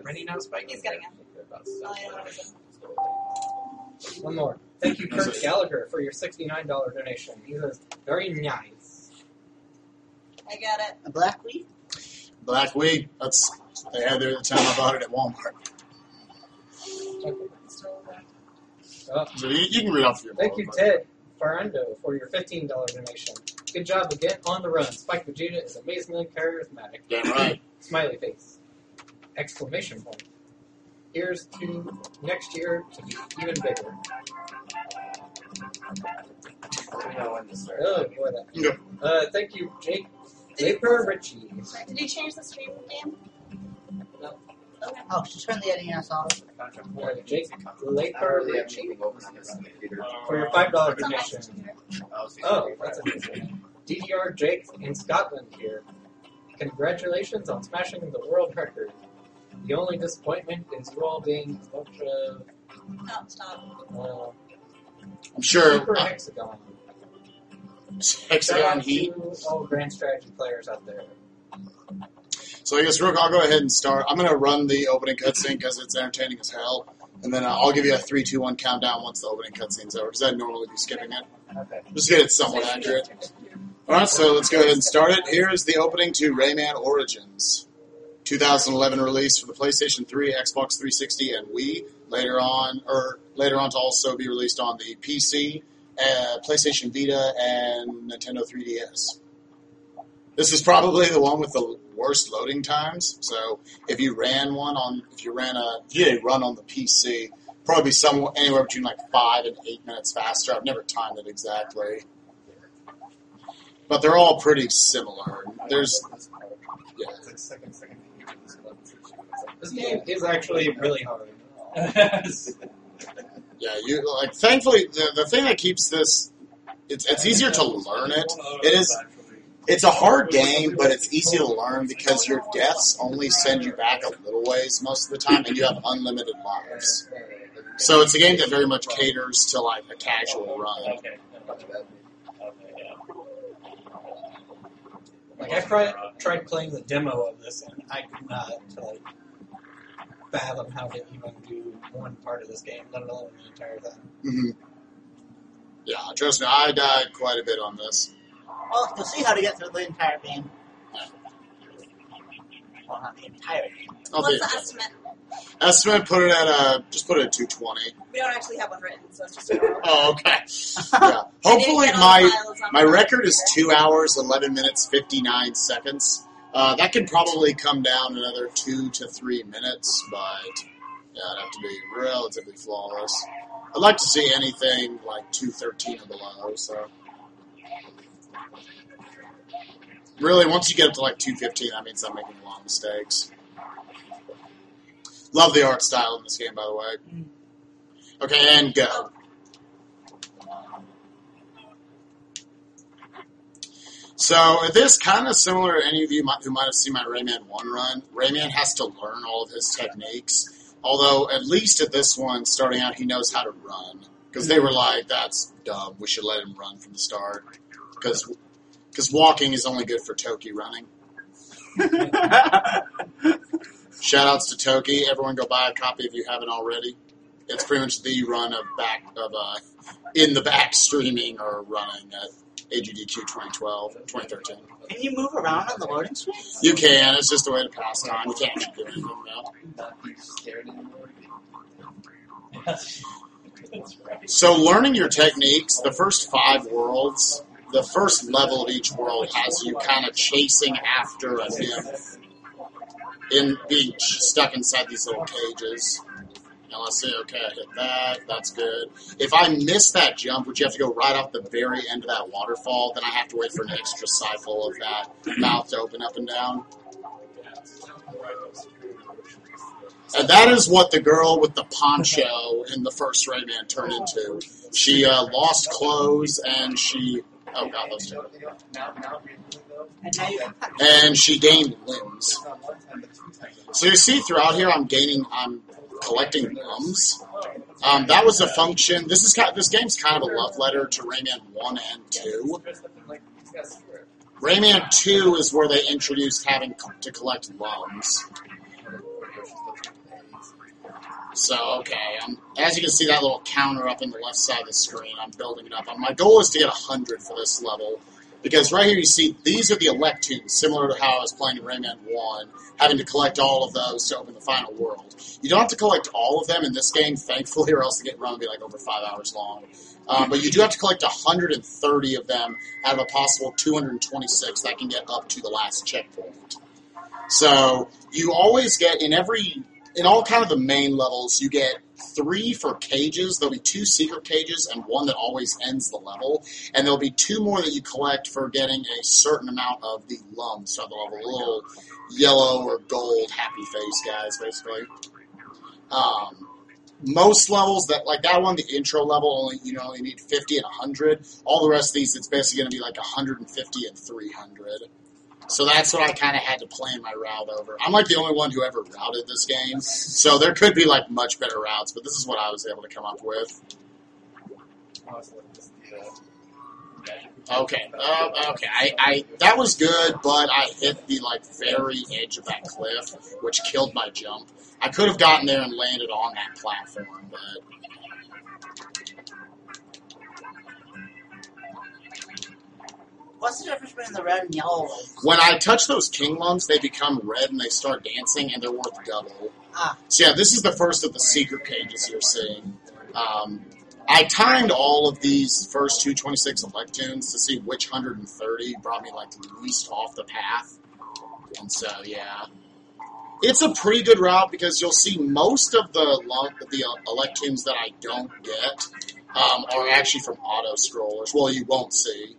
Ready now, Spike? He's getting it. Oh, yeah. One more. Thank you, Kurt Gallagher, for your $69 donation. He was very nice. I got it. A black weed? Black weed. They had it at the time I bought it at Walmart. So you can read off your Thank you, Ted Farando, for your $15 donation. Good job again on the run. Spike Vegeta is amazingly charismatic. Damn right. Smiley face. Exclamation point. Here's to next year to be even bigger. Oh, boy, that. Yep. Thank you, Jake Laper Ritchie. Did you change the stream name? No. Okay. Oh, she's turn the editing us off. Jake Laper Ritchie for your $5 It's on my donation. computer. Oh, that's amazing. DDR Jake in Scotland here. Congratulations on smashing the world record. The only disappointment is you all being a bunch of No, stop. I'm sure. super hexagon. Hexagon Heat. To all grand strategy players out there. So I guess, Rook, I'll go ahead and start. I'm going to run the opening cutscene because it's entertaining as hell. And then I'll give you a 3, 2, 1 countdown once the opening cutscene's over, because I'd normally be skipping it. Okay. Just to get it somewhat accurate. Alright, so let's go ahead and start it. Here is the opening to Rayman Origins. 2011 release for the PlayStation 3, Xbox 360, and Wii. Later on to also be released on the PC, PlayStation Vita, and Nintendo 3DS. This is probably the one with the worst loading times. So if you did a run on the PC, probably be anywhere between like 5 and 8 minutes faster. I've never timed it exactly, but they're all pretty similar. There's This game is actually really hard. Yeah, thankfully the thing that keeps this it's easier to learn it. It's a hard game, but it's easy to learn because your deaths only send you back a little ways most of the time, and you have unlimited lives. So it's a game that very much caters to like a casual run. Like I tried playing the demo of this, and I could not fathom how to even do one part of this game, let alone the entire thing. Mm-hmm. Yeah, trust me, I died quite a bit on this. Well, you'll see how to get through the entire game. Well, not the entire game. What's the estimate? Estimate, just put it at 220. We don't actually have one written, so it's just a Oh, okay. Yeah. Hopefully my record is 2 hours, 11 minutes, 59 seconds. That could probably come down another 2 to 3 minutes, but yeah, it'd have to be relatively flawless. I'd like to see anything like 213 or below, so. Really, once you get up to like 215, that means I'm making a lot of mistakes. Love the art style in this game, by the way. Okay, and go. So, this kind of similar to any of you who might have seen my Rayman 1 run. Rayman has to learn all of his techniques. Although, at least at this one, starting out, he knows how to run. Because they were like, that's dumb. We should let him run from the start. Because walking is only good for Toki running. Shoutouts to Toki. Everyone go buy a copy if you haven't already. It's pretty much the run of in the back streaming or running at AGDQ 2013. Can you move around on the loading screen? You can. It's just a way to pass time. You can't actually do anything now. So learning your techniques, the first 5 worlds, the first level of each world has you kind of chasing after a nymph in being stuck inside these little cages. Now let's see, okay, I hit that, that's good. If I miss that jump, which you have to go right off the very end of that waterfall, then I have to wait for an extra cycle of that mouth to open up and down. And that is what the girl with the poncho in the first Rayman turned into. She lost clothes and she... Oh god, those two. And she gained limbs. So you see throughout here I'm collecting mums. That was a function. This game's kind of a love letter to Rayman 1 and 2. Rayman 2 is where they introduced having to collect mums. So, okay, as you can see that little counter up in the left side of the screen, I'm building it up. My goal is to get 100 for this level, because right here you see these are the elect tunes, similar to how I was playing in Rayman 1, having to collect all of those to open the final world. You don't have to collect all of them in this game, thankfully, or else the run would be like over 5 hours long. But you do have to collect 130 of them out of a possible 226 that can get up to the last checkpoint. So you always get, in all kind of the main levels, you get 3 for cages. There'll be 2 secret cages and 1 that always ends the level. And there'll be 2 more that you collect for getting a certain amount of the lumps of the level. Little yellow or gold happy face guys, basically. Most levels, like that one, the intro level, you need 50 and 100. All the rest of these, it's basically going to be like 150 and 300. So that's what I kind of had to plan my route over. I'm like the only one who ever routed this game, so there could be like much better routes, but this is what I was able to come up with. Okay, that was good, but I hit the very edge of that cliff, which killed my jump. I could have gotten there and landed on that platform, but... What's the difference between the red and yellow ones? When I touch those king lumps, they become red and they start dancing, and they're worth double. So yeah, this is the first of the secret cages you're seeing. I timed all of these first 226 elect tunes to see which 130 brought me least off the path. And so yeah, it's a pretty good route because you'll see most of the elect tunes that I don't get are actually from auto scrollers. Well, you won't see.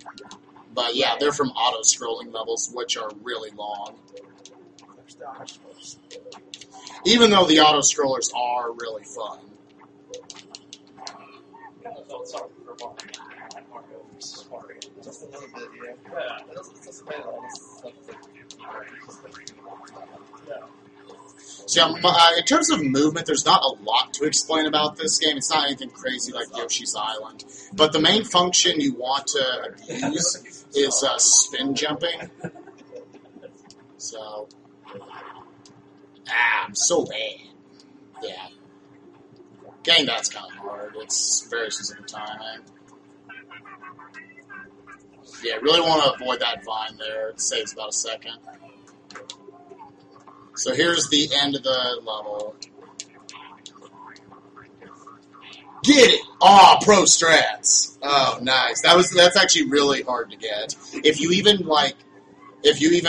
But yeah, they're from auto-scrolling levels, which are really long. Even though the auto-scrollers are really fun. Just a little bit, yeah. So in terms of movement, there's not a lot to explain about this game. It's not anything crazy like Yoshi's Island. But the main function you want to use is spin jumping. So, I'm so bad. Yeah. Getting that's kind of hard. It's very specific timing. Yeah, really want to avoid that vine there. It saves about a second. So here's the end of the level. Get it! Aw, pro strats. Oh, nice. That's actually really hard to get. If you even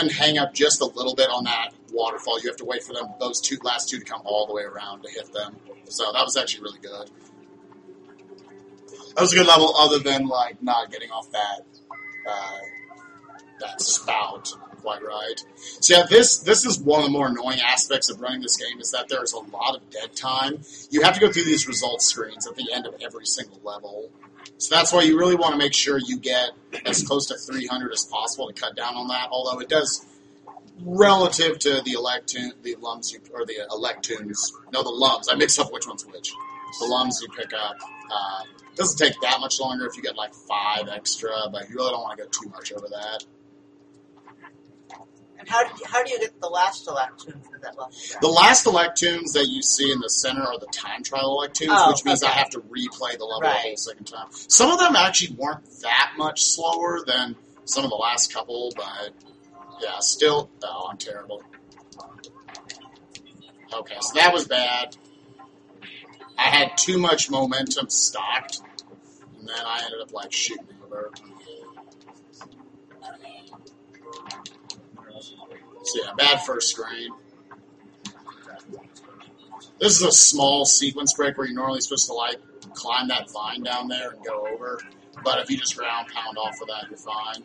hang up just a little bit on that waterfall, you have to wait for those last two to come all the way around to hit them. So that was actually really good. That was a good level, other than not getting off that spout quite right. So yeah, this is one of the more annoying aspects of running this game, is that there's a lot of dead time. You have to go through these results screens at the end of every single level. So that's why you really want to make sure you get as close to 300 as possible to cut down on that, although it does, relative to the lumps. I mix up which one's which. The lumps you pick up. It doesn't take that much longer if you get 5 extra, but you really don't want to go too much over that. And how do you get the last elect tune for that level? The last elect tunes that you see in the center are the time trial elect tunes, which means I have to replay the level a whole second time. Some of them actually weren't that much slower than some of the last couple, but yeah, still, I'm terrible. Okay, so that was bad. I had too much momentum stocked, and then I ended up shooting over. So yeah, bad first screen. This is a small sequence break where you're normally supposed to climb that vine down there and go over. But if you just ground pound off of that, you're fine.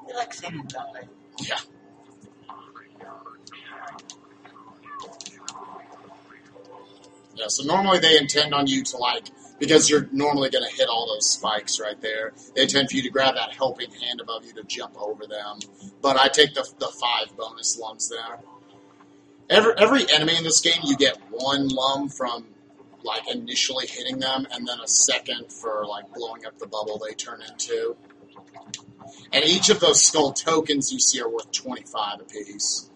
They like singing, don't they? Yeah. Yeah, so normally they intend on you to because you're normally going to hit all those spikes right there. They intend for you to grab that helping hand above you to jump over them. But I take the 5 bonus lumps there. Every enemy in this game, you get 1 lump from initially hitting them, and then a second for blowing up the bubble they turn into. And each of those skull tokens you see are worth 25 apiece.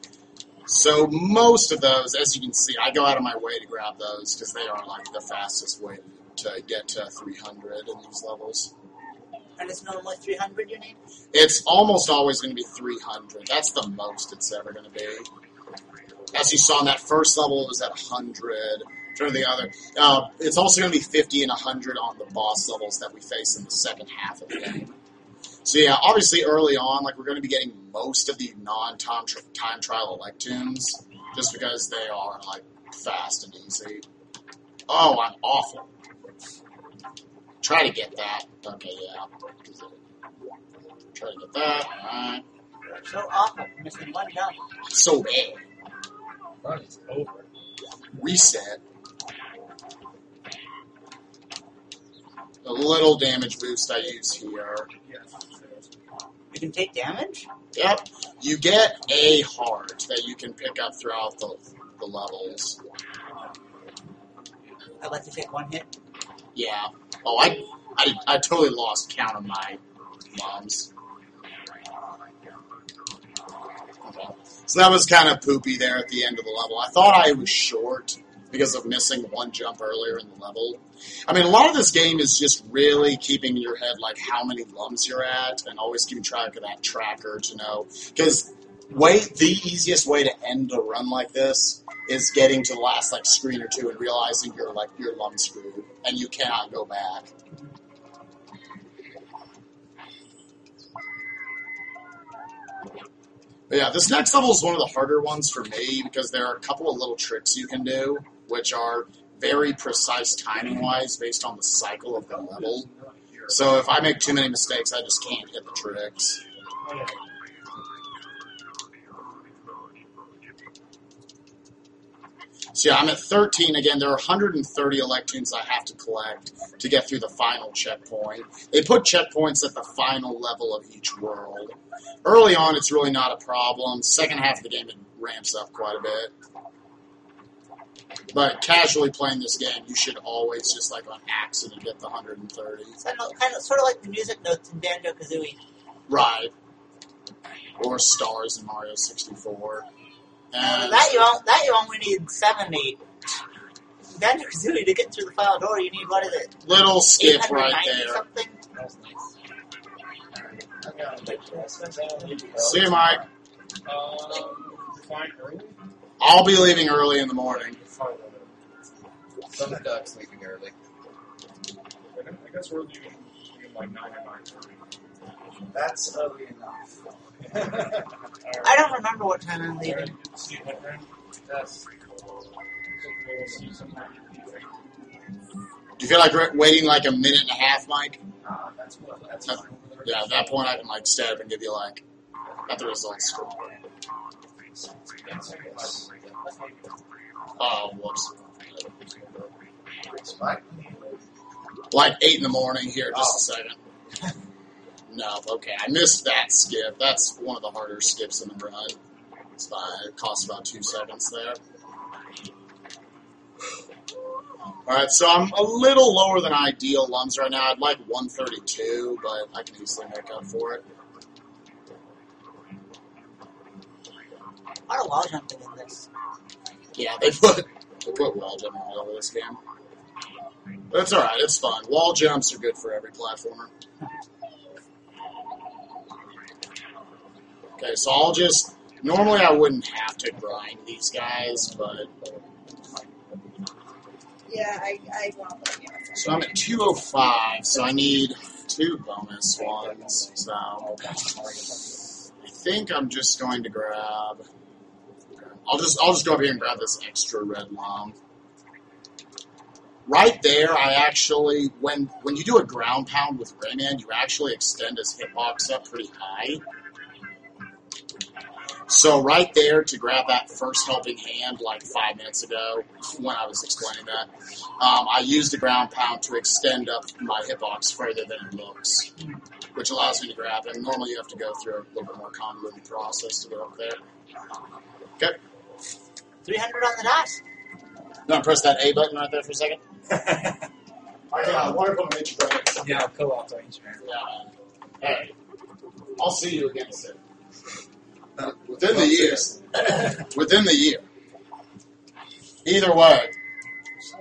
So most of those, as you can see, I go out of my way to grab those because they are like the fastest way to get to 300 in these levels. And it's normally 300 you need? It's almost always going to be 300. That's the most it's ever going to be. As you saw in that first level, it was at 100. Or the other. It's also going to be 50 and 100 on the boss levels that we face in the second half of the game. So yeah, obviously early on, like we're going to be getting most of the non-time trial Electoons, just because they are like fast and easy. Oh, I'm awful. Try to get that. Okay, yeah. Try to get that. Alright. So awful. Missing one jump. So bad. Run is over. Reset. A little damage boost I use here. You can take damage? Yep. You get a heart that you can pick up throughout the levels. I'd like to take one hit. Yeah. Oh, I totally lost count of my bombs. Okay. So that was kind of poopy there at the end of the level. I thought I was short because of missing one jump earlier in the level. I mean, a lot of this game is just really keeping in your head like how many lums you're at and always keeping track of that tracker to know. Because the easiest way to end a run like this is getting to the last like screen or two and realizing you're lum screwed and you cannot go back. But yeah, this next level is one of the harder ones for me because there are a couple of little tricks you can do, which are very precise timing-wise based on the cycle of the level. So if I make too many mistakes, I just can't hit the tricks. So yeah, I'm at 13 again. There are 130 Electoons I have to collect to get through the final checkpoint. They put checkpoints at the final level of each world. Early on, it's really not a problem. Second half of the game, it ramps up quite a bit. But casually playing this game, you should always just like on accident get the 130. Kind of sort of like the music notes in Banjo-Kazooie. Right. Or stars in Mario 64. And That you only need 70. Banjo-Kazooie, to get through the final door, you need, what is it? Little skip right 890 there. something? That was nice. See you, Mike. Fine early? I'll be leaving early in the morning. Some ducks leaving early. I guess we're leaving like 9 or 9:30. That's early enough. I don't remember what time I'm leaving. See what room? Yes. We'll see sometime. Do you feel like waiting like a minute and a half, Mike? That's At- fine. Yeah, at that point I can like step and give you like got the results. Oh, whoops. Spike? Like 8 in the morning here, just a second. No, okay, I missed that skip. That's one of the harder skips in the run. It's fine. It costs about 2 seconds there. Alright, so I'm a little lower than ideal lums right now. I'd like 132, but I can easily make up for it. A lot of wall jumping in this. Yeah, they put wall jumping all over this game. But it's alright, it's fun. Wall jumps are good for every platformer. Okay, so I'll just... Normally I wouldn't have to grind these guys, but... Yeah, I want to play a So I'm at 205, so I need 2 bonus ones. So I think I'm just going to grab... I'll just go up here and grab this extra red lum. Right there, I actually, when you do a ground pound with Rayman, you actually extend his hitbox up pretty high. So right there, to grab that first helping hand like 5 minutes ago, when I was explaining that, I used the ground pound to extend up my hitbox further than it looks, which allows me to grab him. Normally you have to go through a little bit more convoluted process to get up there. Okay. 300 on the dot. You want to press that A button right there for a second? Wonderful nature. Yeah, co-op on each man. Yeah. Hey. I'll see you again soon. Within the years. Within the year. Either way,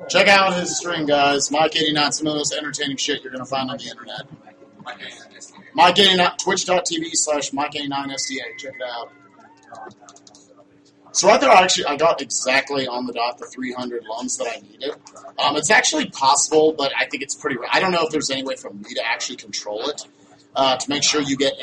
check out his stream, guys. Mike89, some of the most entertaining shit you're going to find on the internet. Mike89, twitch.tv/Mike89SDA. Check it out. So right there, I got exactly on the dot the 300 lumps that I needed. It's actually possible, but I think it's pretty. I don't know if there's any way for me to actually control it to make sure you get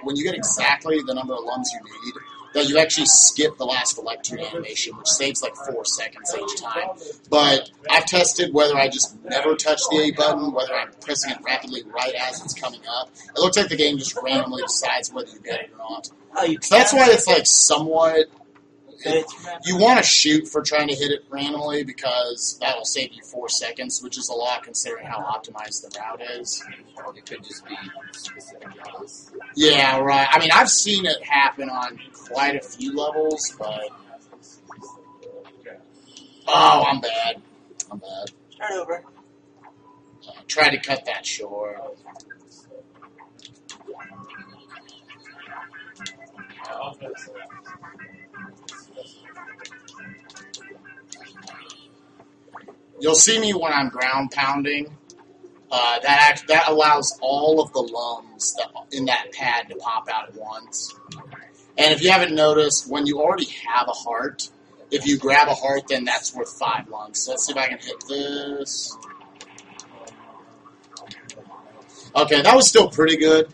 when you get exactly the number of lumps you need, that you actually skip the last electron animation, which saves like 4 seconds each time. But I've tested whether I just never touch the A button, whether I'm pressing it rapidly right as it's coming up. It looks like the game just randomly decides whether you get it or not. So that's why it's like somewhat. You want to shoot for trying to hit it randomly because that'll save you 4 seconds, which is a lot considering how optimized the route is. It could just be specific levels. Yeah, right. I mean, I've seen it happen on quite a few levels, but... Oh, I'm bad. Start over. Try to cut that short. You'll see me when I'm ground pounding. That allows all of the lums in that pad to pop out at once. And if you haven't noticed, when you already have a heart, if you grab a heart, then that's worth 5 lums. So let's see if I can hit this. Okay, that was still pretty good.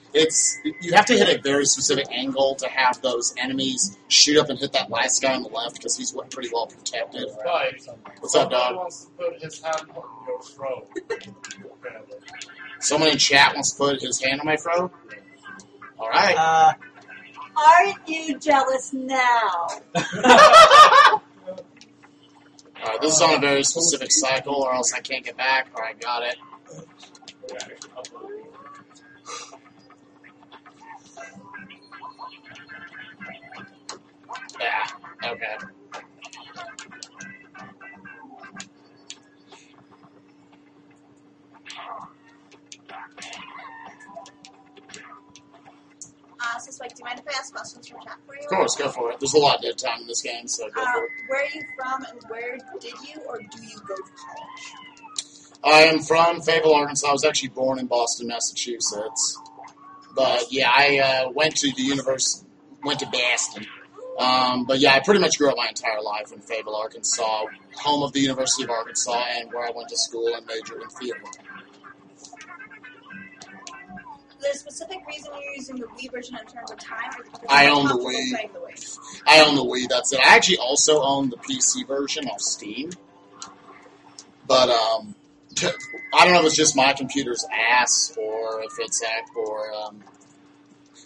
You have to hit a very specific angle to have those enemies shoot up and hit that last guy on the left because he's pretty well protected. What's up, dog? Wants to put his hand on your throat. Someone in chat wants to put his hand on my throat? Alright. Aren't you jealous now? Alright, this is on a very specific cycle or else I can't get back. Alright, got it. Yeah, okay. So Spike, do you mind if I ask questions from chat for you? Of course, go for it. There's a lot of dead time in this game, so go for it. Where are you from, and where did you or do you go to college? I am from Fayetteville, Arkansas. I was actually born in Boston, Massachusetts. But yeah, I went to Boston. But yeah, I pretty much grew up my entire life in Fayetteville, Arkansas, home of the University of Arkansas, and where I went to school and majored in theater. Is there a specific reason you're using the Wii version in terms of time? Or because I you're own the comfortable Wii. playing the Wii? I own the Wii, that's it. I actually also own the PC version off Steam. But, I don't know if it's just my computer's ass or if it's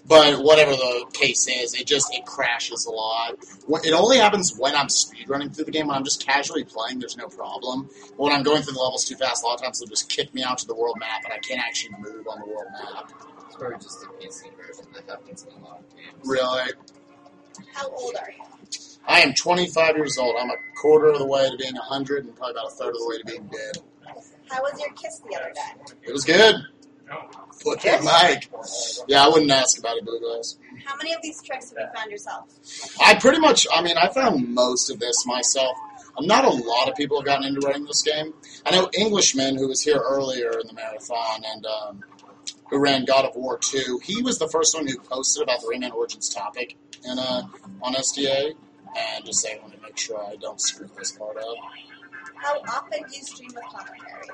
but whatever the case is, it crashes a lot. It only happens when I'm speedrunning through the game. When I'm just casually playing, there's no problem. But when I'm going through the levels too fast, a lot of times they'll just kick me out to the world map and I can't actually move on the world map. It's probably just a PC version that happens in a lot of games. Really? How old are you? I am 25 years old. I'm a quarter of the way to being 100 and probably about a third of the way to being dead. How was your kiss the other day? It was good. Flip that mic. Yeah, I wouldn't ask about it, Blue Glass. How many of these tricks have you found yourself? I found most of this myself. Not a lot of people have gotten into running this game. I know Englishman, who was here earlier in the marathon, and who ran God of War 2, he was the first one who posted about the Rayman Origins topic on SDA, and just saying I want to make sure I don't screw this part up. How often do you stream with commentary?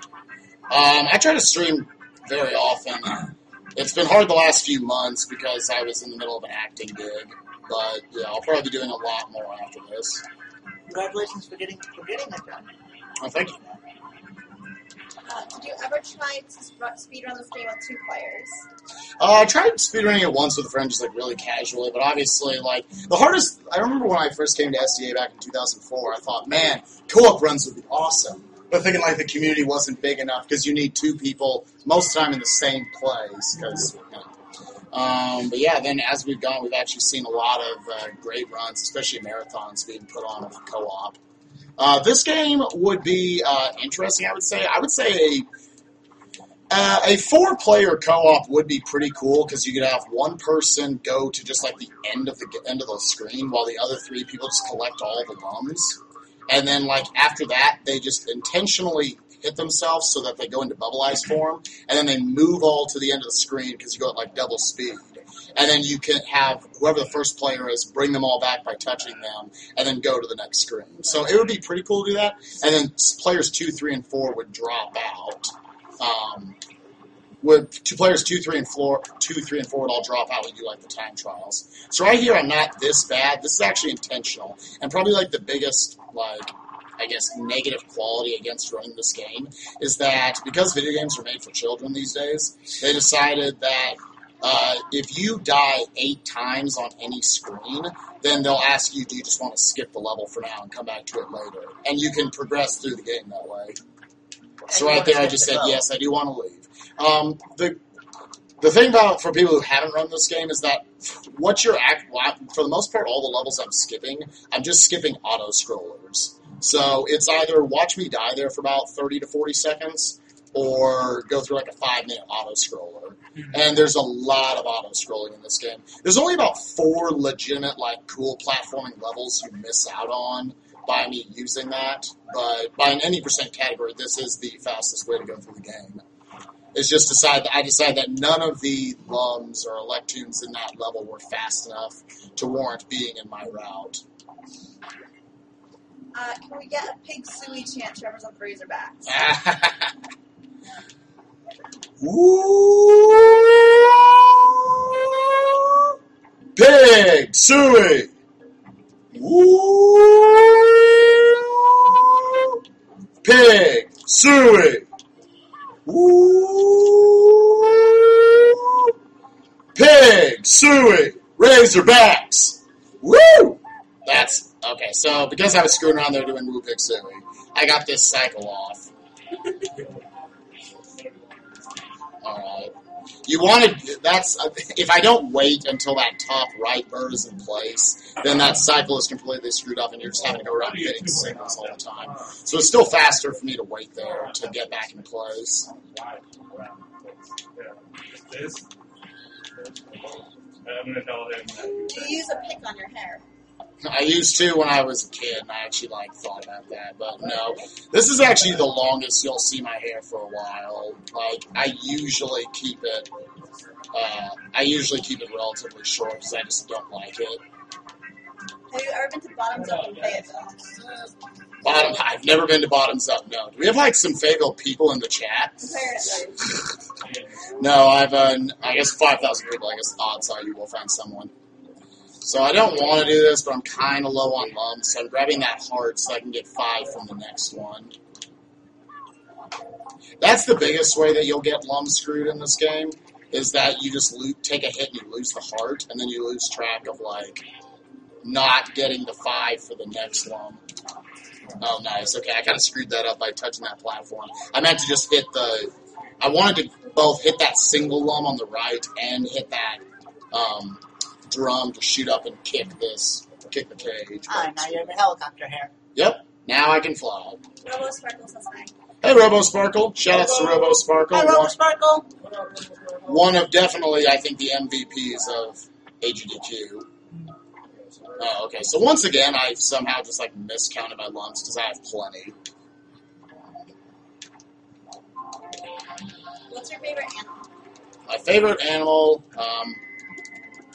I try to stream very often. It's been hard the last few months because I was in the middle of an acting gig, but yeah, I'll probably be doing a lot more after this. Congratulations for getting that done. Oh, thank you. Did you ever try to speedrun this game with 2 players? I tried speedrunning it once with a friend, just like really casually, but obviously, like, the hardest, I remember when I first came to SDA back in 2004, I thought, man, co-op runs would be awesome. But thinking like the community wasn't big enough because you need 2 people most of the time in the same place. But yeah, then as we've gone, we've actually seen a lot of great runs, especially marathons being put on with co-op. This game would be interesting, I would say. I would say A 4-player co-op would be pretty cool because you could have one person go to just like the end of the screen while the other 3 people just collect all the lums, and then like after that they just intentionally hit themselves so that they go into bubble ice form, and then they move all to the end of the screen because you go at like double speed. And then you can have whoever the first player is bring them all back by touching them, and then go to the next screen. So it would be pretty cool to do that. And then players 2, 3, and 4 would drop out. With players 2, 3, and 4 would all drop out when you do like the time trials. So right here, I'm not this bad. This is actually intentional, and probably like the biggest I guess negative quality against running this game is that because video games are made for children these days, they decided that if you die 8 times on any screen, then they'll ask you, do you just want to skip the level for now and come back to it later? And you can progress through the game that way. So right there, I just said, yes, I do want to leave. The thing about, for people who haven't run this game, is that for the most part, all the levels I'm just skipping auto-scrollers. So it's either watch me die there for about 30 to 40 seconds, or go through like a 5-minute auto-scroller. And there's a lot of auto-scrolling in this game. There's only about 4 legitimate, cool platforming levels you miss out on by me using that. But by an any percent category, this is the fastest way to go through the game. It's just I decided that none of the lums or electoons in that level were fast enough to warrant being in my route. Can we get a pig suey chant to represent the Razorbacks? Ooh, pig suey. Ooh, pig suey. Ooh, pig suey. Razorbacks. Woo! That's okay. So because I was screwing around there doing woo pig suey, I got this cycle off. Alright. If I don't wait until that top right bird is in place, then that cycle is completely screwed up and you're just having to go around hitting singles all the time. So it's still faster for me to wait there to get back in place. I'm going to tell him that. Do you use a pick on your hair? I used to when I was a kid, and I actually thought about that, but no. This is actually the longest you'll see my hair for a while. I usually keep it relatively short because I just don't like it. Have you ever been to Bottoms Up in Fayetteville? I've never been to Bottoms Up, no. Do we have some Fayetteville people in the chat? Apparently. No, I guess 5,000 people. I guess odds are you will find someone. So I don't want to do this, but I'm kind of low on lums, so I'm grabbing that heart so I can get 5 from the next one. That's the biggest way that you'll get lum screwed in this game, is that you just take a hit and you lose the heart, and then you lose track of, not getting the 5 for the next lum. Oh, nice. Okay, I kind of screwed that up by touching that platform. I meant to just hit I wanted to both hit that single lum on the right and hit that, drum to shoot up and kick the cage. Ah, now you're in the helicopter here. Yep, now I can fly. Robo Sparkle says hi. Hey, Robo Sparkle. Shout out to Robo Sparkle. Hi, Robo Sparkle. One of definitely, I think, the MVPs of AGDQ. Oh, okay. So once again, I've somehow just miscounted my lums because I have plenty. What's your favorite animal? My favorite animal,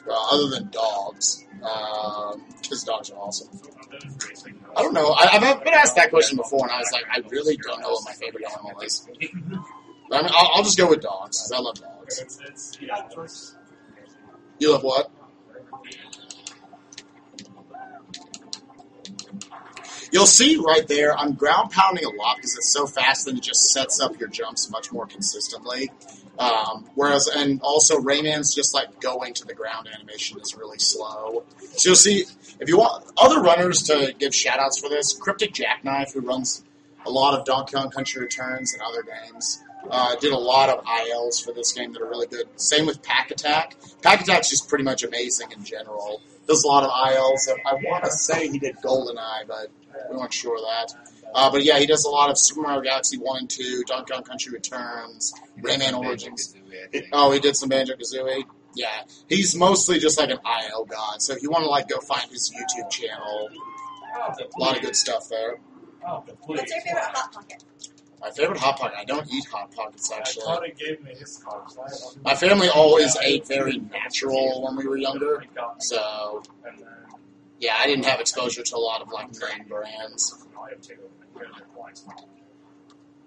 other than dogs, because dogs are awesome. I don't know. I've been asked that question before, and I was like, I really don't know what my favorite animal is. But I'll just go with dogs, because I love dogs. You love what? You'll see right there, I'm ground pounding a lot because it's so fast that it just sets up your jumps much more consistently. And also Rayman's just going to the ground animation is really slow. So you'll see, if you want other runners to give shout outs for this, Cryptic Jackknife, who runs a lot of Donkey Kong Country Returns and other games, did a lot of ILs for this game that are really good. Same with Pack Attack. Pack Attack's just pretty much amazing in general. Does a lot of ILs. I want to say he did GoldenEye, but we weren't sure of that. But yeah, he does a lot of Super Mario Galaxy 1 and 2, Donkey Kong Country Returns, Rayman Origins. Oh, he did some Banjo-Kazooie? Yeah. He's mostly just like an IO god, so if you want to like go find his YouTube channel, a lot of good stuff there. What's your favorite Hot Pocket? My favorite Hot Pocket, I don't eat Hot Pockets I actually. thought it gave me his cards. My family always ate very natural when we were younger, so And then, yeah, I didn't have exposure to a lot of like name brands. I have to take over twice.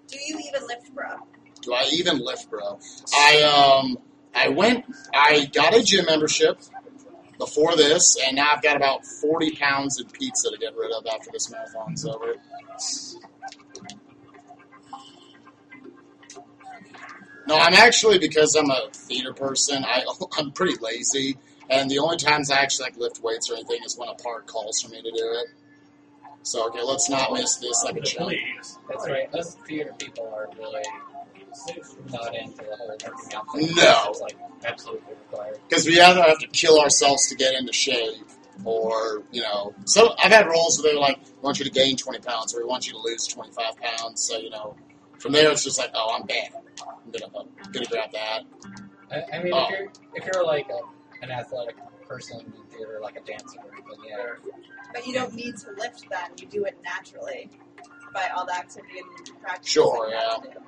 Do you even lift, bro? Do I even lift, bro? I got a gym membership before this, and now I've got about 40 pounds of pizza to get rid of after this marathon's over. No, I'm actually, because I'm a theater person, I'm pretty lazy, and the only times I actually like lift weights or anything is when a park calls for me to do it. So, okay, let's not miss this like a chunk. Please. That's right. Us theater people are really not into the whole working out thing. No. It's like absolutely required. Because we either have to kill ourselves to get into shape, or, so I've had roles where they're like, we want you to gain 20 pounds, or we want you to lose 25 pounds, so, from there it's just like, oh, I'm bad. I'm gonna grab that. I mean, if you're like an athletic person in theater, like a dancer, then yeah. But you don't need to lift then. You do it naturally by all the activity and practice. Sure, that you have to do.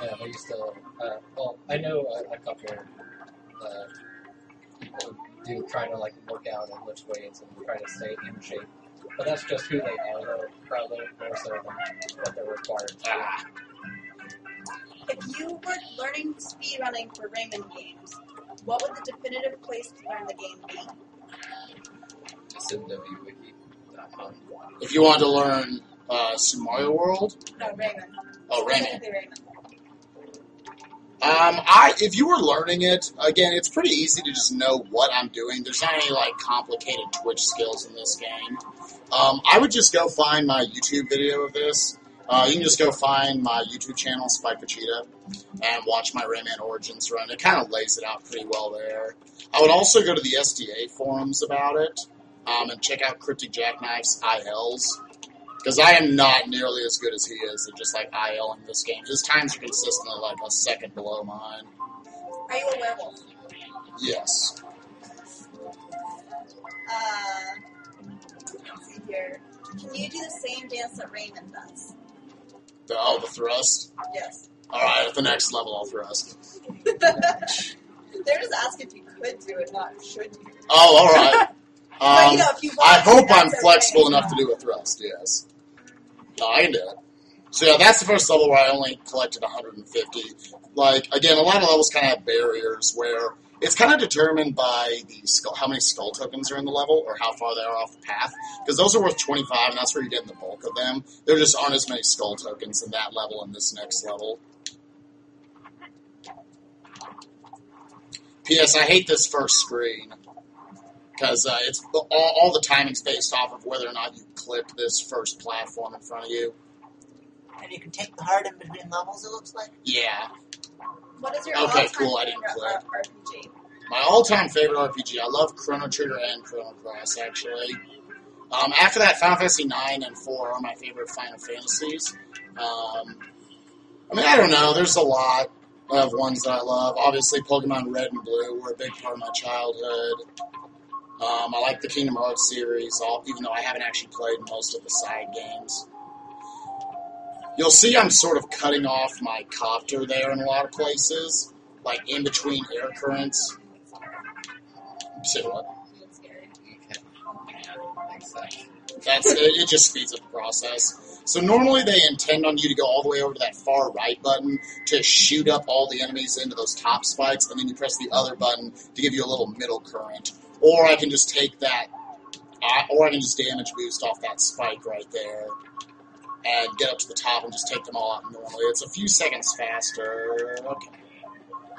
Yeah, but you still, well, I know a couple people do try to like work out and lift weights and try to stay in shape. But that's just who they are, though, probably more so than what they're required to do. If you were learning speedrunning for Rayman games, what would the definitive place to learn the game be? SMWWiki.com. If you want to learn Super Mario World, No, Rayman. oh, Rayman. Specifically Rayman. If you were learning it, again, it's pretty easy to just know what I'm doing. There's not any, complicated Twitch skills in this game. I would just go find my YouTube video of this. You can just go find my YouTube channel, Spike Vegeta, and watch my Rayman Origins run. It kind of lays it out pretty well there. I would also go to the SDA forums about it, and check out Cryptic Jackknife's ILs. Because I am not nearly as good as he is at just, ILing this game. His times are consistently, a second below mine. Are you a werewolf? Yes. Let's see here. Can you do the same dance that Rayman does? The thrust? Yes. Alright, at the next level I'll thrust. They're just asking if you could do it, not should you. Oh, alright. But, if you want I hope to, I'm that's flexible okay. enough to do a thrust, yes. No, I can do it. So yeah, that's the first level where I only collected 150. Again, a lot of levels kind of have barriers where it's kind of determined by how many skull tokens are in the level or how far they are off the path. Because those are worth 25, and that's where you're getting the bulk of them. There just aren't as many skull tokens in that level and this next level. P.S. I hate this first screen. Because it's all the timing's based off of whether or not you clip this first platform in front of you. And you can take the heart in between levels, it looks like. Yeah. What is your Okay, all-time cool, I didn't favorite click. RPG? My all-time favorite RPG, I love Chrono Trigger and Chrono Cross, actually. After that, Final Fantasy 9 and 4 are my favorite Final Fantasies. I don't know, there's a lot of ones that I love. Obviously, Pokemon Red and Blue were a big part of my childhood. I like the Kingdom Hearts series, even though I haven't actually played most of the side games. You'll see I'm sort of cutting off my copter there in a lot of places, in between air currents. Say what? It just speeds up the process. So normally they intend on you to go all the way over to that far right button to shoot up all the enemies into those top spikes, and then you press the other button to give you a little middle current. Or I can just take that, or I can just damage boost off that spike right there and get up to the top and just take them all out normally. It's a few seconds faster. Okay.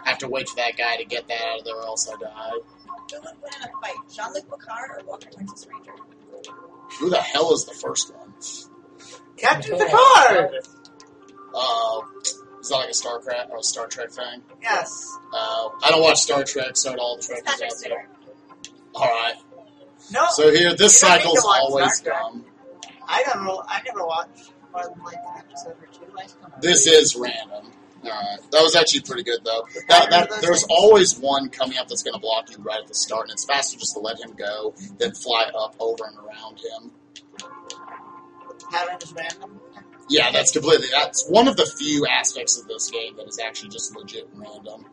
I have to wait for that guy to get that out of there or else I die. Who would win in a fight, Jean-Luc Picard or Walker Texas Ranger? Who the hell is the first one? Captain Picard! Is that like a Star Trek thing? Yes. I don't watch Star Trek, so all the Trekkies Patrick out there. Stewart. Alright. No. So here, this You don't need cycle's to watch always Star Trek. dumb. I never watched. more than like an episode or two. This is random. That was actually pretty good, though. There's things. always one coming up that's going to block you right at the start, and it's faster just to let him go than fly up over and around him. Having is random. Yeah, that's one of the few aspects of this game that is actually just legit random.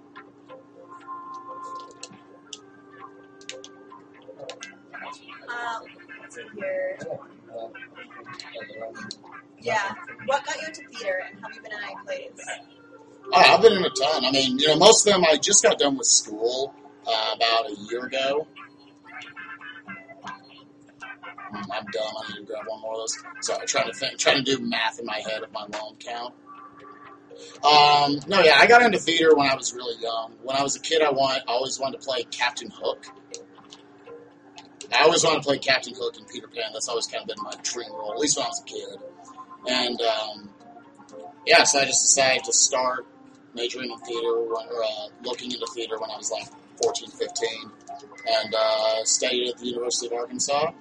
Let's see here. Yeah. What got you into theater, and have you been in any plays? I've been in a ton. I mean, most of them I just got done with school about a year ago. I'm dumb. I need to grab one more of those. Sorry, trying to do math in my head of my loan count. I got into theater when I was really young. When I was a kid, I always wanted to play Captain Hook. I always wanted to play Captain Hook and Peter Pan. That's always kind of been my dream role, at least when I was a kid. And, so I just decided to start majoring in theater, looking into theater when I was like 14, 15, and studied at the University of Arkansas.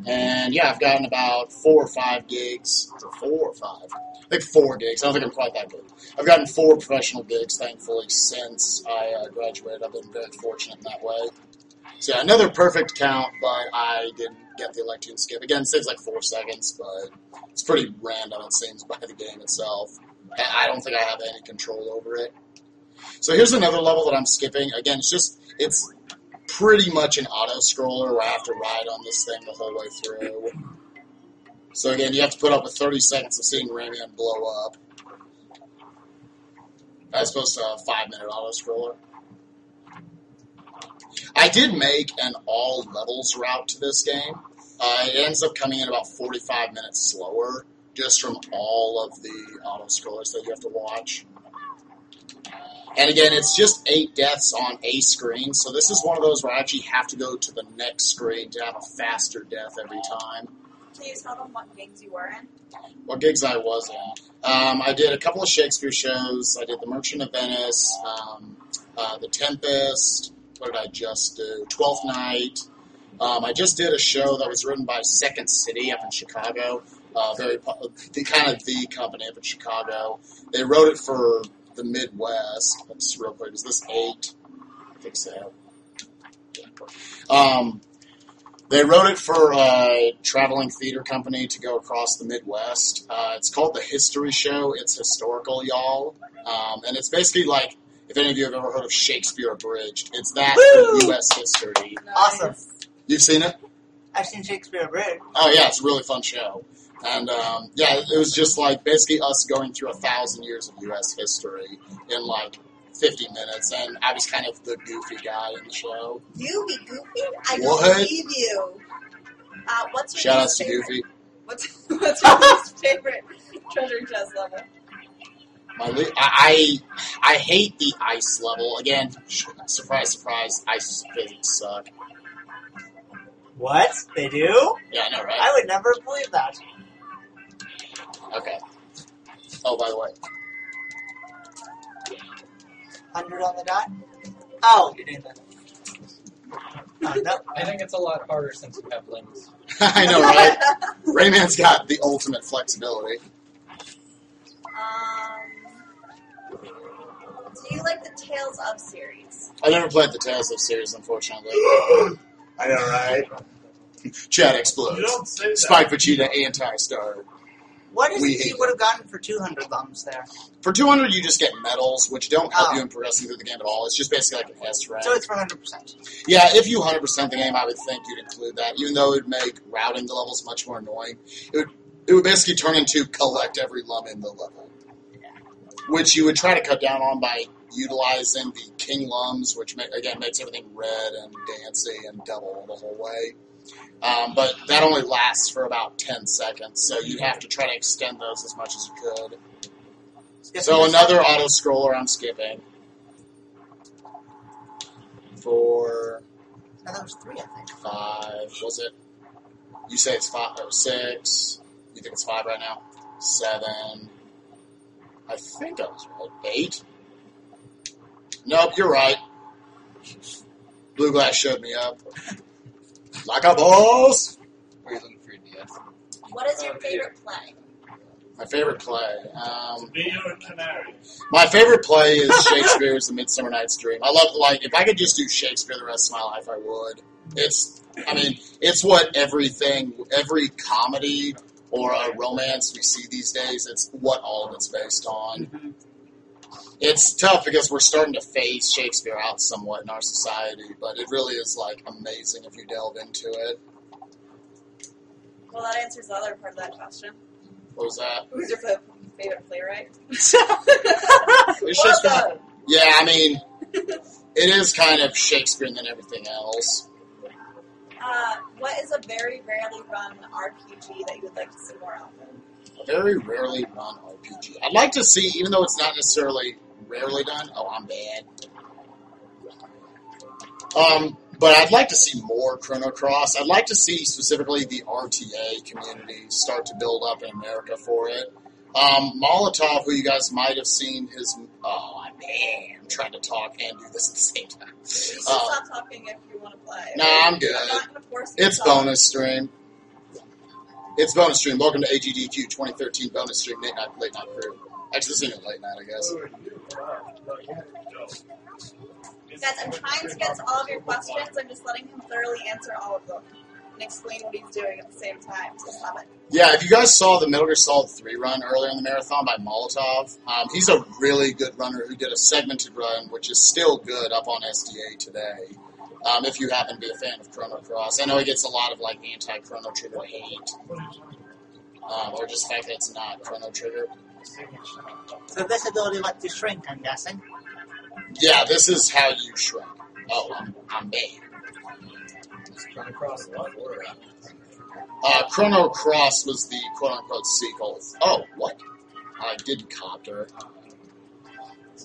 And, I've gotten about 4 or 5 gigs. Is it 4 or 5? I think 4 gigs. I don't think I'm quite that good. I've gotten 4 professional gigs, thankfully, since I graduated. I've been very fortunate in that way. So, another perfect count, but I didn't get the electric skip. Again, it saves like 4 seconds, but it's pretty random, it seems, by the game itself. I don't think I have any control over it. So here's another level that I'm skipping. Again, it's pretty much an auto-scroller where I have to ride on this thing the whole way through. So again, you have to put up with 30 seconds of seeing Rayman blow up. As opposed to a 5-minute auto-scroller. I did make an all-levels route to this game. It ends up coming in about 45 minutes slower, just from all of the auto-scrollers that you have to watch. And again, it's just 8 deaths on a screen, so this is one of those where I actually have to go to the next screen to have a faster death every time. Can you tell them what gigs you were in? What gigs I was in? I did a couple of Shakespeare shows. I did The Merchant of Venice, The Tempest. What did I just do? Twelfth Night. I just did a show that was written by Second City up in Chicago. The company up in Chicago. They wrote it for the Midwest. Let's real quick. Is this 8? I think so. Yeah. They wrote it for a traveling theater company to go across the Midwest. It's called The History Show. It's historical, y'all. And it's basically like, if any of you have ever heard of Shakespeare Abridged, it's that for U.S. history. Nice. Awesome. You've seen it? I've seen Shakespeare Abridged. Oh, yeah, it's a really fun show. And, it was just like basically us going through 1,000 years of U.S. history in like 50 minutes, and I was kind of the goofy guy in the show. You be goofy? I don't What? believe you. What's your Shout out least to favorite? Goofy. What's your least favorite treasure chest level? I hate the ice level. Again, surprise, surprise, ice physics suck. What? They do? Yeah, I know, right? I would never believe that. Okay. Oh, by the way. 100 on the dot? Oh, you did that. Oh, no. I think it's a lot harder since you have limbs. I know, right? Rayman's got the ultimate flexibility. Do you like the Tales of series? I never played the Tales of series, unfortunately. I know, right? Chat You explodes. don't say that. Spike Vegeta anti-star. What is We it hate you would have gotten for 200 thumbs there? For 200, you just get medals, which don't help Oh. you in progressing through the game at all. It's just basically like an S rank. So it's for 100%. Yeah, if you 100% the game, I would think you'd include that, even though it would make routing the levels much more annoying. It would basically turn into collect every lum in the level, which you would try to cut down on by utilizing the king lums, which, again, makes everything red and dancy and double the whole way. But that only lasts for about 10 seconds, so you'd have to try to extend those as much as you could. So another auto-scroller I'm skipping. For No, that was 3, I think. 5, was it? You say it's 5 or 6. You think it's 5 right now? 7. I think I was right. 8? Nope, you're right. Blue Glass showed me up. Like a boss! Or you're looking for your DS. What is your favorite play? My favorite play. New York Canaries. My favorite play is Shakespeare's The Midsummer Night's Dream. I love, like, if I could just do Shakespeare the rest of my life, I would. It's what every comedy or a romance we see these days, it's what all of it's based on. Mm-hmm. It's tough because we're starting to phase Shakespeare out somewhat in our society, but it really is, like, amazing if you delve into it. Well, that answers the other part of that question. What was that? Who's your favorite playwright? It's just Well yeah, I mean, it is kind of Shakespeare than everything else. What is a very rarely run RPG that you would like to see more often? A very rarely run RPG. I'd like to see, even though it's not necessarily rarely done. Oh, I'm bad. But I'd like to see more Chrono Cross. I'd like to see specifically the RTA community start to build up in America for it. Molotov, who you guys might have seen his... Oh, man. I'm trying to talk and do this at the same time. You should stop talking if you want to play. Nah, I'm good. I'm not going to force you It's to talk. bonus stream. It's bonus stream. Welcome to AGDQ 2013 bonus stream, late night crew. Actually, this isn't late night, I guess. Guys, I'm trying to get to all of your questions. I'm just letting him thoroughly answer all of them and explain what he's doing at the same time. So stop it. Yeah, if you guys saw the Metal Gear Solid 3 run earlier in the marathon by Molotov, he's a really good runner who did a segmented run, which is still good up on SDA today. If you happen to be a fan of Chrono Cross. I know he gets a lot of like anti-Chrono Trigger hate. Or just the fact that it's not Chrono Trigger. So this ability lets you shrink, I'm guessing. Yeah, this is how you shrink. Oh, I'm bad. Chrono Cross what? Or, Chrono Cross was the quote-unquote sequel. Oh, what? I did Copter.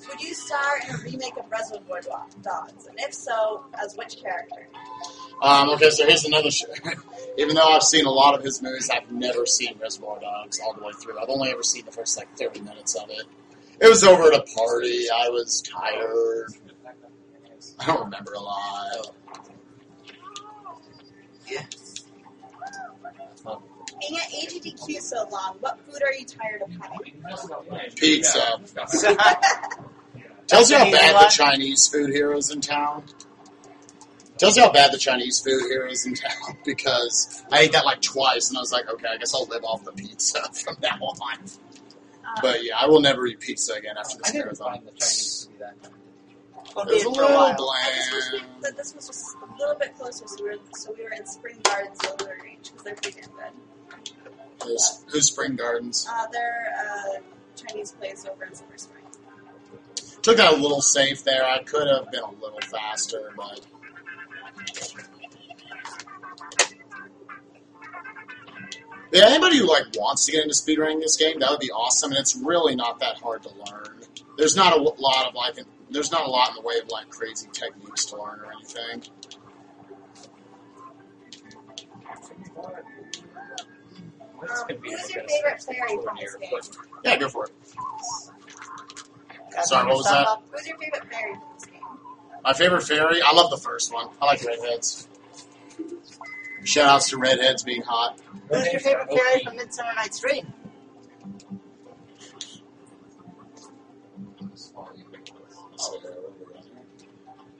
Would you star in a remake of Reservoir Dogs? And if so, as which character? Okay, so here's another show. Even though I've seen a lot of his movies, I've never seen Reservoir Dogs all the way through. I've only ever seen the first, 30 minutes of it. It was over at a party. I was tired. I don't remember a lot. Being at AGDQ so long, what food are you tired of having? Pizza. Tells you how bad the Chinese food here is in town. Tells you how bad the Chinese food here is in town, because I ate that twice, and I was like, okay, I guess I'll live off the pizza from now on. But yeah, I will never eat pizza again after this I didn't marathon. find the Chinese to be that kind. It was a little I just bland. wish that this was just a little bit closer, so we were in Spring Gardens Silver Range, because they're pretty damn good. Who's Spring Gardens? They're Chinese place over in Silver Spring. Took that a little safe there. I could have been a little faster, but... Yeah, anybody who wants to get into speedrunning this game, that would be awesome, and it's really not that hard to learn. There's not a lot of there's not a lot in the way of crazy techniques to learn or anything. Who's your favorite fairy from this game? Yeah, go for it. Sorry, what was that? Who's your favorite fairy from this game? My favorite fairy? I love the first one. I like redheads. Shoutouts to redheads being hot. Who's your favorite fairy from Midsummer Night's Dream?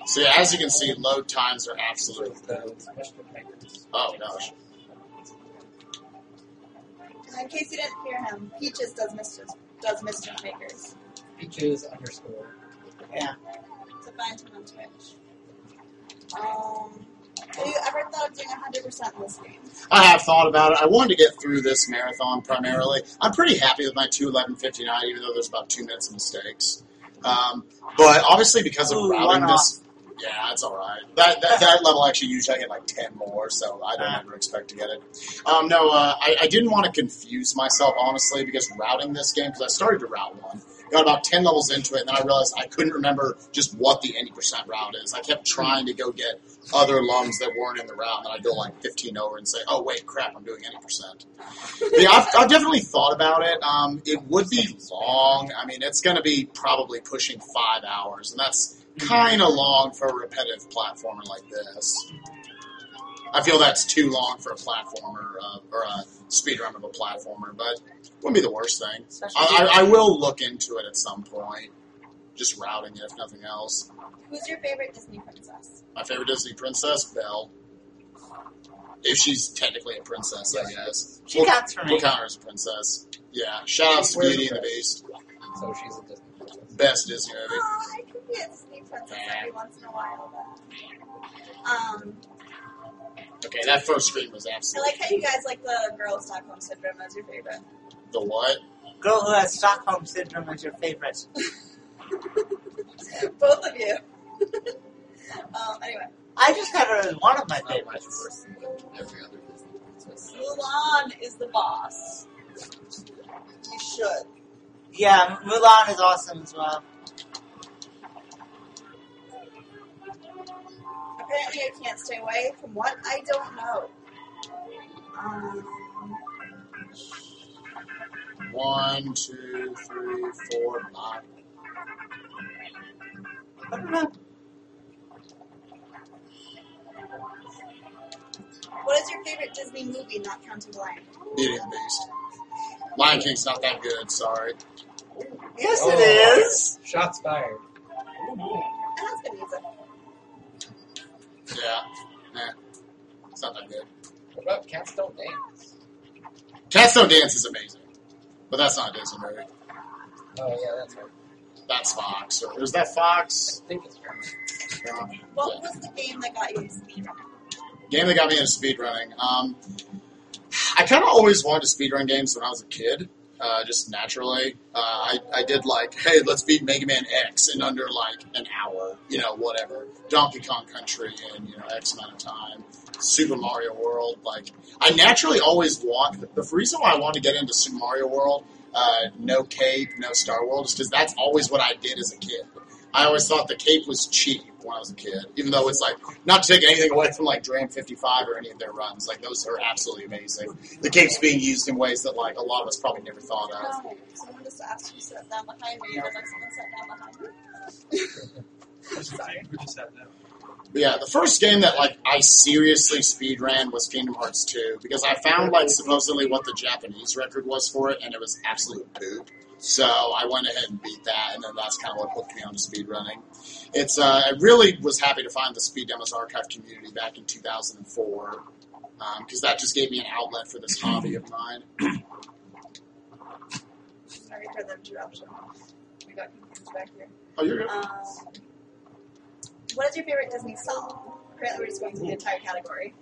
So yeah, as you can see, load times are absolutely... Oh, gosh. And in case you didn't hear him, Peaches does Mischief Makers. Peaches _ Yeah. To find him on Twitch. Have you ever thought of doing 100% in this game? I have thought about it. I wanted to get through this marathon primarily. I'm pretty happy with my 2:11:59, even though there's about 2 minutes of mistakes. But obviously because of routing this... Yeah, it's alright. That level actually usually I get 10 more, so I don't ever expect to get it. I didn't want to confuse myself, honestly, because routing this game, because I started to route one, got about 10 levels into it, and then I realized I couldn't remember just what the 80% route is. I kept trying to go get other lungs that weren't in the route, and then I'd go 15 over and say, oh wait, crap, I'm doing 80%. But yeah, I've definitely thought about it. It would be long. I mean, it's going to be probably pushing 5 hours, and that's kind of long for a repetitive platformer like this. I feel that's too long for a platformer or a speedrun of a platformer, but wouldn't be the worst thing. I will look into it at some point, just routing it if nothing else. Who's your favorite Disney princess? My favorite Disney princess, Belle. If she's technically a princess, I guess. She counts for me. We'll count her as a princess. Yeah. Shout out to Beauty and the Beast. So she's a Disney princess. Best Disney movie. Oh, I could be a Disney princess every once in a while, but... Okay, that first screen was I absolutely. like how you guys like the girl with Stockholm Syndrome as your favorite. The what? Girl who has Stockholm Syndrome is your favorite. Both of you. Anyway. I just had her as one of my Not much favorites. worse than every other Disney princess. Mulan is the boss. You should. Yeah, Mulan is awesome as well. Apparently I can't stay away from what I don't know. 1, 2, 3, 4, 5. I don't know. What is your favorite Disney movie, not counting Lion? Beauty and the Beast. Lion King's not that good, sorry. Yes, Oh. it is. Shots fired. And that's good music. Yeah. It's not that good. What about Cats Don't Dance? Cats Don't Dance is amazing. But that's not a Disney movie. Oh, yeah, that's right. That's Fox. Or is that Fox? I think it's German. Yeah. What was the game that got you into speedrunning? Game that got me into speedrunning. I kind of always wanted to speedrun games when I was a kid, just naturally. I did like, hey, let's beat Mega Man X in under like an hour, whatever. Donkey Kong Country in, X amount of time. Super Mario World, like, I naturally always the reason why I wanted to get into Super Mario World, no cape, no Star World, is because that's always what I did as a kid. I always thought the cape was cheap when I was a kid, even though it's like, not to take anything away from like Dram 55 or any of their runs, like those are absolutely amazing. The cape's being used in ways that like a lot of us probably never thought of. No, someone just asked you to sit down behind me, but like someone sat down behind me. Sorry. We just sat down. But yeah, the first game that like I seriously speedran was Kingdom Hearts 2, because I found like supposedly what the Japanese record was for it, and it was absolute poop. So I went ahead and beat that, and then that's kind of what hooked me onto speedrunning. I really was happy to find the Speed Demos Archive community back in 2004, because that just gave me an outlet for this hobby of mine. Sorry for the interruption. We got confused back here. Oh, you're good. What is your favorite Disney song? Apparently, we're just going through the entire category.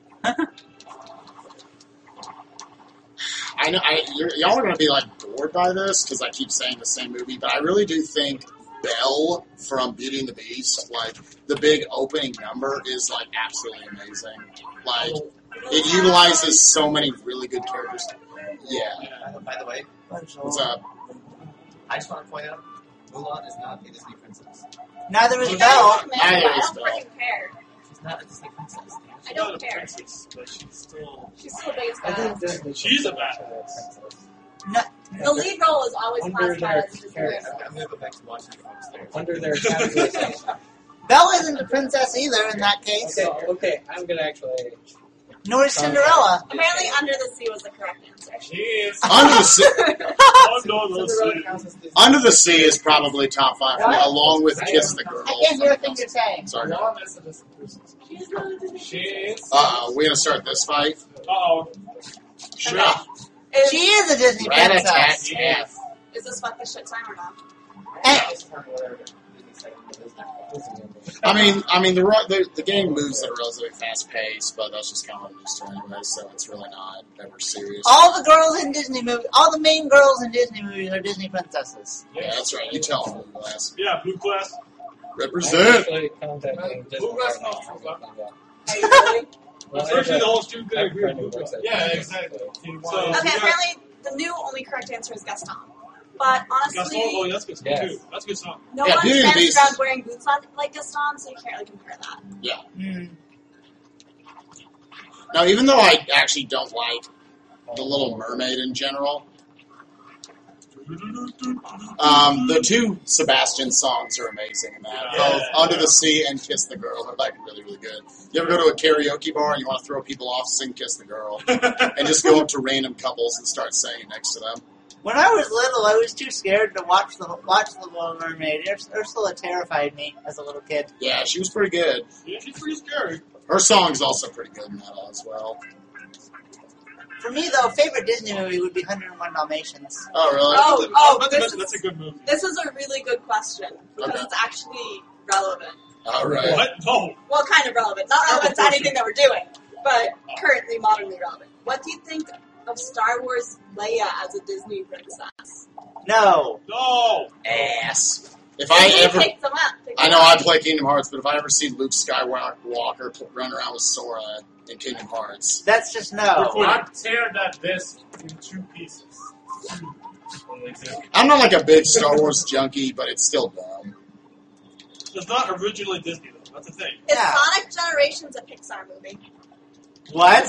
I know y'all are going to be like bored by this because I keep saying the same movie, but I really do think Belle from Beauty and the Beast, like the big opening number, is like absolutely amazing. Like it utilizes so many really good characters. Yeah. By the way, What's up? I just want to point out, Mulan is not a Disney princess. Neither is You Belle. guys look mad, I but know I it's don't Belle. freaking care. She's not a Disney princess. I don't care. Princess, but she's still. She's still big I as think badass. Disney She's a princess. No, The lead role is always Under classified their as Disney. character. I'm going to go back to watching it upstairs. Under their categorization. Belle isn't a princess either in that case. Okay, I'm gonna actually. Nor is Cinderella. Apparently, Under the Sea was the correct answer. She is. Under the Sea. Cinderella counts as Disney. Under the Sea is probably top 5 for me, along with Kiss the Girl. I can't hear a thing you're saying. Sorry. Mulan is a Disney princess. She is. We're gonna start this fight. Uh-oh. Shut up. She is a Disney princess. Rat-a-tat-tat. Is this fuck the shit time or not? I mean, the game moves at a relatively fast pace, but that's just kind of what I'm used to anyway. So it's really not ever serious. All the girls in Disney movies, all the main girls in Disney movies are Disney princesses. Yeah, that's right. You tell them, Blue Glass. Yeah, blue class. I'm Represent. actually contacting Disney. Who else right knows? now to find out. Are you really? Well, Especially the whole student I have a agree friend with who blue works class. at Yeah, Disney, exactly. so- So, Okay, apparently the new only correct answer is Gaston. But Gaston, honestly, oh, that's good song Yes. too. That's a good song. no Yeah, one Beauty and the stands Beast. around wearing boots like Gaston, so you can't really compare that. Mm. Now, even though I actually don't like The Little Mermaid in general, The two Sebastian songs are amazing in that. Yeah. Both Under the Sea and Kiss the Girl. They're like really, really good. You ever go to a karaoke bar and you want to throw people off, sing Kiss the Girl. And just go up to random couples and start singing next to them. When I was little, I was too scared to watch the Little Mermaid. Ursula terrified me as a little kid. Yeah, she was pretty good. Yeah, she's pretty scary. Her song's also pretty good in that as well. For me, though, favorite Disney movie would be 101 Dalmatians. Oh, really? That's a good movie. This is a really good question because Okay. it's actually relevant. All right. What? No. Well, kind of relevant. Not relevant to anything that we're doing, but currently modernly relevant. What do you think of Star Wars Leia as a Disney princess? No. No. Ass. If I You ever... pick them up. I know I play Kingdom Hearts, but if I ever see Luke Skywalker run around with Sora in Kingdom Hearts... That's just no. I'd tear that disc in two pieces. Only two. I'm not like a big Star Wars junkie, but it's still dumb. It's not originally Disney, though. That's the thing. Is Yeah. Sonic Generations a Pixar movie? What?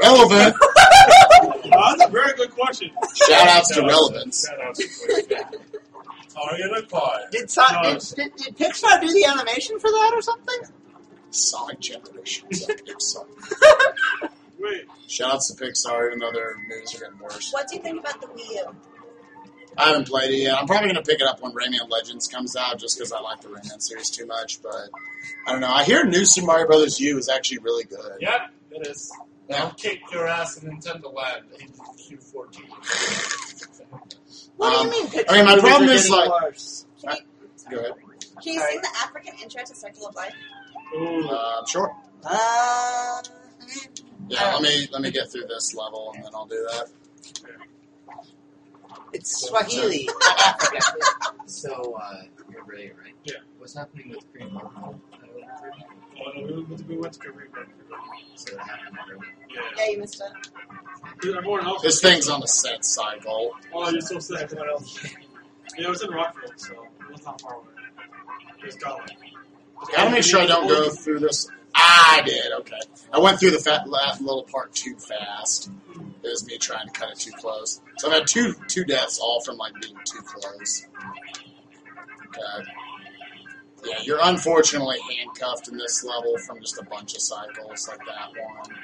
Relevant. That's a very good question. Shout outs to relevance. Shout out to Ariana Pie. Did Pixar do the animation for that or something? Sonic Generations. Pixar. Wait. Shout outs to Pixar, even though their movies are getting worse. What do you think about the Wii U? I haven't played it yet. I'm probably going to pick it up when Rayman Legends comes out, just because I like the Rayman series too much. But I don't know. I hear New Super Mario Bros. U is actually really good. Yep, it is. Yeah. I'll kick your ass in Nintendo Land in Q14. What do you mean Pixar I mean, my movies problem are is, getting like- worse? Can you, Go ahead. can you sing the African intro to Circle of Life? Ooh. Sure. Yeah, let me get through this level, and then I'll do that. It's Swahili, not African. So, you're Ray, right? Yeah. What's happening with Green Mountain? We went to Korea. So that happened already. Yeah, you missed it. Everyone else. This thing's on a set cycle. Oh, you're so sad. Everyone else. Yeah, it was in Rockville, so it was not far away. It was Scotland. Gotta make sure I don't go through this. I did, okay. I went through the last little part too fast. It was me trying to cut it too close. So I've had two deaths, all from like being too close. Okay. Yeah, you're unfortunately handcuffed in this level from just a bunch of cycles like that one.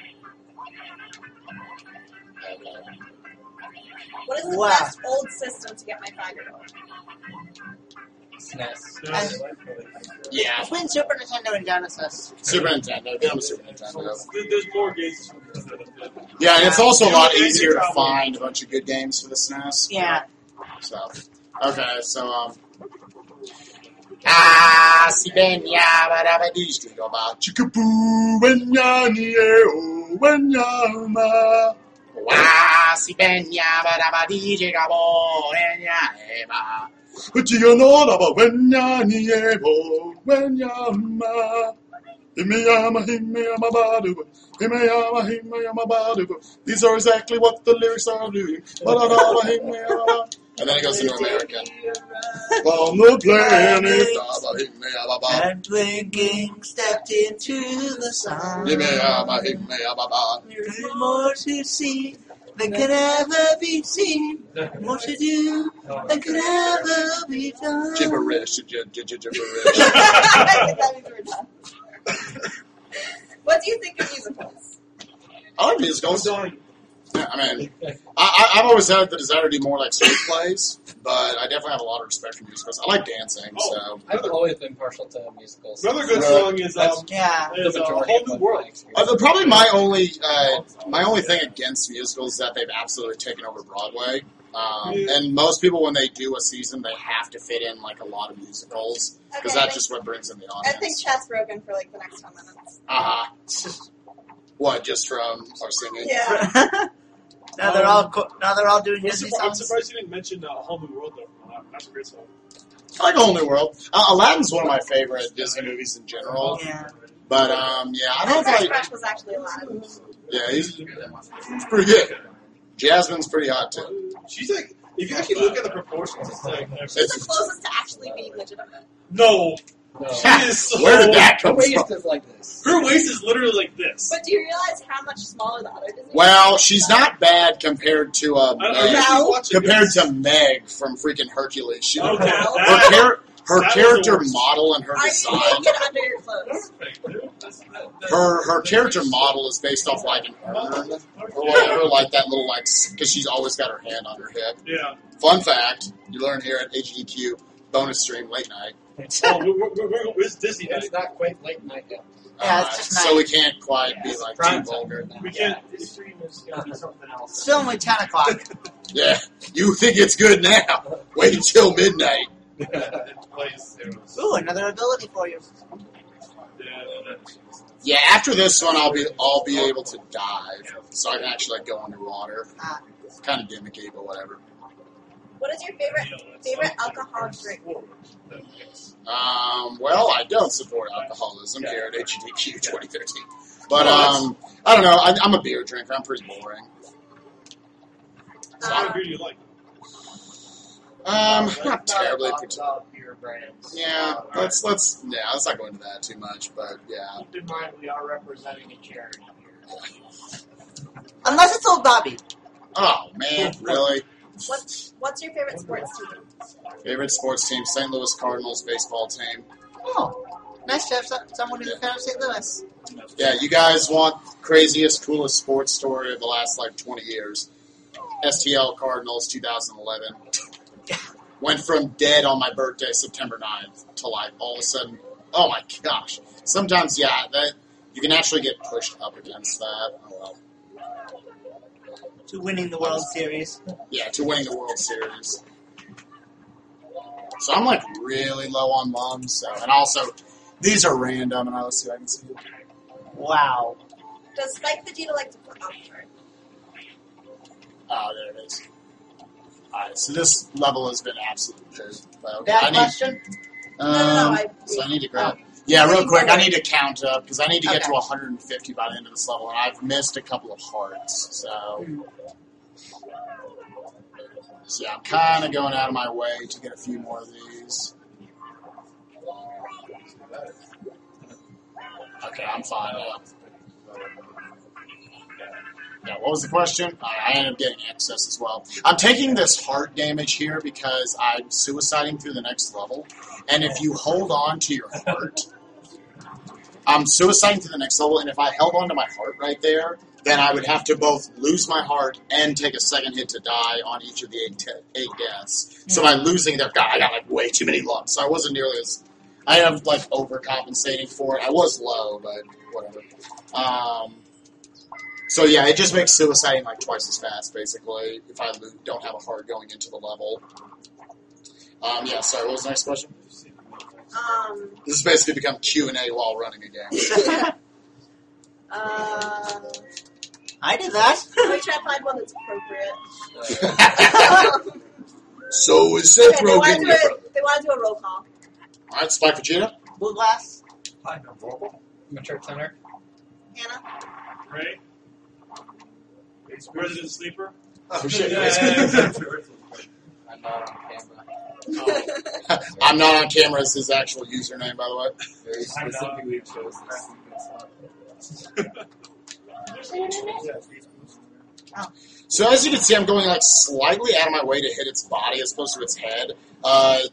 Okay. What is the Wow. best old system to get my 5-year-old? SNES. Yeah, Between Super Nintendo and Genesis. Super Nintendo. Get on the Super Nintendo. There's more games. Yeah, and it's also a lot easier to find a bunch of good games for the SNES. Yeah. So, okay, so, si benya barabadish to ba chikapu wenya o wenya ma. Si benya barabadish gabo wenya eba. Uchiyono ba wenya niebo wenya ma. Himeyama badu. Himeyama badu. These are exactly what the lyrics are doing. And then it goes into American. On the planet, And blinking stepped into the sun. There's more to see than can ever be seen. More to do than can ever be done. Gibberish, gibberish. That means we're done. What do you think of musicals? I like musicals. Yeah, I mean, I've always had the desire to do more like screenplays, but I definitely have a lot of respect for musicals. I like dancing, so. I've always been partial to musicals. Another good Right. song is Yeah. is, The majority Whole of New them World. like Probably my only thing against musicals is that they've absolutely taken over Broadway. And most people, when they do a season, they have to fit in like a lot of musicals because Okay, that's just what brings in the I think audience. Chess Rogan for like the next 10 minutes. What? Just from our singing? Yeah. Now they're all doing Disney I'm songs. surprised you didn't mention Whole New World though. That's a great song. I like A Whole New World. Aladdin's one of my favorite Disney movies in general. Yeah. But yeah, I don't know if Princess I. Crush was actually Aladdin. Yeah, he's pretty good. Jasmine's pretty hot too. She's like, if you actually look at the proportions, it's like She's the closest to actually being legitimate. no. No. She is so Where did that Her come waist from? is like this. Her waist is literally like this. But do you realize how much smaller the other Disney? Well, she's not bad compared to Are you Meg, actually watching compared this? to Meg from freaking Hercules. She, Okay, her that was character the worst. model and her Are you design. naked under your clothes? Perfect, dude. Her character model is based off like an urn or whatever, like that little because she's always got her hand on her hip. Yeah. Fun fact: you learn here at AGDQ bonus stream late night. Oh, where's Disney? It's not quite late night yet. Yeah, it's just so we can't quite be like too Prime vulgar. time. We can't. This stream is going to be something else. Still only 10 o'clock. Yeah, you think it's good now? Wait until midnight. It plays. Ooh, another ability for you. Yeah, after this one, I'll be able to dive, so I can actually like go underwater. Ah. Kind of gimmicky, but whatever. What is your favorite alcoholic drink? Well, I don't support alcoholism here at AGDQ 2013, but I don't know. I'm a beer drinker. I'm pretty boring. What beer do you like? Not terribly. About beer brands. Yeah, let's not go into that too much, but yeah. Keep in mind, we are representing a charity here. Unless it's Old Bobby. Oh man, really? What's your favorite sports team? Favorite sports team: St. Louis Cardinals baseball team. Oh, nice to have someone who's a fan of St. Louis. Yeah, you guys want craziest, coolest sports story of the last like 20 years? STL Cardinals 2011. Went from dead on my birthday, September 9th, to like all of a sudden, oh my gosh. Sometimes, yeah, that you can actually get pushed up against that. Oh well. To winning the World Series. Yeah, to winning the World Series. So I'm like really low on mums. So, and also, these are random, and let's see if I can see it. Wow. Does Spike Vegeta like to play? Oh, sorry. Oh, there it is. Alright, so this level has been absolute poop. Bad question? So I need to grab. Yeah, real quick, I need to count up because I need to get to 150 by the end of this level, and I've missed a couple of hearts. So yeah, I'm kind of going out of my way to get a few more of these. Okay, I'm fine now. Yeah, what was the question? I ended up getting excess as well. I'm taking this heart damage here because I'm suiciding through the next level. And if you hold on to your heart, I'm suiciding through the next level, and if I held on to my heart right there, then I would have to both lose my heart and take a second hit to die on each of the eight deaths. So by losing that, I got like way too many lumps. So I wasn't nearly as... I am like overcompensating for it. I was low, but whatever. So yeah, it just makes suiciding like twice as fast, basically, if I don't have a heart going into the level. Yeah, sorry, what was the next question? This has basically become Q&A while running a game. I did that. Let me try to find one that's appropriate. So is Seth Okay, Rogen. they want to do a roll call. Alright, Spike Vegeta. Blue glass. Mature tenor. Hannah? Ray? Resident Sleeper? Oh shit. I'm not on camera. I'm not on camera as his actual username, by the way. Very specifically chose So as you can see, I'm going like slightly out of my way to hit its body as opposed to its head.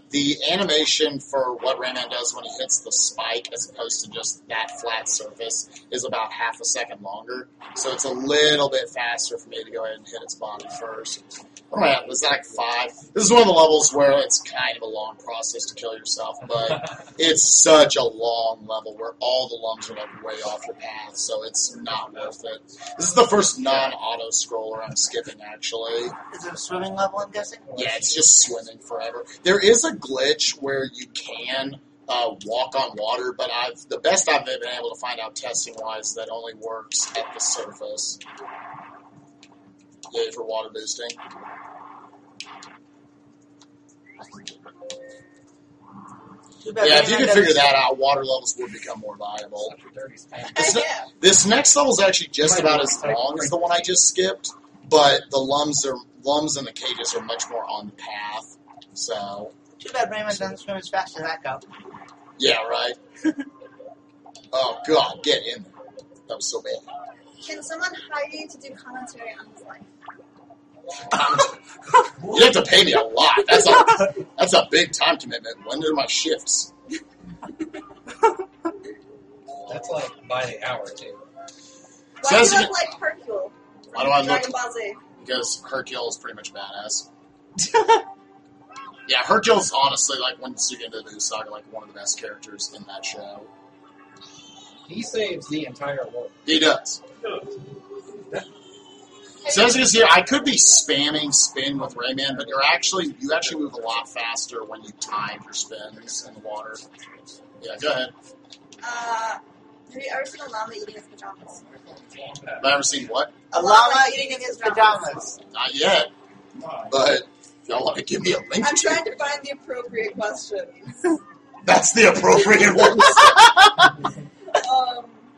The animation for what Rayman does when he hits the spike as opposed to just that flat surface is about half a second longer. So it's a little bit faster for me to go ahead and hit its body first. What am I at? Was that like 5? This is one of the levels where it's kind of a long process to kill yourself, but it's such a long level where all the lumps are like way off your path, so it's not worth it. This is the first non-auto scroller I'm skipping, actually. Is it a swimming level, I'm guessing? Yeah, it's just swimming forever. There is a glitch where you can walk on water, but the best I've been able to find out testing-wise that only works at the surface. Yay for water boosting. Yeah, if you could figure that out, water levels would become more viable. This next level is actually just about as long as the one I just skipped, but the lums and the cages are much more on the path. So Too bad Rayman doesn't swim as fast as that go. Yeah, right. Oh God, get in there. That was so bad. Can someone hire you to do commentary on his life? You have to pay me a lot. That's a big time commitment. When are my shifts? That's like by the hour, too. Why Says do you you- look like Hercule? Why do I look? Dragon Ball Z. Because Hercule is pretty much badass. Yeah, Hercule's honestly, like, once you get into the saga, like, one of the best characters in that show. He saves the entire world. He does. Says it is here, I could be spamming spin with Rayman, but you actually move a lot faster when you time your spins in the water. Yeah, go ahead. Have you ever seen a llama eating his pajamas? Have I ever seen what? A llama eating in his pajamas. Not yet. But if y'all want to give me a link I'm to trying to find the appropriate questions. that's the appropriate one.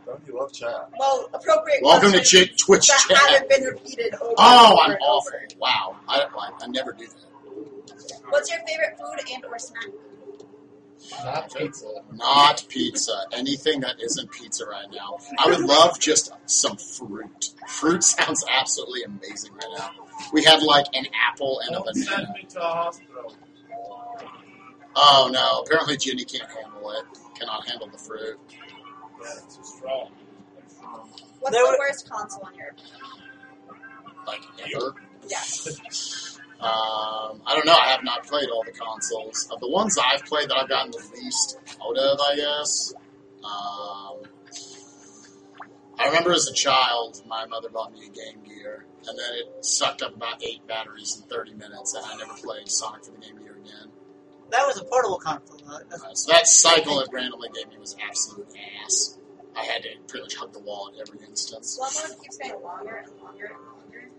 Don't you love chat? Well, appropriate Welcome to questions Twitch that chat. haven't been repeated over Oh, and over I'm and awful. over. Wow. I never do that. What's your favorite food and or snack? Not pizza. Not pizza. Anything that isn't pizza right now. I would love just some fruit. Fruit sounds absolutely amazing right now. We had like an apple and a Don't send banana. me to a hospital. Oh no, apparently Ginny can't handle it. Cannot handle the fruit. Yeah, it's too strong. What's There the were- worst console on your Like ever. Yeah. I don't know. I have not played all the consoles. Of the ones I've played that I've gotten the least out of, I guess. I remember as a child, my mother bought me a Game Gear, and then it sucked up about 8 batteries in 30 minutes, and I never played Sonic for the Game Gear again. That was a portable console. So that cycle it randomly gave me was absolute ass. I had to pretty much hug the wall at every instance. One more keeps getting longer and longer and longer.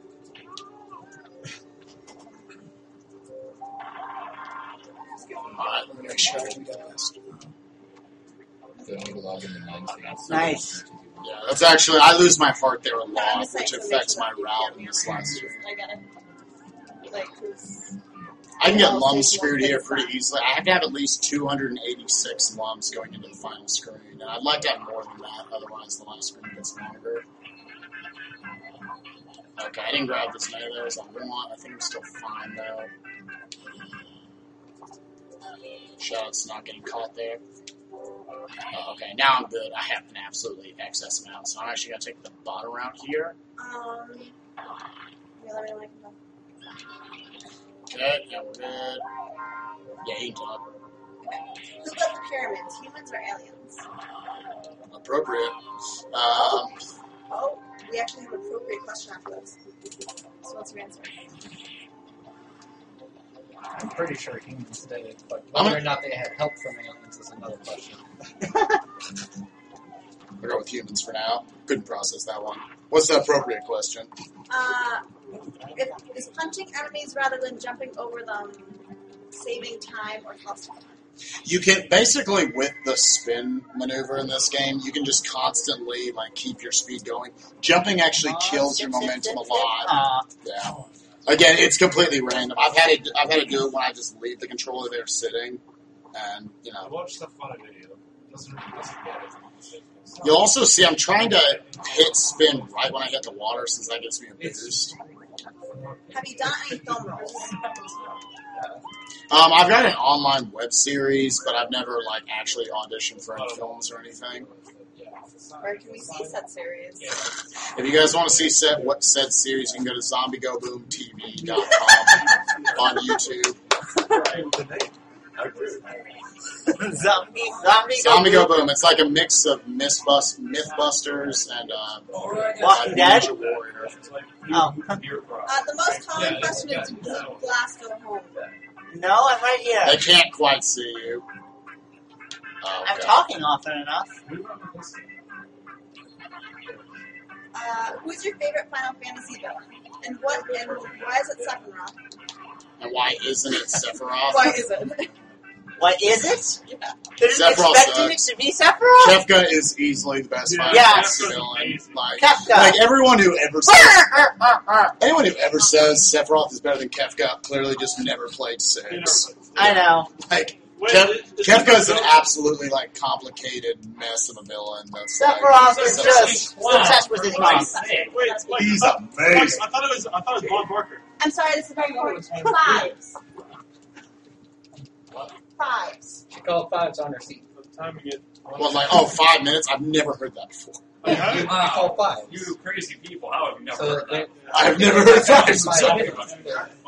Alright, let me make sure I do this. So I need to log into 19. Nice. Yeah, that's actually, I lose my heart there a I'm lot, just saying which to make affects sure my that you route get in me this on last your- year. I get it. Like, who's... I can get Well, lums so screwed you here want pretty this easily. I have to have at least 286 lums going into the final screen, and I'd like to have more than that, otherwise the last screen gets longer. Okay, I didn't grab as many of those I want. I think I'm still fine, though. Shout's not getting caught there. Okay, now I'm good. I have an absolutely excess amount, so I'm actually going to take the bottom route here. Yeah, let me like them. Okay, yeah, we're good. Yeah, he can talk. Who built the pyramids, humans or aliens? Appropriate. Oh, we actually have an appropriate question after this. So what's your answer? I'm pretty sure humans did it, but I'm whether or not they had help from aliens is another question. We'll go with humans for now. Couldn't process that one. What's the appropriate question? Is punching enemies rather than jumping over them saving time or costing time? You can basically, with the spin maneuver in this game, you can just constantly like keep your speed going. Jumping actually kills your momentum a lot. Yeah. Again, it's completely random. I've had to do it when I just leave the controller there sitting, and you I know. watched the fun video. Doesn't get it. You'll also see I'm trying to hit spin right when I hit the water, since that gives me a boost. Have you done any film roles? I've got an online web series, but I've never like actually auditioned for any films or anything. Where can we see said series? If you guys want to see what said series, you can go to zombiegoboomtv.com on YouTube. Zombie Go Boom. It's like a mix of Mythbusters and Walking Dead? Ninja Warrior. Oh. The most common question is, did Blue Glass go home? No, I'm right here. They can't quite see you. Oh, I'm okay. talking often enough. Who's your favorite Final Fantasy villain? And why is it Sephiroth? And why isn't it Sephiroth? Why is it? What is it? Yeah. They're just Sephiroth expecting sucks. it to be Sephiroth? Kefka is easily the best Final Yes. Fantasy villain. Like Kefka. everyone who ever says anyone who ever says Sephiroth is better than Kefka clearly just never played 6. I know. Like Kefka's an absolutely complicated mess of a villain. That's Sephiroth is so just obsessed with his mom. He's amazing. I thought it was Bob Barker. I'm sorry, this is very important. Fives. She called fives on her seat. By the time we get. Well, 5 minutes? I've never heard that before. You call fives. You crazy people! How have you never So heard that? I've never heard fives.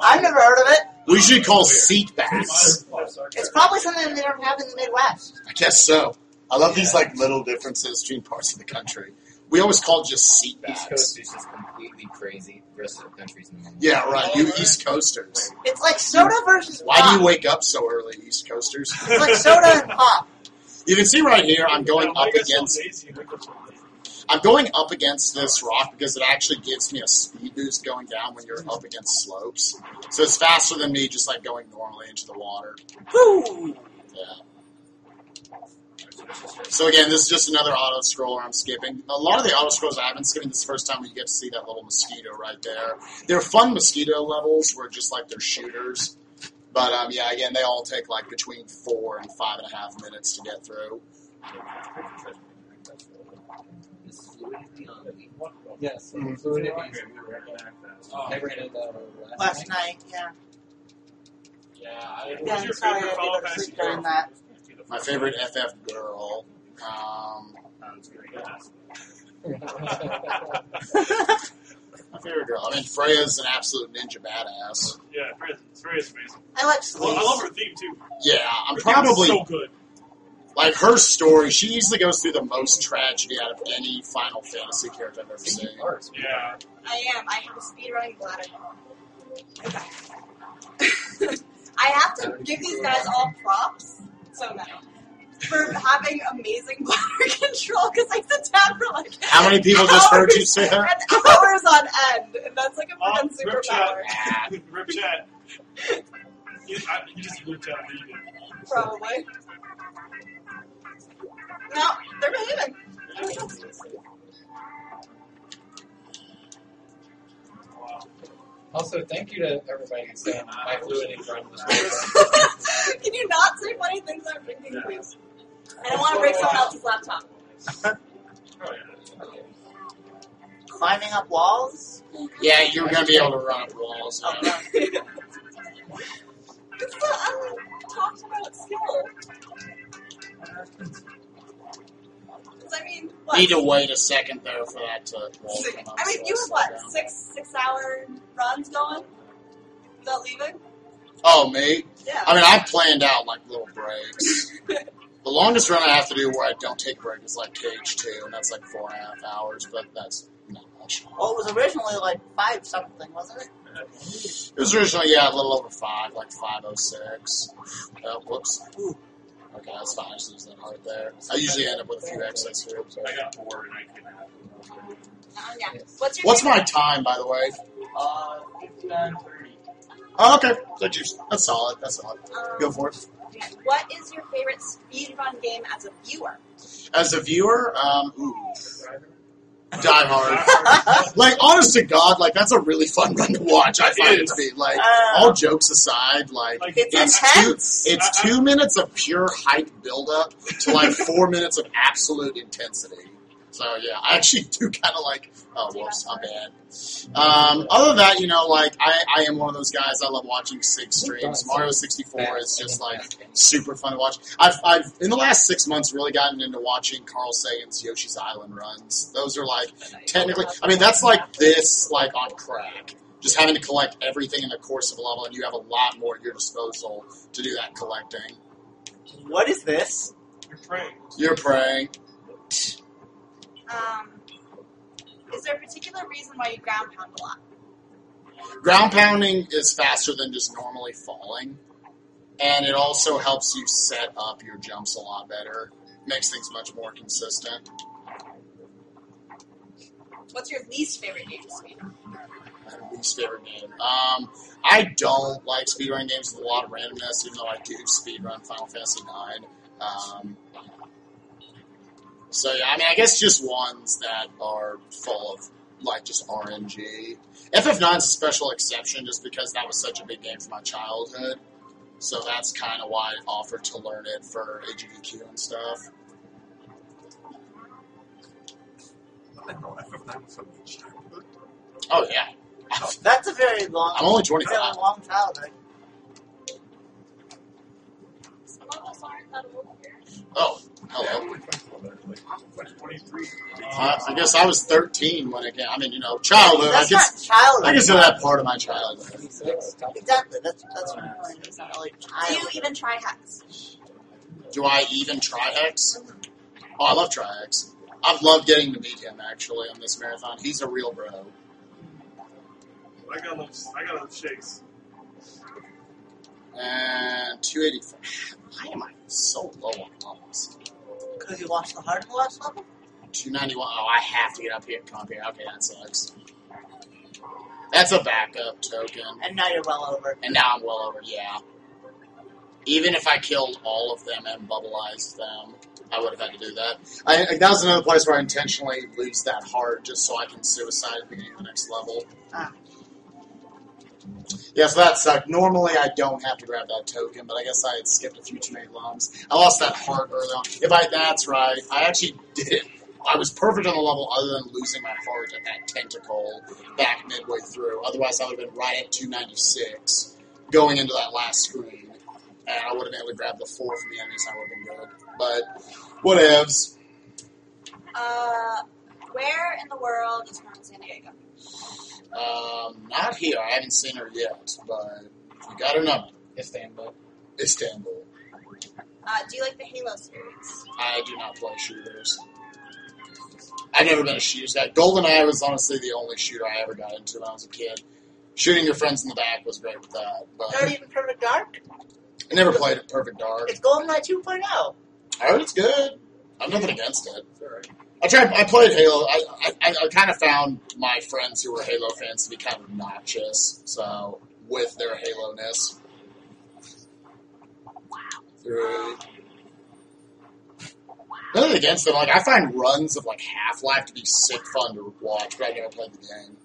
I've never heard of it. We should call seat backs. It's probably something they don't have in the Midwest. I guess so. I love these little differences between parts of the country. We always call it just seat East backs. Coast is just completely crazy. The rest of the country's normal. Yeah, right. You East Coasters. It's like soda versus Why do pop. you wake up so early, East Coasters? It's like soda and pop. You can see right here, I'm going up against this rock because it actually gives me a speed boost going down when you're up against slopes. So it's faster than me just going normally into the water. Woo! Yeah. So again, this is just another auto scroller I'm skipping. A lot of the auto scrolls I haven't skipping this first time when you get to see that little mosquito right there. They're fun mosquito levels where just they're shooters. But yeah, again, they all take between 4 and 5.5 minutes to get through. Yes. Mm-hmm. Fluidity. I ran it Last night, yeah. Yeah, Yeah, I'm sorry I didn't go to sleep during that. My favorite FF girl. My favorite girl. I mean, Freya's an absolute ninja badass. Yeah, Freya's amazing. I like Well, sleep. I love her theme too. Yeah, I'm Her theme is probably so good. her story. She easily goes through the most tragedy out of any Final Fantasy character I've ever seen. Yeah. I am. I have a speedrunning bladder. Okay. I have to give these guys all props. So many. For having amazing bladder control because I sit down for How many people just heard you say that? and hours on end, and that's a freaking Rip superpower. chat. Rip chat. You just rip chat. Probably. No, they're behaving. Also, thank you to everybody who's saying my fluidity run was really Can you not say funny things I'm thinking, please? I don't want to break someone else's laptop. Climbing up walls? Yeah, you're going to be able to run up walls. Yeah. It's the talked about skill. I mean, what? Need to wait a second though for that to wall come up. I mean, so you slow have down. what, 6 hour runs going without leaving? Oh, me? Yeah. I mean, I've planned out little breaks. The longest run I have to do where I don't take a break is KH2, and that's 4.5 hours, but that's not much. Well, it was originally 5 something, wasn't it? It was originally, a little over 5, 5:06. Oh, whoops. Okay, that's fine. I just lose that heart there. I usually end up with a few exits here. So. I got bored and I couldn't. Yeah. What's your What's my favorite? time, by the way? 59:30. Oh, okay. That's solid. That's solid. Go for it. What is your favorite speedrun game as a viewer? As a viewer, Die Hard. Honest to God, that's a really fun run to watch. I find it to be all jokes aside, It's intense. it's 2 minutes of pure hype buildup to 4 minutes of absolute intensity. So yeah, I actually do kind of oh whoops, I'm bad. Other than that, I am one of those guys. I love watching Sig streams. Mario 64 is just super fun to watch. I've in the last 6 months really gotten into watching Carl Sagan's Yoshi's Island runs. Those are technically, I mean that's this on crack. Just having to collect everything in the course of a level, and you have a lot more at your disposal to do that collecting. What is this? You're praying. You're praying. Is there a particular reason why you ground pound a lot? Ground pounding is faster than just normally falling, and it also helps you set up your jumps a lot better. Makes things much more consistent. What's your least favorite game to speedrun? My least favorite game. I don't like speedrun games with a lot of randomness, even though I do speedrun Final Fantasy IX. So yeah, I mean, I guess just ones that are full of just RNG. FF9 is a special exception just because that was such a big game for my childhood. So that's kind of why I offered to learn it for AGDQ and stuff. I know FF9 was from my childhood. Oh, yeah. That's a very long. I'm only Very 25. long childhood. Some of us aren't that old here. Oh, Yeah, hello. I'm only 24, actually. I'm 23. I guess I was 13 when it came. I mean, you know, childhood. That's I not childhood. consider that part of my childhood. 26. Exactly. That's my point. It's not really Do childhood. you even try Hex? Do I even try X? Oh, I love try X. I've loved getting to meet him, actually, on this marathon. He's a real bro. I got enough shakes. And 285. Why am I so low on levels? Because you watched the hard in the last level? 291. Oh, I have to get up here. Come up here. Okay, that sucks. That's a backup token. And now you're well over. And now I'm well over, yeah. Even if I killed all of them and bubbleized them, I would have had to do that. That was another place where I intentionally lose that heart just so I can suicide at the beginning of the next level. Ah. Yeah, so that sucked. Normally I don't have to grab that token, but I guess I had skipped a few too many lumps. I lost that heart early on. That's right. I actually did it. I was perfect on the level other than losing my heart at that tentacle back midway through. Otherwise I would have been right at 296 going into that last screen. And I would have been able to grab the 4 from the enemies and I would have been good. But, whatevs. Where in the world is Carmen Sandiego? Not here. I haven't seen her yet, but you got her number. Istanbul. Istanbul. Do you like the Halo series? I do not play shooters. I've never been a shooters guy. GoldenEye was honestly the only shooter I ever got into when I was a kid. Shooting your friends in the back was great with that. But Not even Perfect Dark? I never played it Perfect Dark. It's GoldenEye 2.0. I heard it's good. I have nothing against it. I played Halo. I kind of found my friends who were Halo fans to be kind of obnoxious, so, with their Halo-ness. Right. Nothing against them. Like, I find runs of, like, Half-Life to be sick fun to watch, but I never played the game.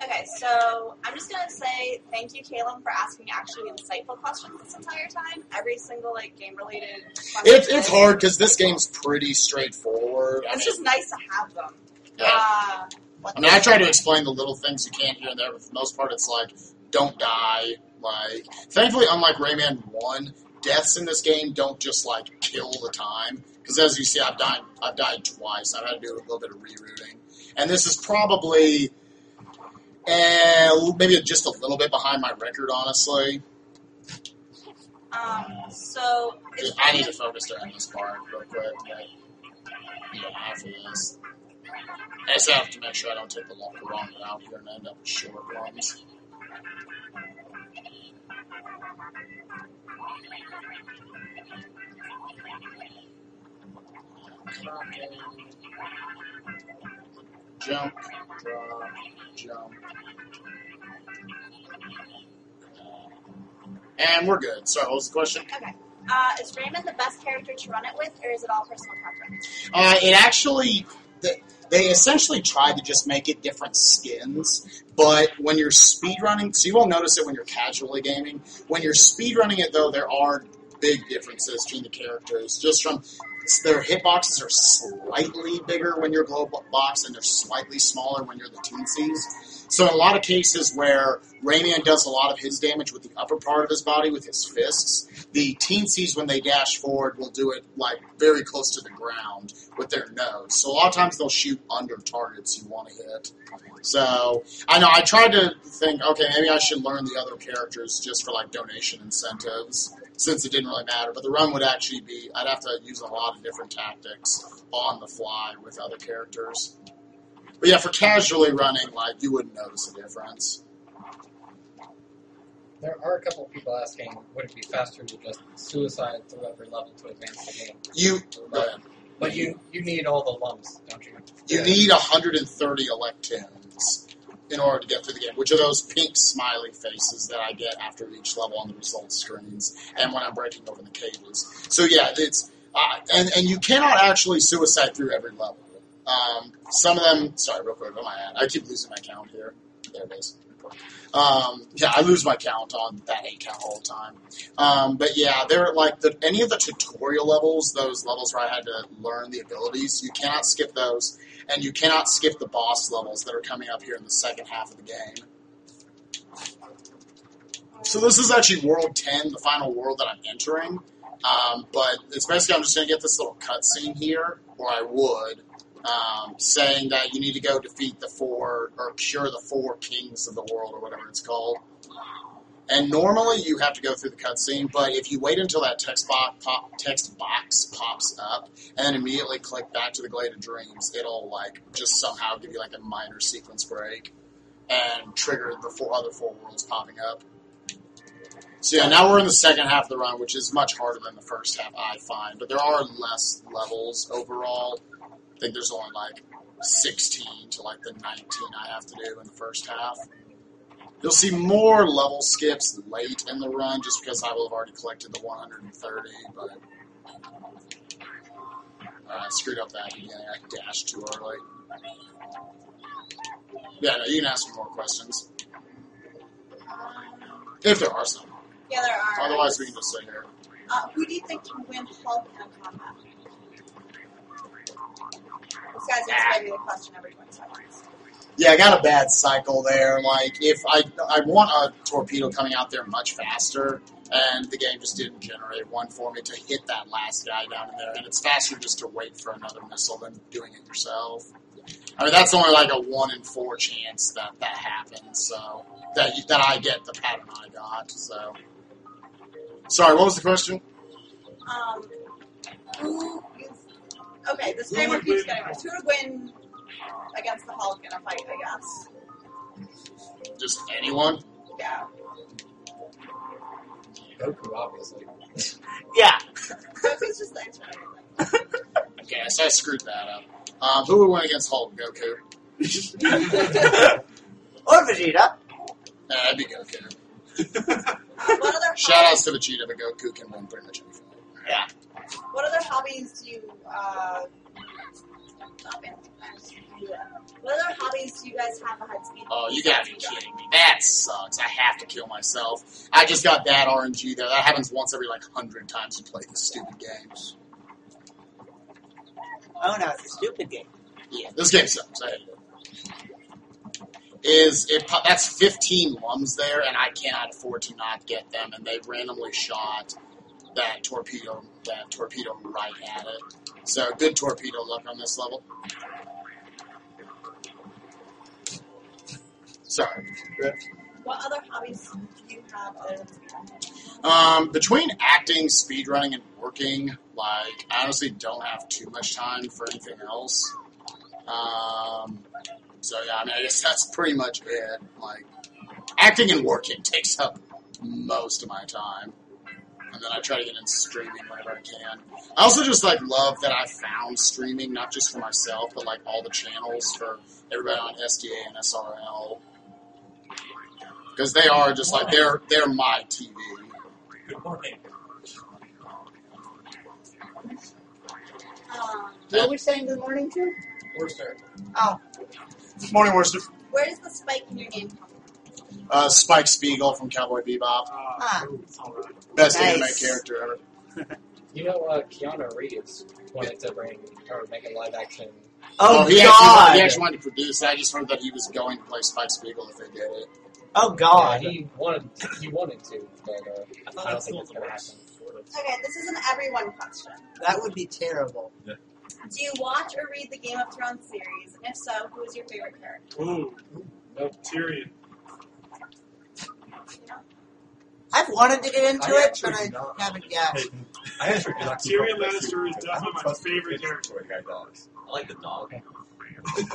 Okay, so I'm just gonna say thank you, Caleb, for asking actually insightful questions this entire time. Every single game-related question. It's hard, because this game's pretty straightforward. It's just nice to have them. Yeah. I try to explain the little things you can here and there, but for the most part, it's like, don't die. Like, thankfully, unlike Rayman 1, deaths in this game don't just, like, kill the time. Because as you see, I've died twice. I've had to do a little bit of rerouting. And this is probably maybe just a little bit behind my record, honestly. So... I need to focus during this part real quick. Yeah, after this. I just have to make sure I don't take the wrong route here and end up with short ones. Jump, drop, jump. And we're good. Sorry, what was the question? Okay. Is Rayman the best character to run it with, or is it all personal preference? It actually... They essentially tried to just make it different skins, but when you're speedrunning, so you won't notice it when you're casually gaming. When you're speedrunning it, though, there are big differences between the characters. Just from their hitboxes are slightly bigger when you're glow box, and they're slightly smaller when you're the teensies. So in a lot of cases where Rayman does a lot of his damage with the upper part of his body with his fists, the teensies, when they dash forward, will do it like very close to the ground with their nose. So a lot of times they'll shoot under targets you want to hit. So I know I tried to think, okay, maybe I should learn the other characters just for like donation incentives, since it didn't really matter. But the run would actually be, I'd have to use a lot of different tactics on the fly with other characters. But yeah, for casually running, like, you wouldn't notice a difference. There are a couple of people asking, would it be faster to just suicide through every level to advance the game? But you need all the lumps, don't you? You need 130 electins in order to get through the game, which are those pink smiley faces that I get after each level on the results screens and when I'm breaking open the cages. So yeah, it's and you cannot actually suicide through every level. Some of them, sorry, real quick, where am I at? I keep losing my count here. There it is. Yeah, I lose my count on that 8 count all the time. But yeah, they're like any of the tutorial levels, those levels where I had to learn the abilities, you cannot skip those, and you cannot skip the boss levels that are coming up here in the second half of the game. So this is actually World 10, the final world that I'm entering. But it's basically I'm just going to get this little cutscene here, or I would, saying that you need to go defeat the 4, or cure the 4 kings of the world, or whatever it's called. And normally you have to go through the cutscene, but if you wait until that text box pops up, and then immediately click back to the Glade of Dreams, it'll like just somehow give you like a minor sequence break, and trigger the other 4 worlds popping up. So yeah, now we're in the second half of the run, which is much harder than the first half, I find. But there are less levels overall. I think there's only like 16 to like the 19 I have to do in the first half. You'll see more level skips late in the run, just because I will have already collected the 130, but I screwed up that beginning. I dashed too early. Yeah, no, you can ask me more questions. If there are some. Yeah, there are. Otherwise, we can just sit here. Who do you think can win Hulk in a combat? This guy's asking me the question every 20 seconds. Yeah, I got a bad cycle there. Like, if I want a torpedo coming out there much faster, and the game just didn't generate one for me to hit that last guy down in there, and it's faster just to wait for another missile than doing it yourself. I mean, that's only like a 1 in 4 chance that happens, so that I get the pattern I got, so. Sorry, what was the question? Okay, this framework keeps getting worse. Who would win against the Hulk in a fight, I guess? Just anyone? Yeah. Goku, obviously. Yeah. Goku's just thanks for everything. Okay, so I screwed that up. Who would win against Hulk? Goku? Or Vegeta. That'd be Goku. What other Shoutouts to Vegeta, but Goku can win pretty much anything. Yeah. What other hobbies do you What other hobbies do you guys have behind speed? Oh, you gotta be kidding me. That sucks. I have to kill myself. I just got bad RNG there. That happens once every like 100 times you play this stupid game. Oh no, it's a stupid game. Yeah, this game sucks. I hate it. That's 15 lums there, and I cannot afford to not get them, and they randomly shot that torpedo right at it. So good torpedo luck on this level. Sorry. What other hobbies do you have other than speedrunning? Between acting, speedrunning, and working, like, I honestly don't have too much time for anything else. So yeah, I mean, I guess that's pretty much it. Like, acting and working takes up most of my time. And then I try to get into streaming whenever I can. I also just, like, love that I found streaming, not just for myself, but, like, all the channels for everybody on SDA and SRL. Because they are just, like, they're my TV. Good morning. Who are we saying good morning to? Worcester. Oh. Morning, Worcester. Where does the spike in your name come from? Spike Spiegel from Cowboy Bebop. Best anime character ever. You know, Keanu Reeves wanted to make a live action. Oh, he God. actually wanted to produce it. I just heard that he was going to play Spike Spiegel if they did it. Oh, God. Yeah, he wanted to, but I don't think it's going to happen. Okay, this is an everyone question. That would be terrible. Do you watch or read the Game of Thrones series? And if so, who is your favorite character? Ooh. No, Tyrion. I've wanted to get into I it, actually but I do not. haven't yet. I actually do not keep Tyrion up with that Lannister is series. definitely my favorite character. Guy dogs. I like the dog. I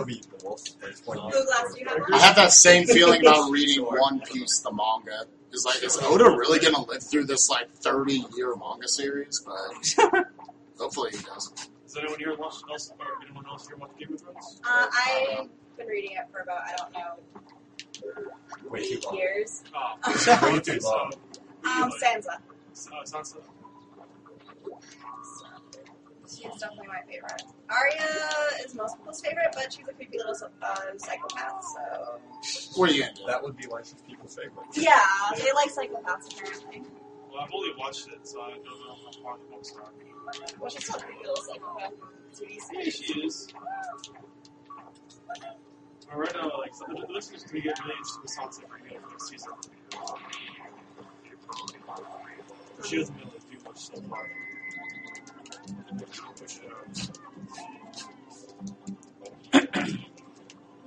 mean, the wolf. Blue Glass, do you have I one? have that same feeling about reading One Piece, the manga. It's like, is Oda really going to live through this, like, 30-year manga series? But hopefully he does. Does anyone here watch anyone else here watch Game of Thrones? I've been reading it for about, I don't know, Way too 8 long. years. Way too long. Sansa. Sansa. She's definitely my favorite. Arya is most people's favorite, favorite, but she's a creepy little psychopath, so... What are you into? That would be why she's people's favorite. Yeah, they like psychopaths apparently. Well, I've only watched it, so I don't know how far the books are. Well, she's still a creepy little psychopath. Yeah, she is. I read, like, so the listeners can get really interesting songs that bring in for the season. She doesn't really do much so far.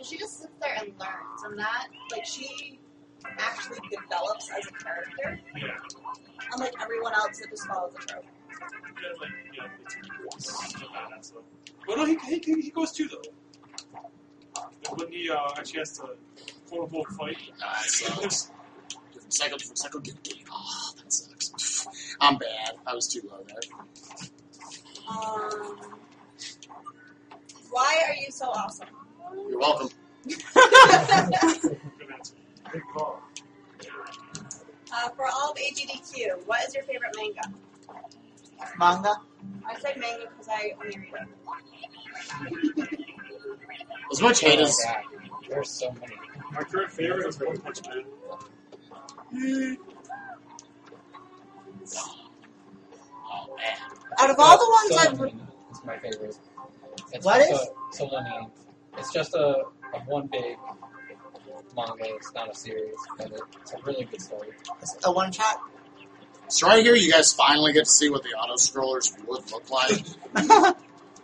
She just sits there and learns, and that, like, she actually develops as a character, Yeah. unlike everyone else that just follows the trope. Yeah, like, yeah, it's a badass, though. Well, no, he goes too, though. When he actually has to quote-unquote fight. Different cycle, get. Oh, that sucks. I'm bad. I was too low there. Why are you so awesome? You're welcome. Good answer. Good call. For all of AGDQ, what is your favorite manga? Manga? I say manga because I only read it. As much hate as... Oh, God. There's so many. My current favorite is One Punch Man. Oh, man. Out of all the ones I've... Solo is my favorite. It's What just is? A Solo Meaning. It's just a one big manga. It's not a series, but it's a really good story. A one-shot? So right here, you guys finally get to see what the auto-scrollers would look like.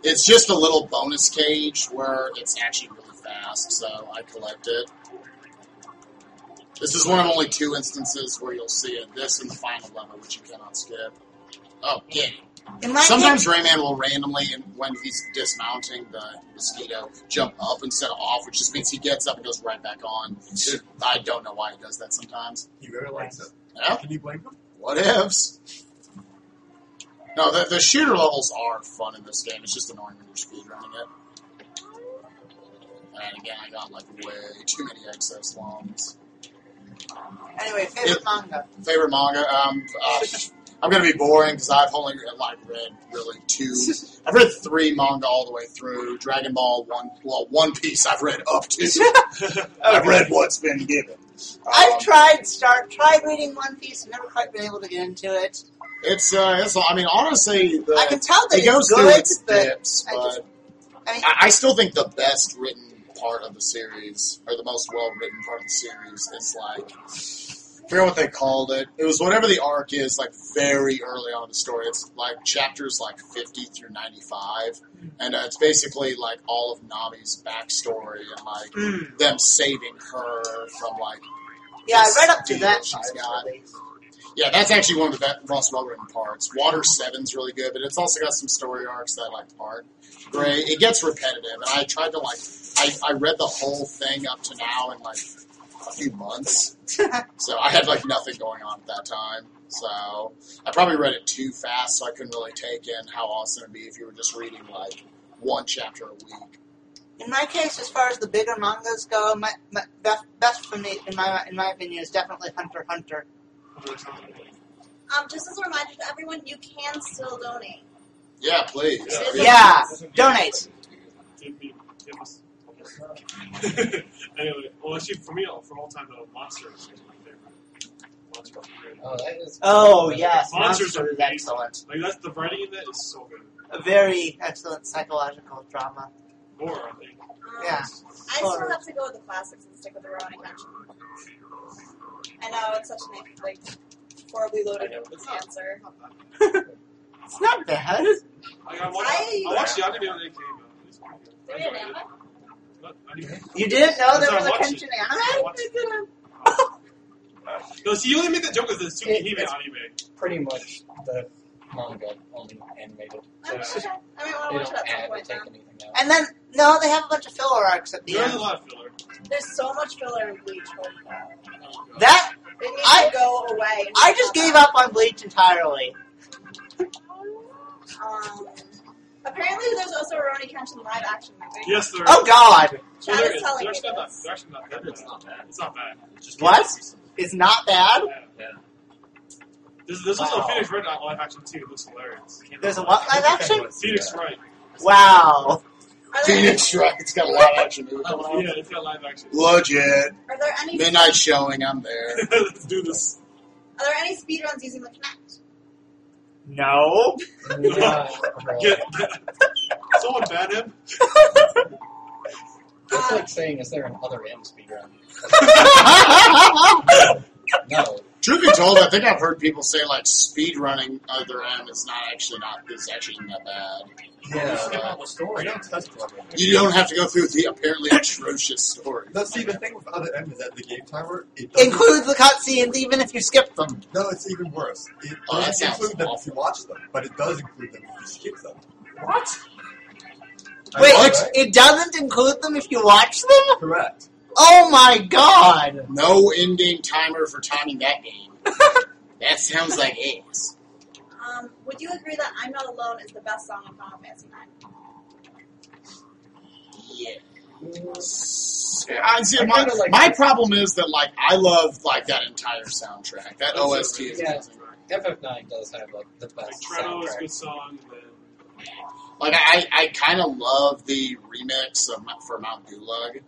It's just a little bonus cage where it's actually really fast, so I collect it. This is one of only 2 instances where you'll see it. This and the final level, which you cannot skip. Oh, get it. In my Sometimes Rayman will randomly, and when he's dismounting the mosquito, jump up instead of off, which just means he gets up and goes right back on. I don't know why he does that sometimes. He really likes it. Yeah? Can you blame him? What ifs? No, the shooter levels are fun in this game. It's just annoying when you're speedrunning it. And again, I got like way too many excess longs. Anyway, favorite manga? Favorite manga? I'm gonna be boring because I've only like read really 2. I've read 3 manga all the way through. Dragon Ball, One Piece. I've read up to. I've read what's been given. I've tried reading One Piece and never quite been able to get into it. It's I mean, honestly, I can tell that it goes it's through good, its but dips, I but mean, I still think the best written part of the series, or the most well-written part of the series, is like, I forget what they called it. It was whatever the arc is, like very early on in the story. It's like chapters like 50 through 95, and it's basically like all of Nami's backstory and like them saving her from like. yeah, I read up to this that. deal she's got. Yeah, that's actually one of the most well-written parts. Water 7's really good, but it's also got some story arcs that I like part. Great. It gets repetitive, and I tried to, like, I read the whole thing up to now in, like, a few months. So I had, like, nothing going on at that time. So I probably read it too fast, so I couldn't really take in how awesome it would be if you were just reading, like, 1 chapter a week. In my case, as far as the bigger mangas go, my best for me, in my opinion, is definitely Hunter x Hunter. Just as a reminder to everyone, you can still donate. Yeah, please. Yeah, donate. Anyway, well, actually, for me, from all time, Monsters is my favorite. Monsters are great. Oh, that is. Oh, yes, Monsters Monster are is amazing. excellent. Like, that's the writing in that is so good. A very excellent psychological drama. More, I think. Yeah. I still have to go with the classics and stick with the Rurouni Kenshin. I know, it's such a, like, horribly loaded answer. It's not bad. I watched the anime when it came out. It's pretty good. Did you have it? What? Anime? You didn't know there was a watched Kenshin I anime? watched No, see, you only made the joke of the Tsukihime It's- anime. Pretty much the manga, only animated. Oh, okay. I mean, I They want to watch don't it at add some or point take now. anything out. And then, no, they have a bunch of filler arcs at the There's end. a lot of filler. There's so much filler in Bleach. Holy cow. That, It needs I- to go away. I just gave up on Bleach entirely. Apparently, there's also a Rurouni Kenshin live action movie. Yes, there is. Oh god! Well, Chad there is is. telling They're me actually not this. they're actually not bad. It's not bad. It's not bad. It's just What? decent. It's not bad? Yeah. There's also Wow. a Phoenix Wright live action too. It looks hilarious. There's a what live action? Phoenix Wright. Wow. Are there, Phoenix Wright. It's got a live action movie coming out. Yeah, it's got live action. Legit. are there any Midnight showing. I'm there. Let's do this. Are there any speedruns using the Kinect? No. Yeah. Get. Someone ban him. It's like saying, is there an other M speedrun? No. Truth be told, I think I've heard people say like speed running Other M is actually not that bad. Yeah, the story. You don't touch it. You don't have to go through the apparently atrocious story. No, see, the thing with Other M is that the game timer, it doesn't... Includes the cutscenes even if you skip them. No, it's even worse. It Oh, that doesn't sounds include them awful. if you watch them, but it does include them if you skip them. What? Wait, What? it doesn't include them if you watch them? Correct. Oh my god! No ending timer for timing that game. That sounds like ass. Would you agree that I'm Not Alone is the best song in Final Fantasy IX? Yeah. My problem is that like I love like that entire soundtrack. That OST is Yeah. amazing. FF9 does have like the best Treno is a soundtrack. good song. And then Like I kind of love the remix for Mount Gulag.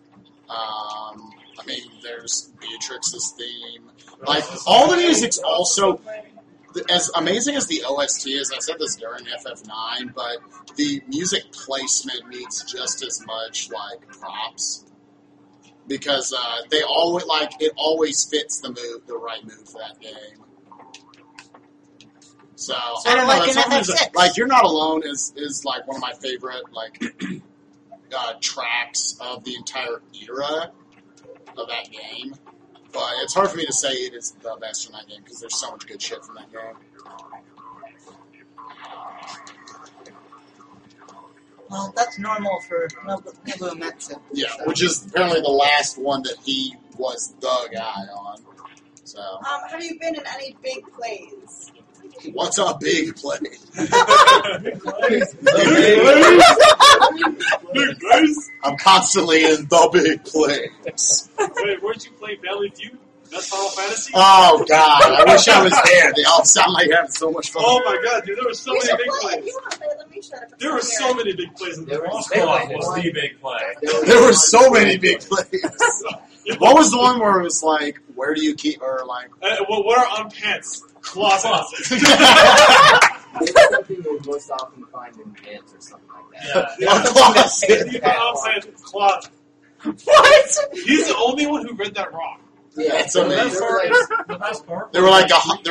I mean, there's Beatrix's theme. Like all the music's also as amazing as the OST is. I said this during FF9, but the music placement needs just as much like props because they always it always fits the right move for that game. So Sort of like in that's always FF6. like You're Not Alone is like one of my favorite like tracks of the entire era of that game. But it's hard for me to say it is the best from that game because there's so much good shit from that game. Well, that's normal for Nobu Uematsu. Yeah, which is apparently the last one that he was the guy on. So, Have you been in any big plays? what's a big play? Big guys. I'm constantly in the big plays. Wait, weren't you playing Family Feud? That's Final Fantasy? Oh god, I wish I was there. They all sound like having so much fun. Oh my god, dude, there were so We many should big play. If plays. you want to play, let me shut up. There were so many big plays in this There were- game. they Lost were- was the big play. There were so many big plays. What was the one where it was like, where do you keep, or like... What are on pants? Closets. Maybe something you would most often find in pants or something like that. Yeah. A closet. You put on pants, closet. What? He's the only one who read that wrong. Yeah, That's so amazing. there were like- The best part. There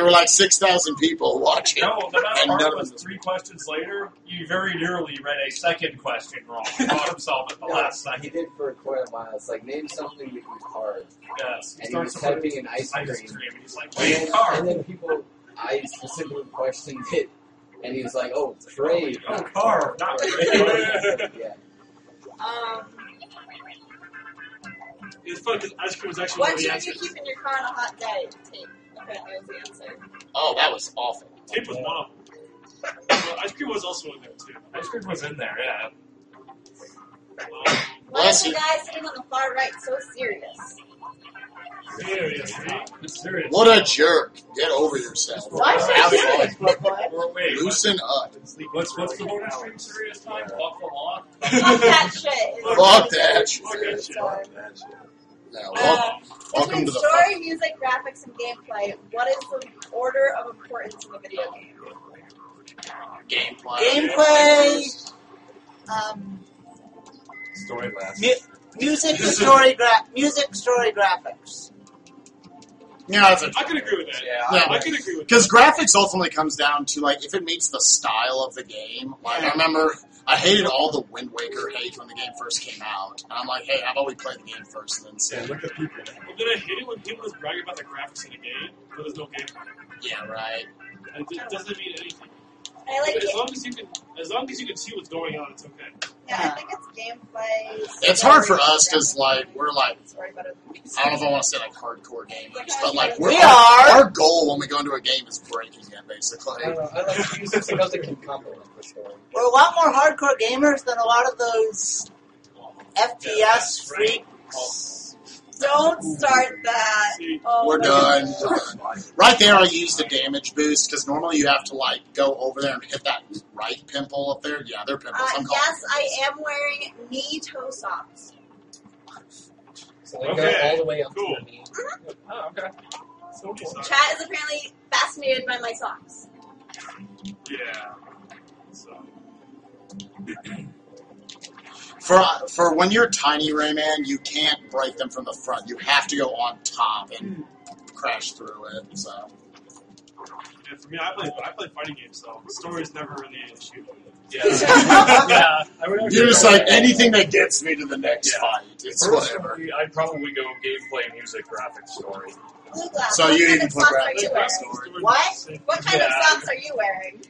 were like 6,000 people watching. No, the best And none part of was them- 3 questions later, you very nearly read a second question wrong. He caught himself at the last He second. did for quite a while. It's like, name something that was hard. Yes. And he was typing in ice ice cream. cream. And he's like, And wait, then, car. and then people, I specifically questioned it. And he was like, oh, trade. Oh, car, not trade. Yeah. It's funny because ice cream was actually What one of the should you answers. keep in your car on a hot day? Tape. Apparently was the answer. Oh, that was awful. Tape was one of them. But ice cream was also in there too. Ice cream was in there, yeah. Why Bless is the you. guy sitting on the far right so serious? Seriously. It's serious. What a jerk. Get over yourself. Why so Have serious, fun. Or wait, Loosen up. what's the bonus stream serious time? Fuck the law? Fuck that shit. Fuck that shit. Fuck that shit. No, welcome Between to the story, music, graphics, and gameplay, what is the order of importance in the video game? gameplay. Gameplay, Story last. music, story, graphics. Yeah, that's a I could agree with that. Yeah. I could agree with that. because graphics ultimately comes down to like if it meets the style of the game. Like I remember, I hated all the Wind Waker hate when the game first came out, and I'm like, hey, how about we play the game first and then see? Yeah, look at people. But then I hate it when people was bragging about the graphics in the game, but there's no game. Yeah, right. It doesn't mean anything. I like As it. long as you can see what's going on, it's okay. Yeah, I think it's gameplay. It's hard for us because like we're like Story better than music. I don't know if I want to say like hardcore gamers, but like We are. our goal when we go into a game is breaking it basically. I don't know. I like music because it can complement the story. We're a lot more hardcore gamers than a lot of those FPS freaks Don't start that. Oh, We're my done. goodness. Right there, I used a damage boost because normally you have to like go over there and hit that right pimple up there. Yeah, they're pimples. I'm calling Yes, them I pimples. am wearing knee toe socks. So they Okay, go all the way up cool. to the knee. Oh, okay. So cool. Chat is apparently fascinated by my socks. Yeah. So. For when you're tiny, Rayman, you can't break them from the front. You have to go on top and crash through it. So Yeah, for me, I play fighting games, so the story is never really an issue. Yeah. Yeah. I would you're just like anything that gets me to the next Yeah. fight. It's whatever. Personally, I'd probably go gameplay, music, graphics, story. Blue glass. So what you kind even of put socks are you graphics wearing? story. What? What kind of Yeah. socks are you wearing?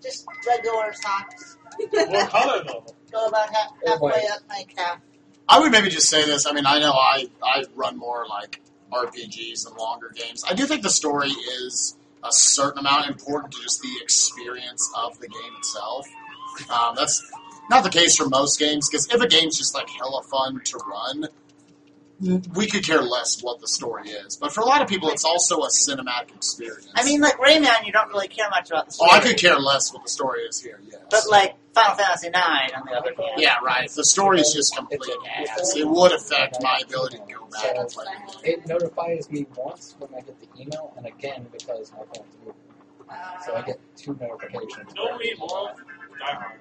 Just regular socks. What color though? Go about halfway up my calf. I would maybe just say this. I mean, I know I run more like RPGs and longer games. I do think the story is a certain amount important to just the experience of the game itself. That's not the case for most games, because if a game's just like hella fun to run, we could care less what the story is. But for a lot of people, it's also a cinematic experience. I mean, like Rayman, you don't really care much about the oh, story. I could care less what the story is here, yes. But like Final Fantasy IX, on the other hand. Yeah, right. If the story is just complete ass, it would affect my ability to go back and play the game. It notifies me once when I get the email, and again because my phone's moving. So I get 2 notifications. No, we love Die Hard.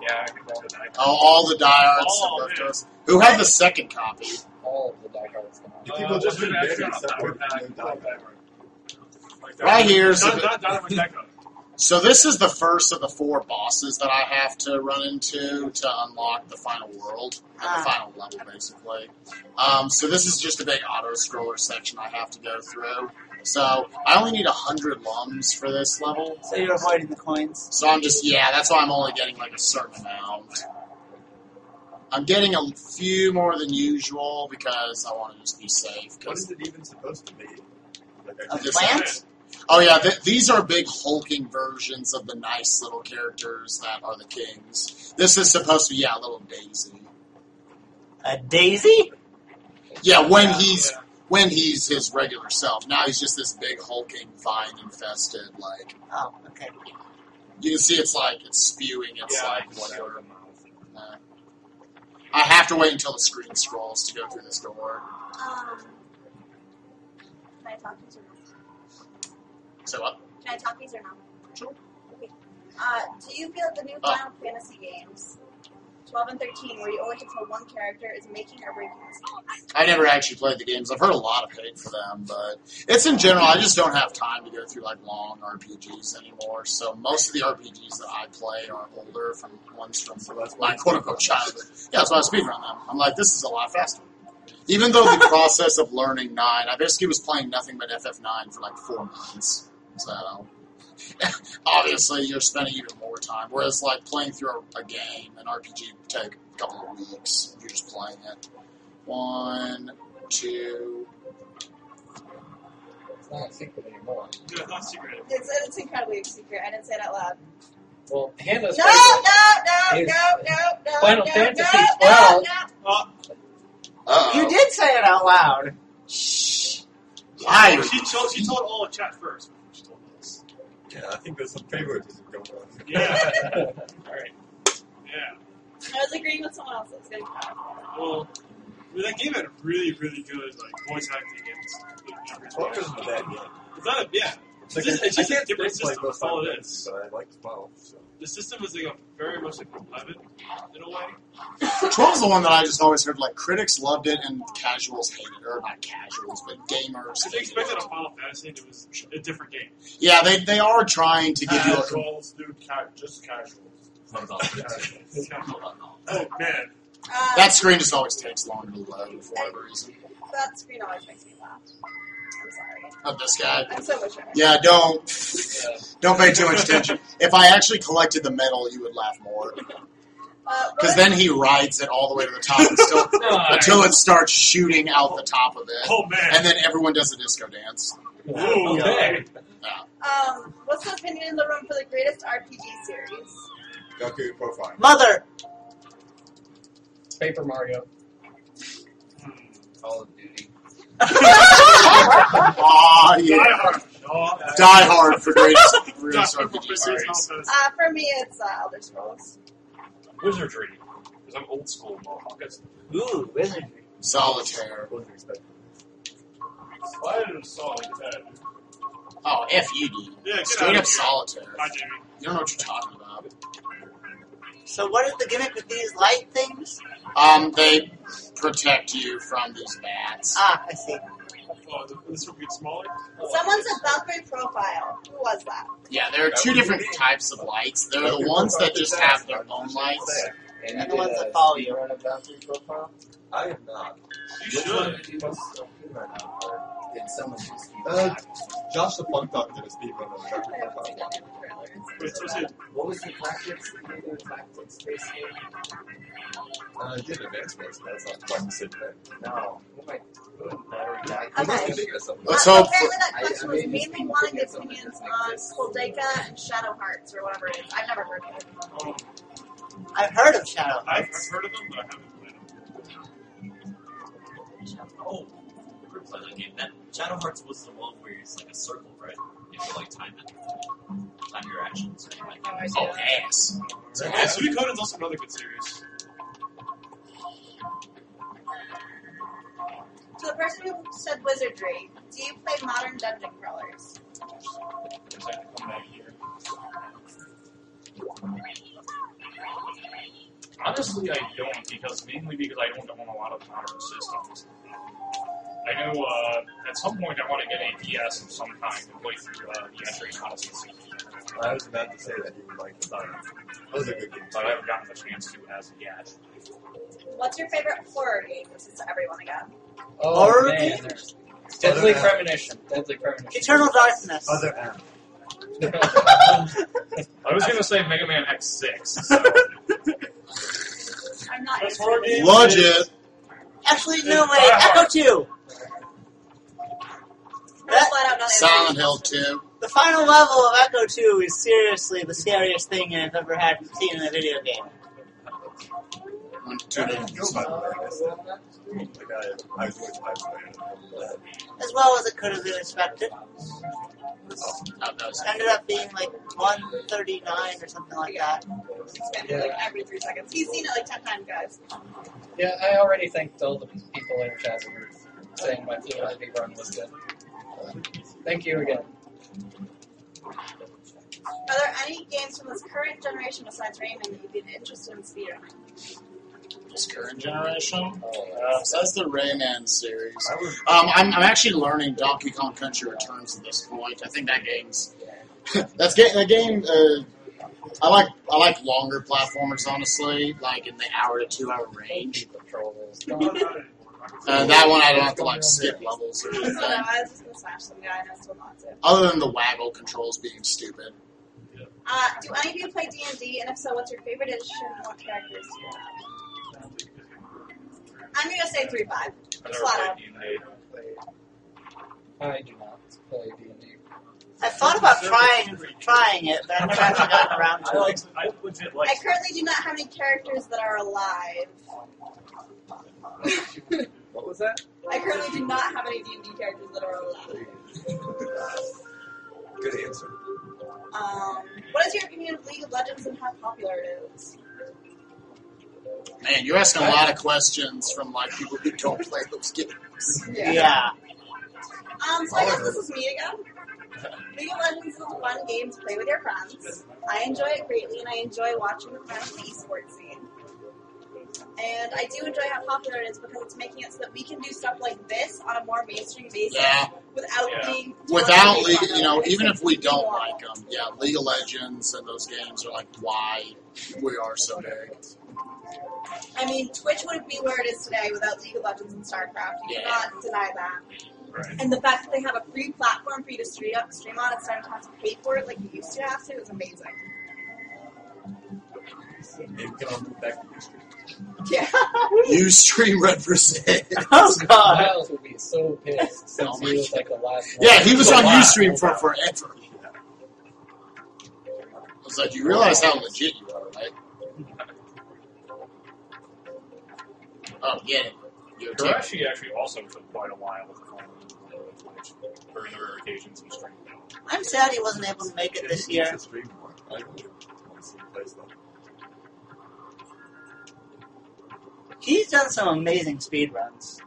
Yeah, I could roll the dice. Oh, all the diehards Oh, that left man. us. Who had the second copy? All of the diehards come on. People just What's been it big actually except on for that? the Die Hard. Like Right here is Not the- Dynamite Deco. So this is the first of the 4 bosses that I have to run into to unlock the final world, or the final level, basically. So this is just a big auto-scroller section I have to go through. So I only need 100 lums for this level. So you're avoiding the coins. So I'm just, yeah, that's why I'm only getting like a certain amount. I'm getting a few more than usual because I want to just be safe. What 'Cause is it even supposed to be? Like, A This- plant? Oh yeah, these are big hulking versions of the nice little characters that are the kings. This is supposed to be, yeah, a little Daisy. A daisy? Yeah, when he's his regular self. Now he's just this big hulking vine infested, like Oh, okay. you can see it's spewing, it's Yeah, like I just showed whatever. him mouth. I have to wait until the screen scrolls to go through this door. Can I talk these or not? So what? Can I talk these or not? Sure. Okay. Do you feel the new Final Fantasy games, 12 and 13, where you always have to tell one character is making or breaking mistakes? I never actually played the games. I've heard a lot of hate for them, but it's in general. I just don't have time to go through like long RPGs anymore. So most of the RPGs that I play are older, from ones from my quote unquote childhood. Yeah, that's why I speedrun them. I'm like, this is a lot faster. Even though the process of learning 9, I basically was playing nothing but FF9 for like 4 months. So obviously you're spending even more time. Whereas like playing through a game, an RPG would take a couple of weeks if you're just playing it. 1, 2. It's not a secret anymore. Yeah, it's not secret. It's incredibly secret. I didn't say it out loud. Well, Hannah's No, favorite is Final Fantasy 12. You did say it out loud. Liar. She told all the chat first before she told us. Yeah, I think there's some favoritism going on. Yeah. Alright. Yeah. I was agreeing with someone else. It's getting Well, that game had really, really good voice acting and 12 isn't bad yet. It's not a It's like it's just I a can't different play system. most That's all Final it Fantasy, is. but I like 12. So. The system is like very much like 11 in a way. 12's the one that I just always heard, like, critics loved it and casuals hated it. Or not casuals, but gamers So they hated expected it. a Final Fantasy and it was a different game. Yeah, they are trying to give you a... Casuals, dude, just casuals. Oh man. That screen just always takes longer to load for whatever reason. That screen always makes me laugh. I'm sorry. Of this guy. I'm so mature. Yeah, don't pay too much attention. If I actually collected the medal, you would laugh more. Because then he rides it all the way to the top until it starts shooting out the top of it. Oh man. And then everyone does a disco dance. Ooh, Okay. What's the opinion in the room for the greatest RPG series? Valkyrie Profile. Mother! Paper Mario. Call of Duty. Aw, yeah. Die Hard. Oh, Die Hard for greatest RPG series. For me, it's Elder Scrolls. Wizardry. Because I'm old school. Ooh, wizardry. Solitaire. Why did it saw like that? Oh, F you, dude. Yeah, get Straight out up of here. solitaire. Hi, Jamie. You don't know what you're talking about. So what is the gimmick with these light things? They protect you from these bats. Ah, I see. Oh, this will get smaller? Someone said Valkyrie profile. Who was that? Yeah, there are two different types of lights. There are the ones that just have their own lights. And the ones that follow you. Run a Valkyrie profile? I have not. You should. Did someone just Josh the Funk Dog did a speed run on the Valkyrie I haven't profile. seen any of the trailers. Wait, so is it? What was the tactics? The new tactics space game? I did Advanced Wars, but that's not quite the same thing. No. What am I doing? Battery back. You must Okay. be thinking of something. Let's hope Apparently for- that question was I mainly wanting opinions on Kuldeka and Shadow Hearts or whatever it is. I've never heard of it. Oh, I've heard of Shadow I've Hearts. heard of them, but I haven't played them. Oh, I never played that game. That Shadow Hearts was the one where it's like a circle, right? You have to like time it, time your actions. Oh, ass. Yeah, Suikoden's also another good series. To the person who said wizardry, do you play modern dungeon crawlers? Because I have to come back here. Honestly, I don't, mainly because I don't own a lot of modern systems. I know at some point I want to get a DS of some kind and play through the Entry Odyssey, I was about to say that you would like the time. That was a good game. but I haven't gotten the chance to as of yet. What's your favorite horror game? This is to everyone again. Oh, Horror man. game? There's Deadly Other Premonition. Deadly Premonition. Eternal Darkness. Other M. I was going to say Mega Man X6. So. I'm not Best interested. horror game? Legit. Actually, no, wait. Die Hard. Echo 2. I'm flat out not Silent interested. Hill 2. The final level of Echo 2 is seriously the scariest thing I've ever had seen in a video game. Went to 2 Go, different. by the way, I guess. The guy, I was always playing. As well as it could have been expected. That was Ended up being like 139 or something like that. Expanded like every 3 seconds. He's seen it like 10 times, guys. Yeah, I already thanked all the people in chat who were saying my Fluidity run was good. Thank you again. Are there any games from this current generation besides Rayman that you'd be interested in speedrunning? this current generation. Besides the Rayman series. I would, I'm actually learning Donkey Kong Country Returns at this point. I think that game's that game. I like longer platformers, honestly, like in the hour to 2 hour range. Controllers. That one I don't have to like skip levels or I anything. don't know, I was just gonna smash some guy and I still not to. Other than the waggle controls being stupid. Do any of you play D&D, and if so, what's your favorite edition and what characters do you have? I'm gonna say 3-5. Just flat out. I do not play D&D. I thought about trying it, but I've never actually gotten around to it. I legit like. I currently do not have any characters that are alive. what was that? I currently do not have any D&D characters that are alive. Good answer. What is your opinion of League of Legends and how popular it is? Man, you're asking a lot of questions from like people who don't play those games. Yeah. So I guess this is me again. League of Legends is a fun game to play with your friends. I enjoy it greatly, and I enjoy watching the friends in the esports scene. And I do enjoy how popular it is because it's making it so that we can do stuff like this on a more mainstream basis Yeah. without being Without totally League, fun. even if we don't Normal. like them, yeah, League of Legends and those games are like why we are so big. I mean, Twitch wouldn't be where it is today without League of Legends and StarCraft. You Yeah. cannot deny that. Right. And the fact that they have a free platform for you to stream on instead of having to pay for it like you used to have to is amazing. Maybe we can all move back to history. Yeah. You stream represent. Oh god. Miles would be so pissed since Oh my he was like the last one. Yeah, he was on Wow. Ustream for forever. I was like, you realize how legit you are, right? Oh, get it. You're Karashi actually also took quite a while to find Twitch. Or in the rare occasions he streamed. I'm sad he wasn't able to make it this year. I really want to see him play stuff. He's done some amazing speedruns.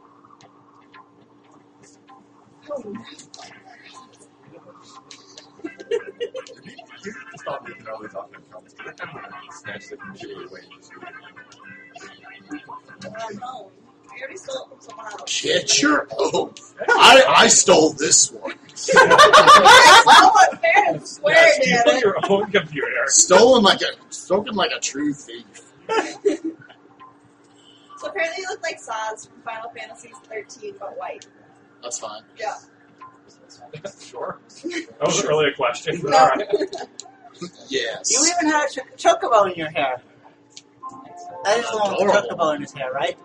You stop making all these offense comments, because I kind of want to snatch the computer away and just No. I already stole it from someone else. Get your own. I stole this one. I stole it fair and square, You damn put it. your own computer. Stolen like a true thief. So apparently you look like Saz from Final Fantasy 13, but white. That's fine. Yeah. Sure. That was really a question. No. Alright. Yes. You even had a chocobo in your hair. That is the one with the Adorable. chocobo in his hair, right?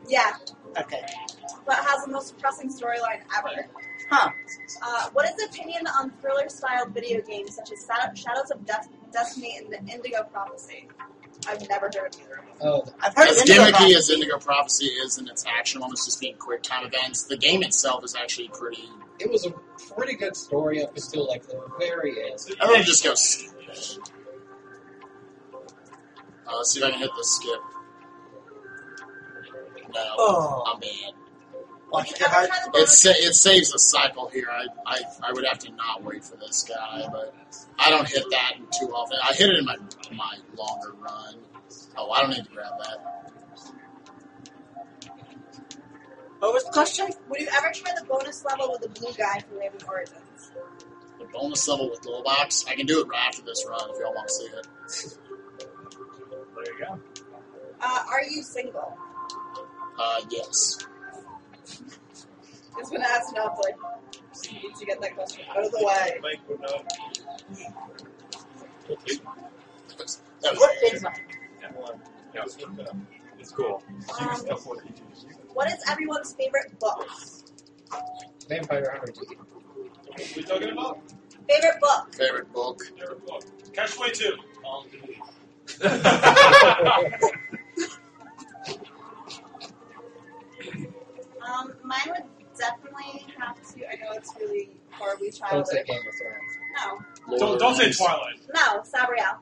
Yeah, Okay. but has the most depressing storyline ever. Huh. What is the opinion on thriller-style video games such as Shadows of Destiny and the Indigo Prophecy? I've never heard of either of them. Oh, I've heard As of Indigo gimmicky Prophecy. as Indigo Prophecy is in its action, almost just being quick time events, the game itself is actually pretty. it was a pretty good story up until like the very end. Everyone just goes. Let's see if I can hit the skip. No, Oh. I'm bad. Watch Have your you heart. ever tried the bonus? It saves a cycle here. I would have to not wait for this guy, but I don't hit that too often. I hit it in my longer run. Oh, I don't need to grab that. What was the question? Would you ever try the bonus level with the blue guy from Rayman Origins? The bonus level with Glowbox, I can do it right after this run if y'all want to see it. There you go. Are you single? Yes. It's been asked enough, like, to get that question out of the way. Mike would know. That was What is my... Yeah, it's cool. What is everyone's favorite book? Vampire Hunter D. What are we talking about? Favorite book? favorite book. Never book. Catch 22. Mine would definitely have to. I know it's really horribly Don't say childish. Game of Thrones. No, Lord Don't of the say Rings. Twilight. no, Sabriel.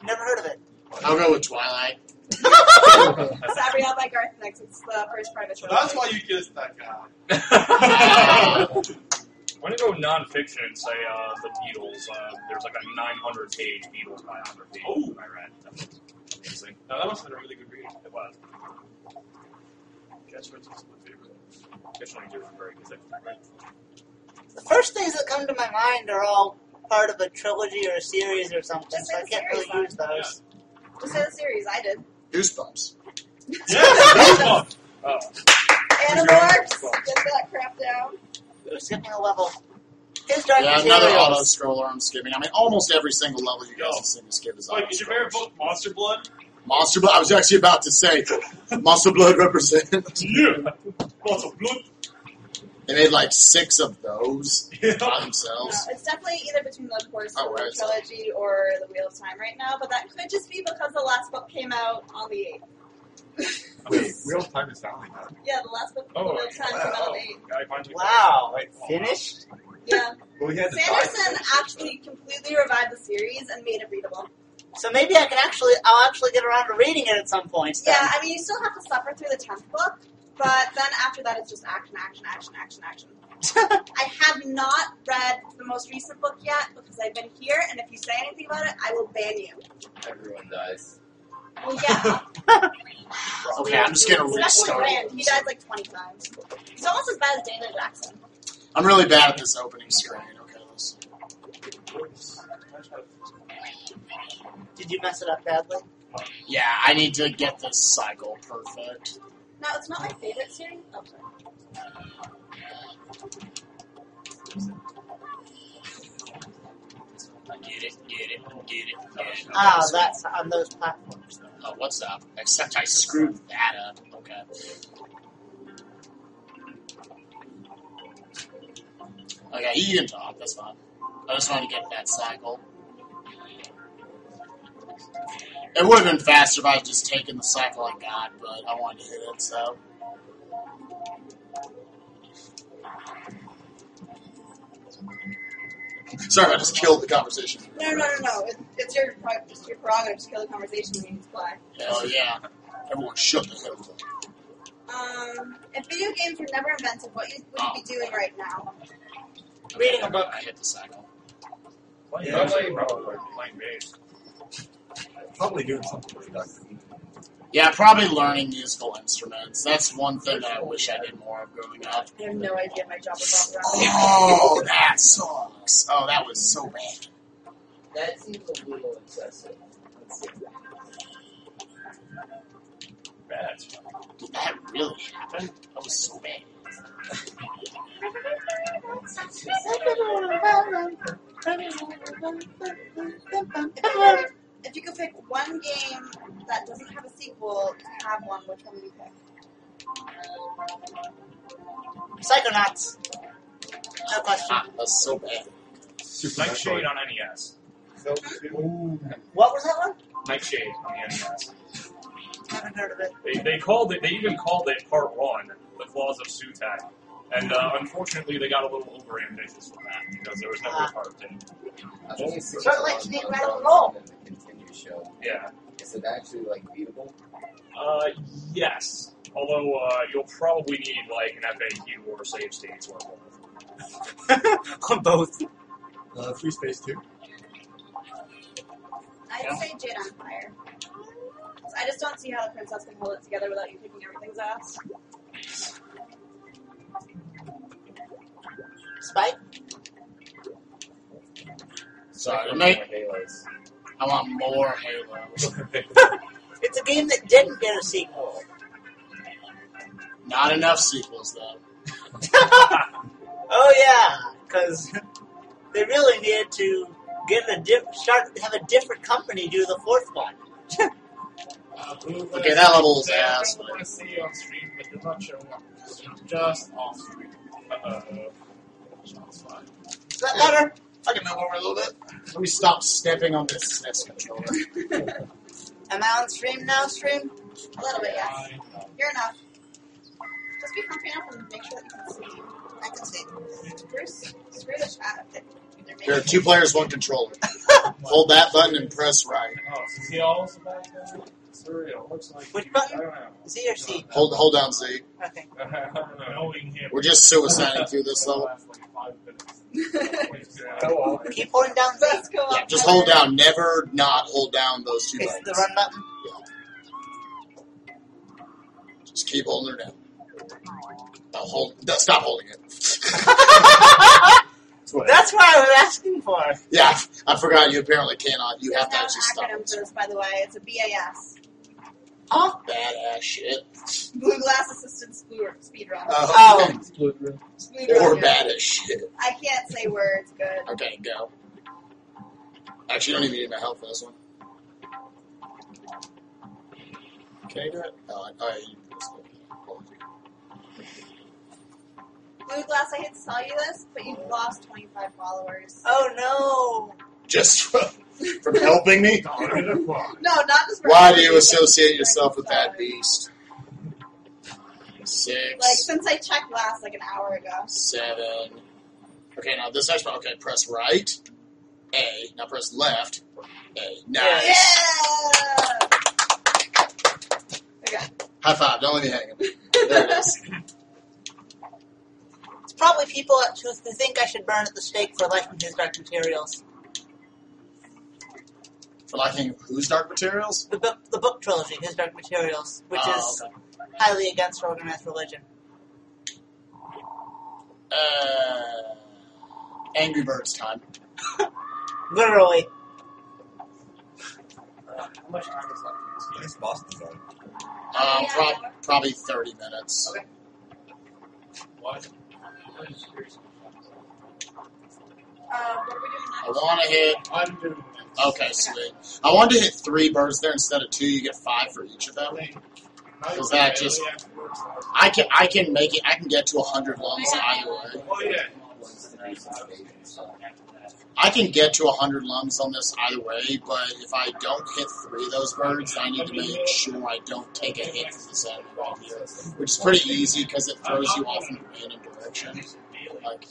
Never heard of it. I'll go with Twilight. Sabriel by Garth Nix. It's the first part of the So trilogy. that's why you kissed that guy. I'm gonna go non-fiction and say the Beatles. There's like a 900-page Beatles biography I read. That's amazing. No, that must have been a really good read. It was. Catch 22 is my favorite. Catch 22 is very good. Right? The first things that come to my mind are all part of a trilogy or a series or something, Just so I say the can't really series, use those. Just say the series. I did. Goosebumps. Yeah, Animorphs. Get that crap down. We're skipping a level. His Dark Yeah, another auto Materials. scroller I'm skipping. I mean, almost every single level you guys have seen me skip is auto Wait, is your favorite book Monster Blood? Monster Blood. I was actually about to say Monster Blood represent. Yeah. Monster Blood. They made like 6 of those by No, themselves. it's definitely either between the Horse Oh, right. trilogy or the Wheel of Time right now, but that could just be because the last book came out on the 8th. Wait, real time is sounding now. Yeah, the last book Oh, Wheel of Time came out on the 8th. Guy finally Wow, finished? Yeah. Well, he had the Sanderson time. actually completely revived the series and made it readable. So maybe I'll actually get around to reading it at some point. Then. Yeah, I mean, you still have to suffer through the 10th book, but then after that, it's just action, action, action, action, action. I have not read the most recent book yet because I've been here, and if you say anything about it, I will ban you. Everyone dies. Well, yeah. Okay, I'm just gonna Especially restart. Rand. He died like 20 times. He's almost as bad as Dana Jackson. I'm really bad at this opening screen. Okay, let's. Did you mess it up badly? Yeah, I need to get this cycle perfect. No, it's not my favorite series. Oh, sorry. Get it. Ah, that's on those platforms. Oh, what's up? Except I screwed that up. Okay. Okay, you can talk. That's fine. I just want to get that cycle. It would have been faster if I had just taken the cycle I got, but I wanted to hit it, so. Sorry, I just killed the conversation. No. It's your prerogative to kill the conversation when you play. Hell yeah. Everyone shut the hell up. If video games were never invented, what would you be doing right now? Reading a book. I hit the cycle. Probably playing bass. Probably doing something productive. Yeah, probably learning musical instruments. That's one thing that I wish I did more of growing up. I have no idea my job revolves around. Oh, that sucks. Oh, that was so bad. That seems a little excessive. Let's see. Bad. Did that really happen? That was so bad. If you could pick one game that doesn't have a sequel to have one, which one would you pick? Psychonauts. No question. That's so bad. Nightshade on NES. What was that one? Nightshade on the NES. Haven't heard of it. They called it. They even called it Part 1, The Claws of Sutak. And unfortunately, they got a little overambitious with that because there was never a Part 2. I've only seen Sort of like Snake Rattle and Roll. the continued show. Yeah. Is it actually like beatable? Yes. Although you'll probably need like an FAQ or a save states or both. On both. Free Space 2. I'd say Jade Empire. I just don't see how the princess can hold it together without you kicking everything's ass. Spike? Sorry, mate. Halos. I want more Halos. It's a game that didn't get a sequel. Not enough sequels, though. Oh yeah, because they really needed to have a different company do the fourth one. Okay, that level is ass. I want to see you on stream, but do not show up. Just off stream. Sounds fine. Is that better? I can move over a little bit. Let me stop stepping on this SNES controller. Am I on stream now, stream? A little bit, yes. You're enough. Just be comfy enough and make sure that you can see. I can see. Bruce, screw the chat. There are 2 players, 1 controller. Hold that button and press right. Oh, so is he also back there? Surreal. Looks like. Which I button? don't know. Z or C? Hold down Z. Okay. Knowing him. We're just suiciding through this level. Last, like, 5 minutes. Oh, Keep holding down Z. Let's go Yeah, up just there. hold down. Never not hold down those 2 It's buttons. the run button. Just keep holding her down. Stop holding it. That's what I was asking for. Yeah, I forgot you apparently cannot. You There's have to no actually stop acronym it. for this, by the way. It's a BAS. Oh, badass shit. Blue Glass Assisted Speedrun. Oh. Speedrun, Or yeah. badass shit. I can't say words good. Okay, go. Actually, you don't even need my help for this one. Can I do it? Oh, Blue Glass, I hate to tell you this, but you've lost 25 followers. Oh no. just from helping me? No, not just for Why do you associate yourself with that beast? 6. Like, since I checked last, like, an hour ago. 7. Okay, now this next one. Okay, press right. A. Now press left. A. Nice. Yeah! Okay. High five. Don't let me hang him. There it is. It's probably people who think I should burn at the stake for liking his Dark Materials. For liking whose Dark Materials? The book trilogy, his Dark Materials, which is Okay. highly against organized religion. Angry Birds time. Literally. How much time is left in this game? Nice boss design. Probably 30 minutes. Okay. What? I'm just curious. What are we doing I next? want to hit. I'm doing Okay, sweet. I wanted to hit 3 birds there instead of 2. You get 5 for each of them. Is that just? I can make it. I can get to 100 lungs either way. Oh yeah. wants to do some amazing stuff. I can get to 100 lungs on this either way, but if I don't hit 3 of those birds, I need to make sure I don't take a hit from this enemy right here, which is pretty easy because it throws you off in a random direction. Like,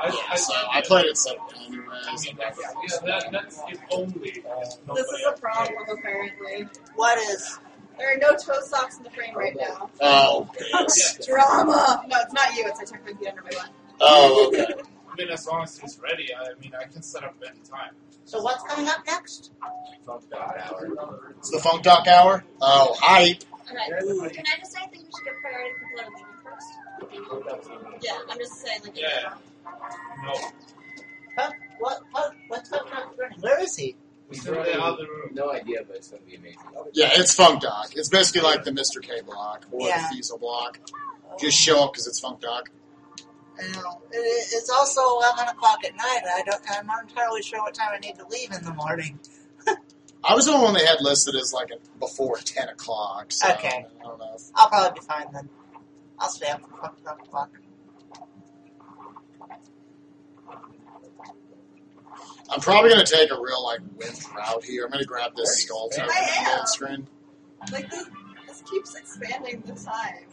yeah, so I played it so anyways. That's the only. This is a problem, apparently. What is? There are no toe socks in the frame right now. Oh, yes. Drama! No, it's not you. It's I technically the under my one. Oh, okay. I mean, as long as he's ready, I can set up any time. So what's coming up next? It's the Funk Doc Hour. Oh, hype. Okay. Can I just say I think we should give priority to people that are leaving first? Yeah, I'm just saying, like, Yeah. No. Huh? What's coming up? Where is he? He's in the other room. No idea, but it's going to be amazing. Yeah, it's Funk Doc. It's basically like the Mr. K block or Yeah. the Diesel block. Just show up because it's Funk Doc. You know, it's also 11 o'clock at night. I'm not entirely sure what time I need to leave in the morning. I was the one they had listed as like before 10 o'clock. So Okay. I don't know. I'll probably be fine then. I'll stay up for 12 o'clock. I'm probably going to take a real like width route here. I'm going to grab this skull token I am. on the screen. like this keeps expanding the time.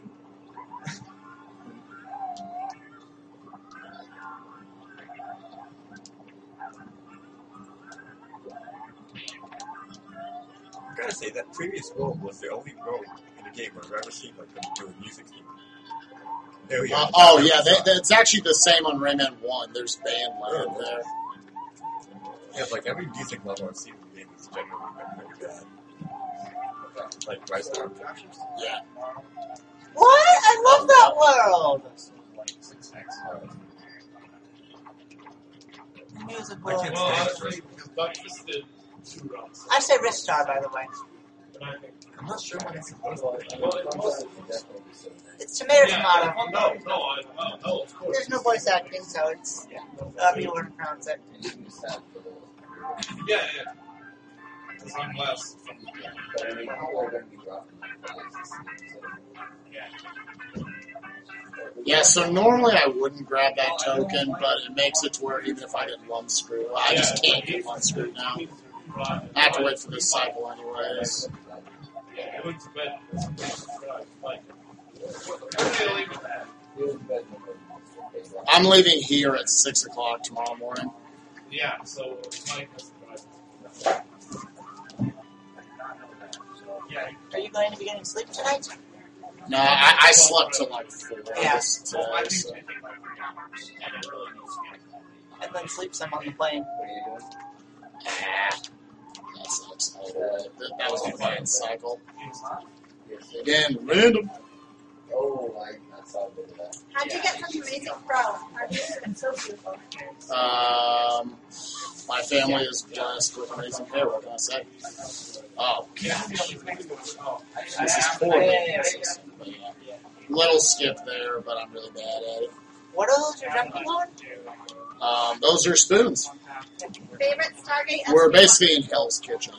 I gotta say, that previous roll was the only roll in the game where I've ever seen like them do a music theme. There we go. Oh yeah, it's actually the same on Rayman 1. There's band land there. Yeah, like every music level I've seen in the game is generally very bad. Like Rise of the Captures. Yeah. What? I love that world! Music I world. can't Well, stand actually, Duchess did 2 rounds. I say Ristar, by the way. And I think. I'm not sure what it's supposed to be. Well, it was. It's tomato Yeah, tomato. no, of course. There's no voice acting, so it's however you want to pronounce it. Yeah. Because I'm less. But I mean, people are going to be dropping Yeah, so normally I wouldn't grab that token, but it makes it to where even if I get one screw, I just can't get one screw now. I have to wait for this cycle anyways. Yeah, I went to bed. Like, I'm leaving here at 6 o'clock tomorrow morning. yeah, so Mike has yeah. Are you going to be getting sleep tonight? No, I slept till like 4 Yeah. this Well, I today, think so. it's like 3 hours, and it really needs to get. And then sleep some on the plane. What are you doing? That sucks. That was my plan cycle. Yes, Again, random. Oh, I saw a bit of that. How'd you get such amazing fro? How'd you get it so beautiful? My family is blessed with amazing hair. What can I say? Oh, gosh. This is horrible. But, yeah. Little skip there, but I'm really bad at it. What are those you're jumping on? Those are spoons. Favorite Stargate SG1? We're basically in Hell's Kitchen.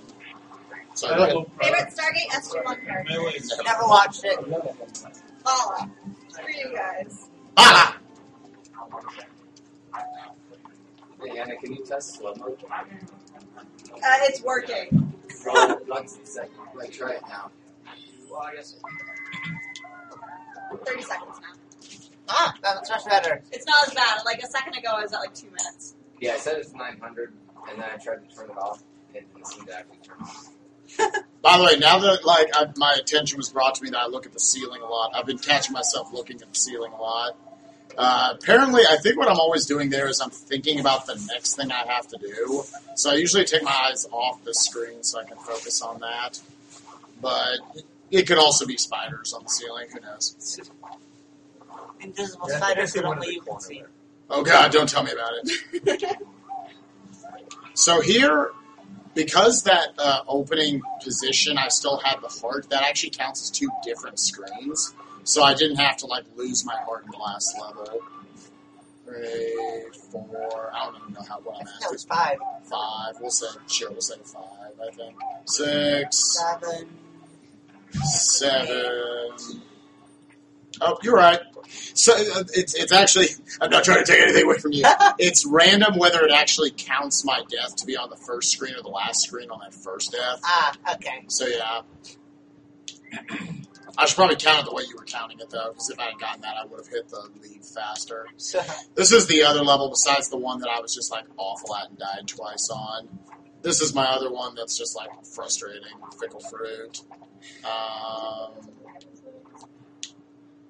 So go ahead. Favorite Stargate SG1 character? Never watched it. Oh, screw you guys. Ah! Hey, Anna, can you test slow-mo? It's working. Roll 1 second. Like, try it now. Well, I guess. 30 seconds now. Ah, that's much better. It's not as bad. Like a second ago, I was at like 2 minutes. Yeah, I said it's 900, and then I tried to turn it off. It didn't seem to actually turn off. By the way, now that my attention was brought to me that I look at the ceiling a lot, I've been catching myself looking at the ceiling a lot. Apparently, I think what I'm always doing there is I'm thinking about the next thing I have to do. So I usually take my eyes off the screen so I can focus on that. But it could also be spiders on the ceiling. Who knows? Invisible Yeah, I spiders see that one only in you the can corner see. there. Oh God, don't tell me about it. So here, because that opening position, I still had the heart. That actually counts as 2 different screens. So I didn't have to lose my heart in the last level. 3, 4. I don't even know what I'm That at. was 5. 5. We'll say 5. I think 6, 7. 7, Oh, you're right. So it's actually, I'm not trying to take anything away from you. It's random whether it actually counts my death to be on the first screen or the last screen on that first death. Okay. So yeah. I should probably count it the way you were counting it though, because if I had gotten that, I would have hit the leave faster. So, This is the other level besides the one that I was just like awful at and died twice on. This is my other one that's just like frustrating, fickle fruit.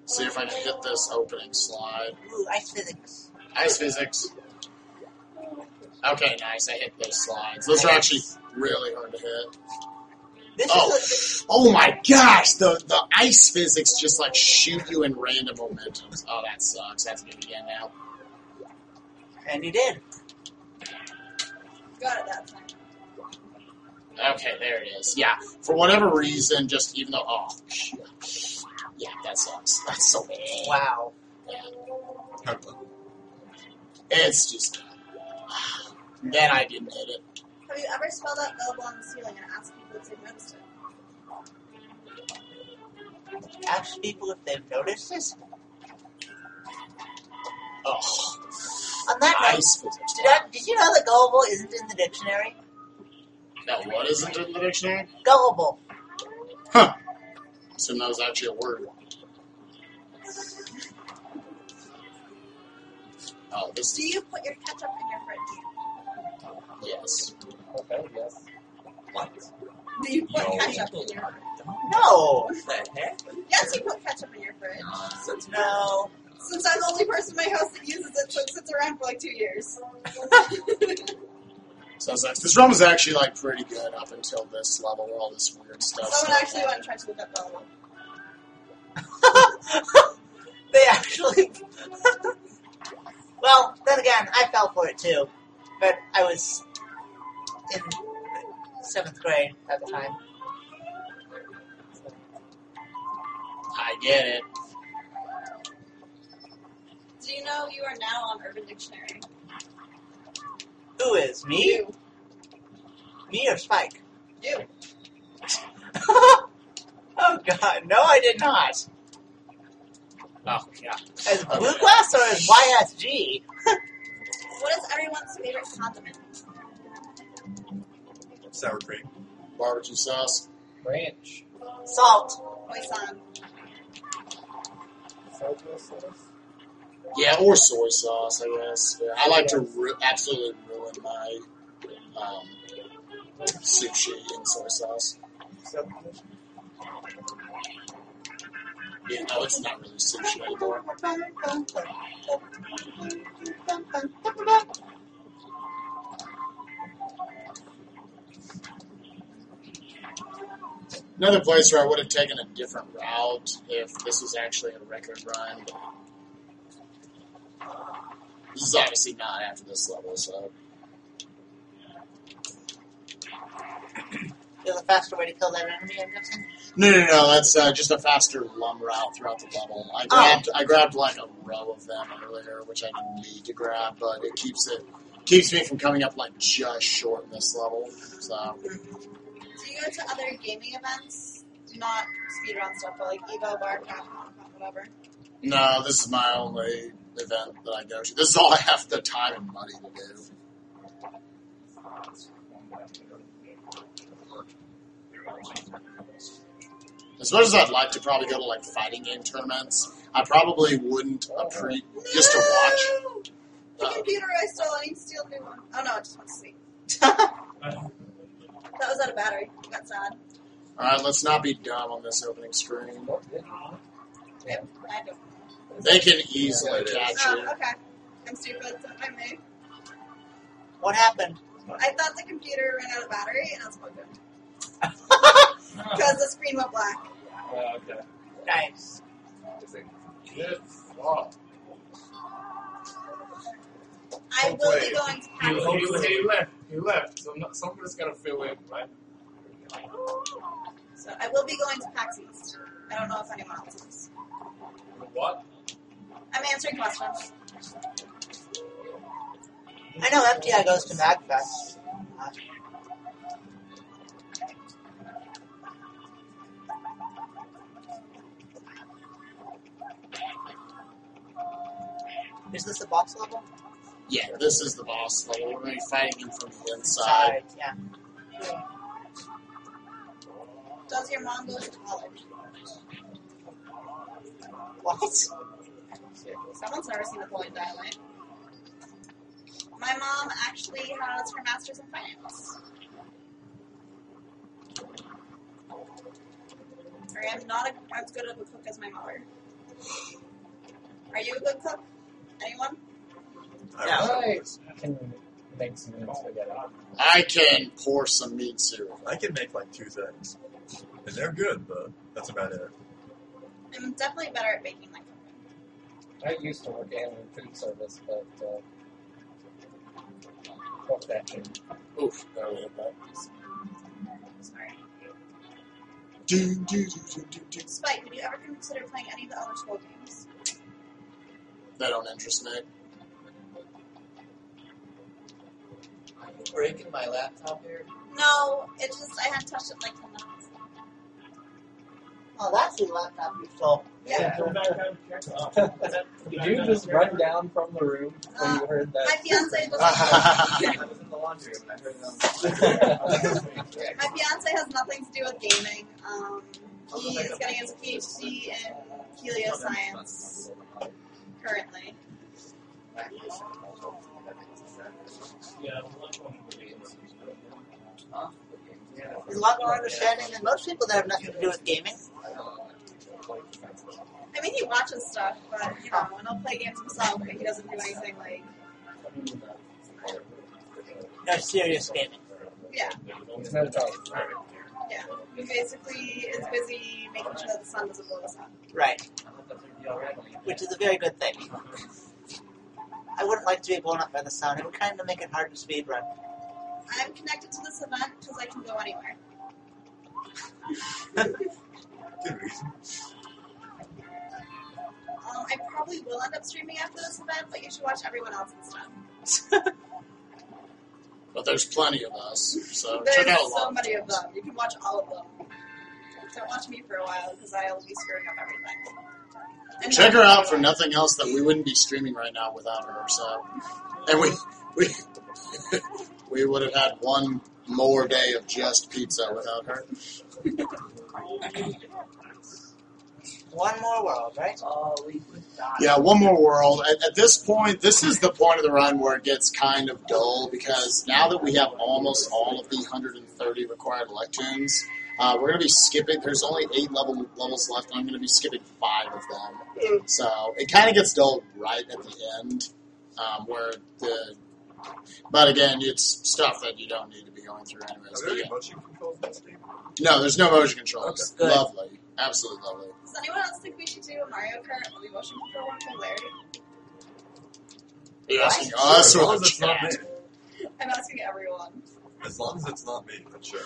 See if I can hit this opening slide. ooh, ice physics. Ice physics. Okay, nice. I hit those slides. Those are actually really hard to hit. This Oh my gosh! The ice physics just like shoot you in random momentums. Oh, that sucks. That's me again now. And you did. Got it that time. Okay, there it is. Yeah, for whatever reason, just even though, yeah, that sucks. That's so bad. Wow. Yeah. It's just, then I didn't hit it. Have you ever spelled out gullible on the ceiling and asked people if they've noticed it? Ask people if they've noticed this. Oh, On that note, ice physics. did you know that gullible isn't in the dictionary? That what isn't in the dictionary? Gullible. Huh. Assume that was actually a word. Oh, this Do you put your ketchup in your fridge? yes. Okay, yes. What? Do you put No. ketchup in your No. What the heck? Yes, you put ketchup in your fridge. Nonsense. No. Since I'm the only person in my house that uses it, so it sits around for like 2 years. So this run was actually like pretty good up until this level where all this weird stuff. Someone actually went and tried to look up gullible. They actually. Well, then again, I fell for it too. But I was in 7th grade at the time. I get it. Do you know you are now on Urban Dictionary? Who is? Me? You. Me or Spike? You. Oh god, no I did not. Oh yeah. As Blue Class or as YSG? What is everyone's favorite condiment? Sour cream. Barbecue sauce. Ranch. Salt. Hoisin. Soy sauce. Yeah, or soy sauce, I guess. Yeah, I like to absolutely ruin my sushi in soy sauce. Yeah, no, it's not really sushi anymore. Another place where I would have taken a different route if this was actually a record run. This is obviously not after this level, so. There's a faster way to kill that enemy, I'm guessing? No, that's just a faster lum route throughout the level. I grabbed like a row of them earlier, which I didn't need to grab, but it keeps me from coming up like just short in this level. So Do you go to other gaming events? Not speedrun stuff, but like Evo, Bar, Capcom, whatever. no, this is my only event that I go to. This is all I have the time and money to do. As much as I'd like to probably go to like fighting game tournaments, I probably wouldn't just to watch. The computer I stole, I need to steal a new one. Oh no, it just went to sleep. That was out of battery. I got sad. Alright, let's not be dumb on this opening screen. Yep, I don't. They can easily catch Oh, you. okay. I'm stupid. So I'm me. What happened? I thought the computer ran out of battery and I was plugged in. Because the screen went black. Okay. Nice. Good thought. I will be going to He left. So somebody's got to fill in, right? So I will be going to PAX East. I don't know if anyone else is. What? I'm answering questions. I know MTI goes to MagFest. Is this the boss level? Yeah, this is the boss level. We're going to be fighting him from the inside. Yeah. Does your mom go to college? What? Someone's never seen Napoleon Dynamite. My mom actually has her master's in finance. I am not as good of a cook as my mother. Are you a good cook? Anyone? I can make some meat spaghetti. I can pour some meat cereal. I can make like 2 things. And they're good, but that's about it. I'm definitely better at baking than cooking. I used to work in food service, but fuck that shit. Oof, that would hit that. Sorry. Do. Spike, did you ever consider playing any of the other school games? That don't interest me. Are you breaking my laptop here? No, it's just I hadn't touched it in like 10 minutes. Oh, that's the laptop you stole. Yeah. Did you just run down from the room when you heard My that? fiance doesn't. I was in the laundry room and I heard it on My fiance has nothing to do with gaming. He's getting his PhD in helioscience currently. There's a lot more understanding than most people that have nothing to do with gaming. I mean, he watches stuff, but you know, and he'll play games himself, but he doesn't do anything like. No serious gaming. Yeah, It's no dog. yeah. He basically is busy making sure that the sun doesn't blow us up. Right. Which is a very good thing. I wouldn't like to be blown up by the sun. It would kind of make it hard to speedrun. I'm connected to this event because I can go anywhere. Good reason. I probably will end up streaming after this event, but you should watch everyone else instead. But there's plenty of us, so There's check out so Love. many of them. You can watch all of them. Don't watch me for a while because I'll be screwing up everything. And Check her out for nothing else that we wouldn't be streaming right now without her. So, and we would have had one more day of just pizza without her. One more world, right? Oh, we could die. Yeah, one more world. At this point, this is the point of the run where it gets kind of dull because now that we have almost all of the 130 required Electoons, we're going to be skipping. There's only 8 levels left, and I'm going to be skipping 5 of them. So it kind of gets dull right at the end, But again, it's stuff that you don't need to be going through anyways. Are But there any yeah. motion controls in this game? No, there's no motion controls. Okay, good. Lovely, absolutely lovely. Does anyone else think we should do a Mario Kart with motion control one from Larry? Are you asking us As or long as the it's not chat? me. I'm asking everyone. As long as it's not me, then sure.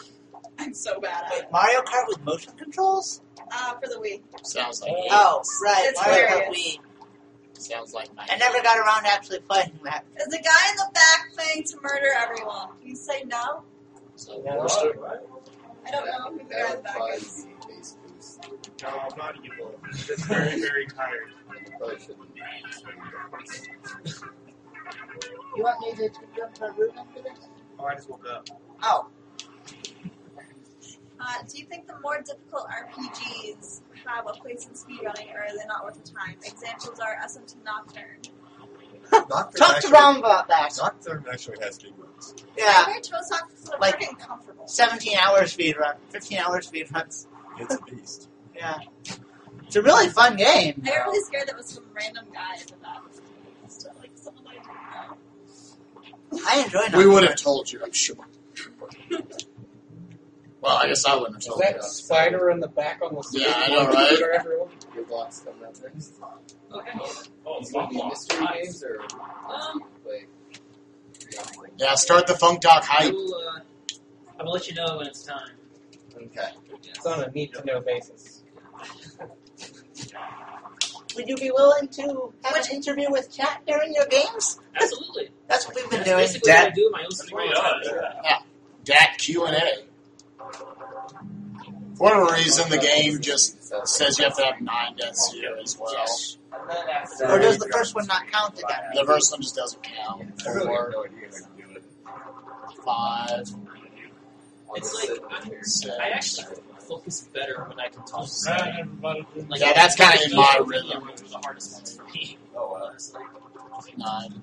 I'm so bad at Wait, it. Mario Kart with motion controls? For the Wii. Sounds like Oh, right. It's Mario Kart hilarious. Wii. sounds like my. I never got around to actually playing that. There's a guy in the back playing to murder everyone. Can you say no? So Yeah. we're still- I don't know who the guy in the back is. No, I'm not evil. I'm just very, very tired. You want me to jump to a room after this? Oh, I just woke up. Oh, Do you think the more difficult RPGs have a place in speedrunning, or are they not worth the time? Examples are SMT Nocturne. Nocturne talk to actually- Ron about that. Nocturne actually has speed runs. Yeah, Their toe socks are Like- freaking comfortable. 17-hour speedrun, 15-hour speedruns. It's a beast. Yeah. It's a really fun game. I got really scared that was some random guy in the back. Like someone I didn't know. I enjoy We Nocturne. would have told you, I'm sure. Well, I guess I wouldn't have Is told that you. spider in the back on the screen? Yeah, I know, right? For everyone? Your block's coming up next. Oh, It's going to be Slump mystery Block. games or like. Yeah, start the Funk Talk I hype. will, I will let you know when it's time. Okay. It's on a need-to-know basis. Would you be willing to have an interview with chat during your games? Absolutely. That's what we've been That's doing. basically what I do in my own stream all the time. Dat Q&A. For whatever reason, the game just says you have to have 9 deaths here as well. Or does the first one not count again? The first one just doesn't count. I really have 4, no idea how to do it. 5, It's like I actually focus better when I can talk. Like, Yeah, that's kind of in my rhythm. Are the hardest ones for me. Oh, wow. Honestly. 9.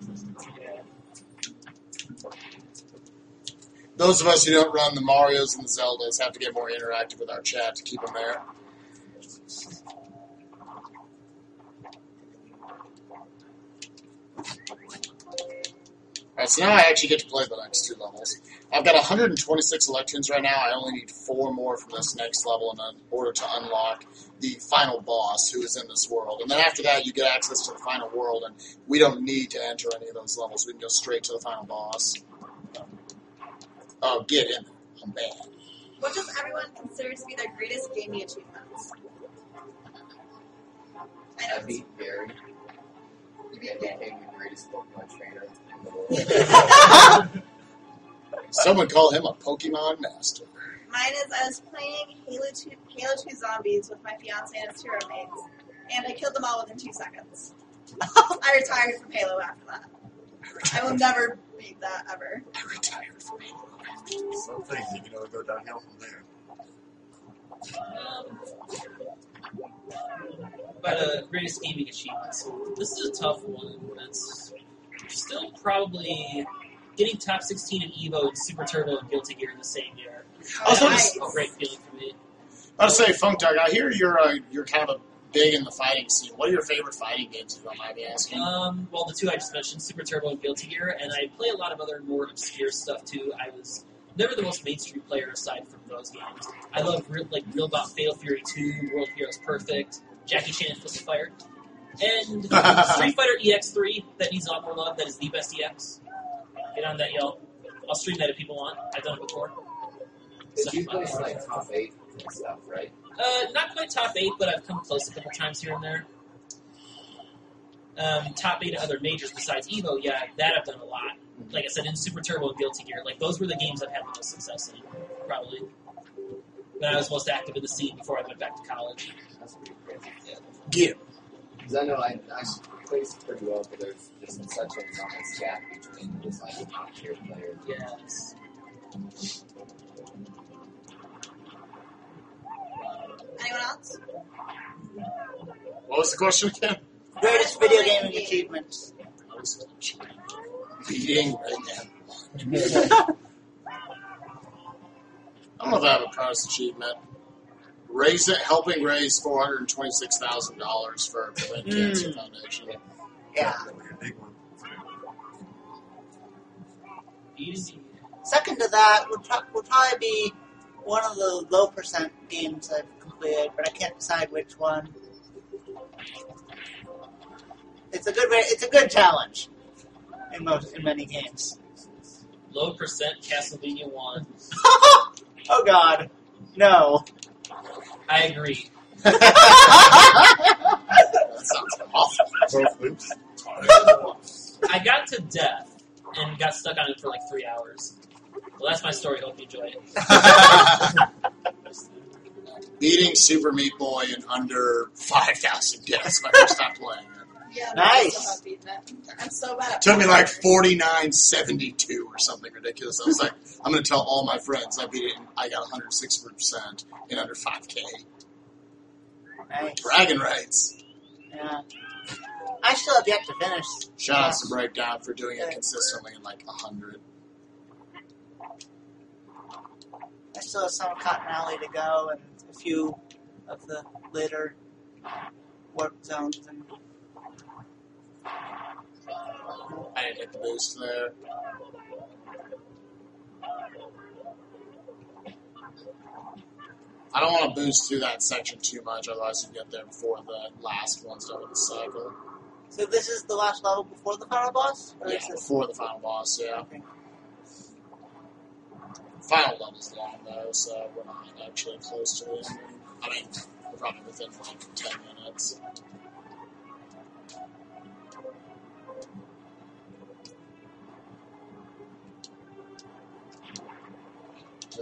Those of us who don't run the Marios and the Zeldas have to get more interactive with our chat to keep them there. Alright, so now I actually get to play the next 2 levels. I've got 126 electrons right now. I only need 4 more from this next level in order to unlock the final boss who is in this world. And then after that, you get access to the final world, and we don't need to enter any of those levels. We can go straight to the final boss. Oh, get in. I'm bad. What does everyone consider to be their greatest gaming achievements? I know I beat Gary. you beat And Gary. became the greatest Pokemon trainer in the world. Someone call him a Pokemon master. Mine is I was playing Halo 2 Zombies with my fiance and his two roommates, and I killed them all within 2 seconds. I retired from Halo after that. I will never beat that ever. I retired from Halo. Some things you can only go downhill from there. About greatest gaming achievements. This is a tough one. That's still probably getting top 16 in Evo and Super Turbo and Guilty Gear in the same year. I was Nice. That's a great feeling for me. I was say, Funk Dog, I hear you're kind of a big in the fighting scene. What are your favorite fighting games, if you don't mind me asking? Well, the 2 I just mentioned, Super Turbo and Guilty Gear, and I play a lot of other more obscure stuff too. I was never the most mainstream player aside from those games. I love Real About Fatal Fury 2, World Heroes Perfect, Jackie Chan Fist of Fire, and Street Fighter EX3 that needs a lot more love. That is the best EX. Get on that, y'all. I'll stream that if people want. I've done it before. Did you play like top 8 and stuff, right? Not quite top 8, but I've come close a couple times here and there. Top 8 of other majors besides Evo, yeah, that I've done a lot. Like I said, in Super Turbo and Guilty Gear, like those were the games I've had the most success in, probably. When I was most active in the scene before I went back to college. That's pretty crazy. Get him. Because I know I place pretty well, but there's just such an enormous gap between just like top tier players. Yes. Anyone else? What was the question again? Greatest video gaming achievements. Beating Rayman. I don't know if I have a proudest achievement. Helping raise $426,000 for Berlin Cancer Foundation. Yeah. That would be a big one. Easy. Second to that would probably be one of the low percent games I've completed, but I can't decide which one. It's a good challenge in many games. Low percent Castlevania 1. Oh God, no. I agree. That sounds awful. Both loops. I got to death and got stuck on it for like 3 hours. Well, that's my story. Hope you enjoy it. Beating Super Meat Boy in under 5,000 deaths my first time playing it. Yeah, Nice. I still have beaten it. I'm so bad at Took me like 49.72 or something ridiculous. I was like, I'm going to tell all my friends I beat it. I got 106% in under 5K. Nice. Bragging rights. Yeah. I still have yet to finish. Shout out to Breakdown for doing it consistently in like 100. I still have some Cotton Alley to go and a few of the later warp zones. And I didn't hit the boost there. I don't want to boost through that section too much, otherwise you get there before the last one's done with the cycle. so this is the last level before the final boss? Or Yeah, is this... before the final boss, yeah. Okay. Final level's long though, so we're not actually close to it. I mean, we're probably within like 10 minutes.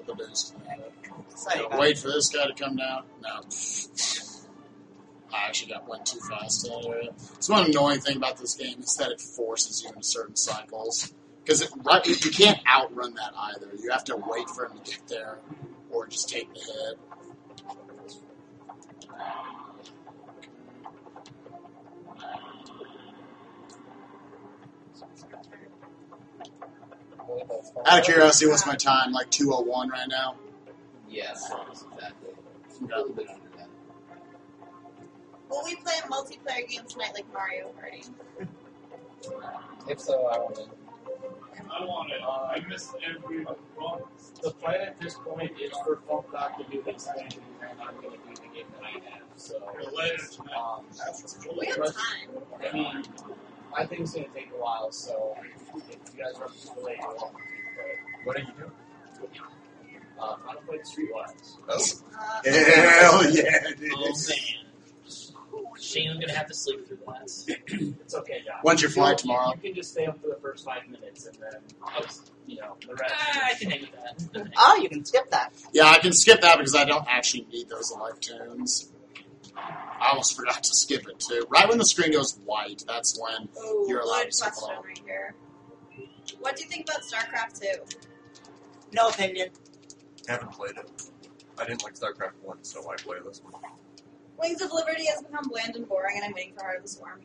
But the boost. So you got- Wait for this guy to come down. No. I actually went too fast to that area. So one annoying thing about this game is that it forces you into certain cycles. Because you can't outrun that either. You have to wait for him to get there, or just take the hit. Out of curiosity, what's my time? Like 2:01 right now? Yes, exactly. A little bit under that. Will we play a multiplayer game tonight like Mario Party? If so, I will win. I want it. I missed every one. The plan at this point is for Funkdoc to do the expansion, and I'm going to do the game that I have. So, Later tonight. We have time. I mean, I think it's going to take a while. So, if you guys are delayed, What are you doing? I'm playing Streetwise. Oh. Hell yeah, dude. Oh man, Shane, I'm going to have to sleep through that. It's okay, guys. When's your flight tomorrow? You can just stay up for the first 5 minutes, and then the rest. I can hang with that. Oh, you can skip that. Yeah, I can skip that because I don't actually need those elect tunes. I almost forgot to skip it too. Right when the screen goes white, that's when Oh, you're allowed good to skip question all. right here. What do you think about StarCraft 2? No opinion. Haven't played it. I didn't like StarCraft 1, so I play this one. Wings of Liberty has become bland and boring, and I'm waiting for Heart of the Swarm.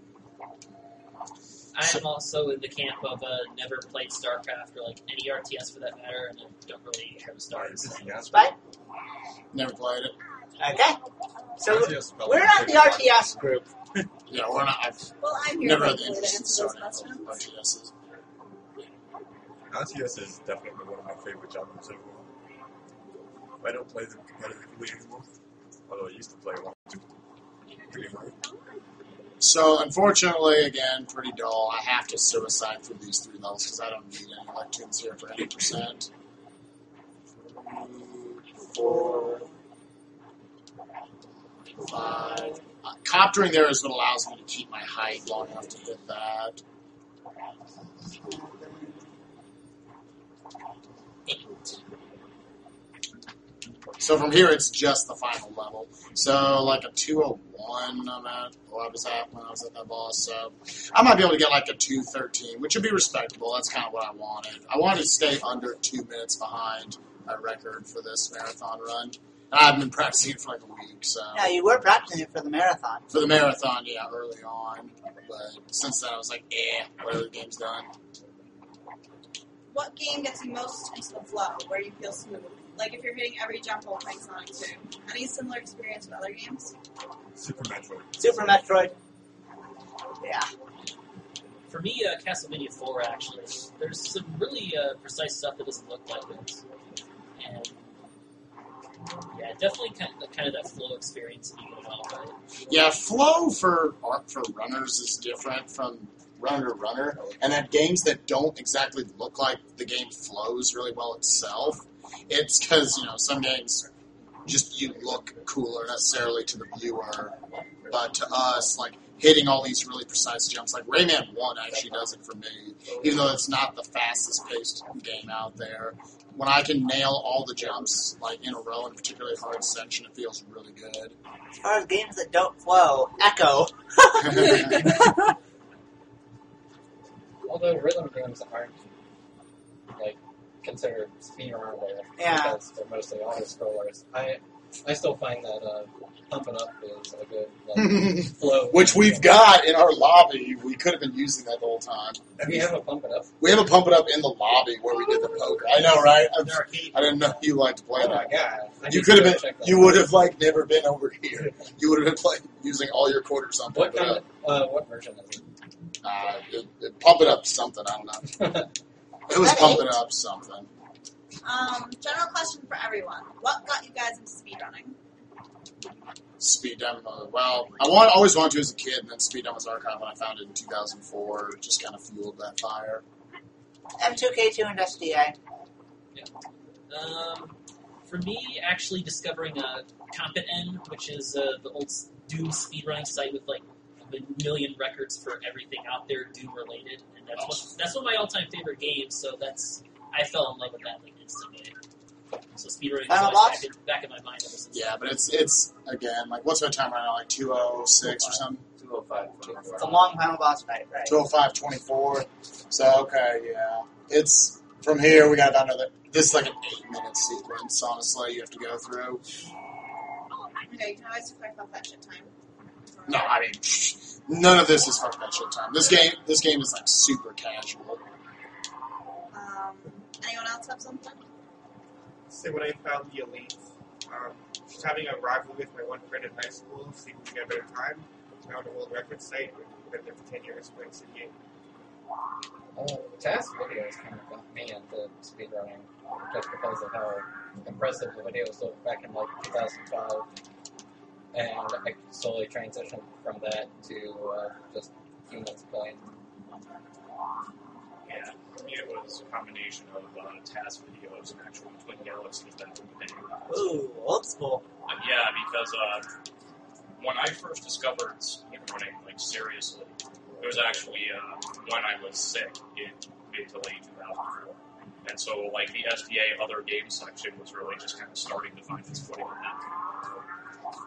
I'm also in the camp of never played StarCraft or like any RTS for that matter, and I don't really care to start. Right? Never played it. Okay. So RTS felt we're like not the RTS group. Yeah, we're not. I've Well, I'm here never had the hopefully to interest in answer those starting questions. RTSs. RTS is definitely one of my favorite genres overall. I don't play them competitively anymore, although I used to play one pretty hard. So, unfortunately, again, pretty dull. I have to suicide through these 3 levels because I don't need any elect tunes here for any percent. 3, 4, 5. Coptering there is what allows me to keep my height long enough to hit that. 8. So from here, it's just the final level. So like a 201 I'm at, or I was at when I was at that boss. So I might be able to get like a 213, which would be respectable. That's kind of what I wanted. I wanted to stay under 2 minutes behind my record for this marathon run. And I've been practicing it for like a week. So Yeah, you were practicing it for the marathon. for the marathon, yeah, early on. But since then, I was like, whatever, the game's done. What game gets you most into the flow, where you feel smooth? Like if you're hitting every jump while playing Sonic 2. Any similar experience with other games? Super Metroid. Super Metroid. Yeah. For me, Castlevania 4 actually. There's some really precise stuff that doesn't look like it, and yeah, definitely kind of that flow experience that you get about it. Yeah, flow for runners is different from runner to runner, and that games that don't exactly look like the game flows really well itself. It's because, some games just you look cooler necessarily to the viewer, but to us, like, hitting all these really precise jumps, like Rayman 1 actually does it for me, even though it's not the fastest paced game out there. When I can nail all the jumps, like, in a row in a particularly hard section, it feels really good. As far as games that don't flow, Echo. Although rhythm games aren't considered speedrunnable Yeah. because they're mostly auto scrollers, I still find that pumping up is a good flow. Which we've got in our lobby. We could have been using that the whole time. We have a pump it up. We have a pump it up in the lobby where we did the poker. I know, right? I didn't know you liked to play Oh my that. god! I You need could to have go been. check that You out. would have never been over here. You would have been using all your quarters on What pump it kind up. of what version is it? Pump it up something. I don't know. It was that pump it 8? up something. General question for everyone. What got you guys into speedrunning? Speed demo. Well, I always wanted to as a kid, and then Speed Demo's Archive when I found it in 2004 just kind of fueled that fire. M2K2 and SDA. For me, actually discovering Competent, which is the old Doom speedrunning site with like a million records for everything out there Doom related, and that's one of my all-time favorite games. So I fell in love with that like instantly. So speedrunning Final is boss? back in my mind ever since. Yeah, but it's again like what's my time right now? Like 2:06 or something. 205. It's a long final boss fight, right? 2:05:24. So okay, yeah. It's from here. We got about another. This is like an 8-minute sequence. Honestly, you have to go through. Okay, you can always fight off that shit time. No, I mean none of this is fuck that shit time. This game is like super casual. Anyone else have something? Say when I found the elite, just having a rivalry with my one friend in high school, so we could get a better time. Found a world record site. We've been there for 10 years playing City 8. Task videos kind of got me into speedrunning just because of how impressive the videos looked back in like 2005. And I slowly transitioned from that to just humans playing. Yeah, for me it was a combination of task videos and actual Twin Galaxies back in the day. Ooh, old school. Yeah, because when I first discovered speedrunning, like seriously, it was actually when I was sick in mid to late 2004. And so, like, the SDA other games section was really just kind of starting to find its footing in that.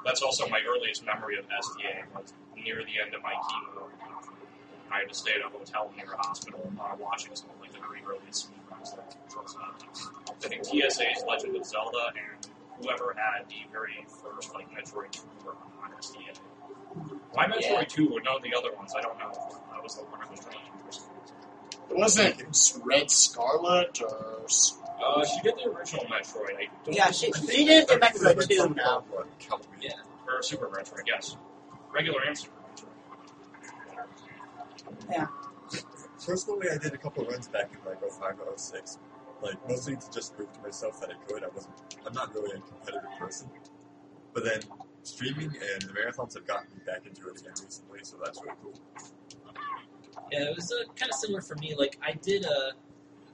That's also my earliest memory of SDA, was near the end of my chemo. I had to stay at a hotel near a hospital watching some of like, the very earliest speedruns. I think TSA's Legend of Zelda and whoever had the very first like Metroid 2 were on SDA. Why Metroid 2 or none of the other ones, I don't know. That was the one I was really interested in. It wasn't Red Scarlet or... She did the original Metroid. I don't Yeah, she did get Metroid 2 now. Yeah, or Super Metroid, yes. Regular and Super Metroid. Yeah. Personally, I did a couple of runs back in like 05 or 06. Like, mostly to just prove to myself that I could. I'm not really a competitive person. But then, streaming and the marathons have gotten me back into it again recently, so that's really cool. Yeah, it was kind of similar for me. Like, I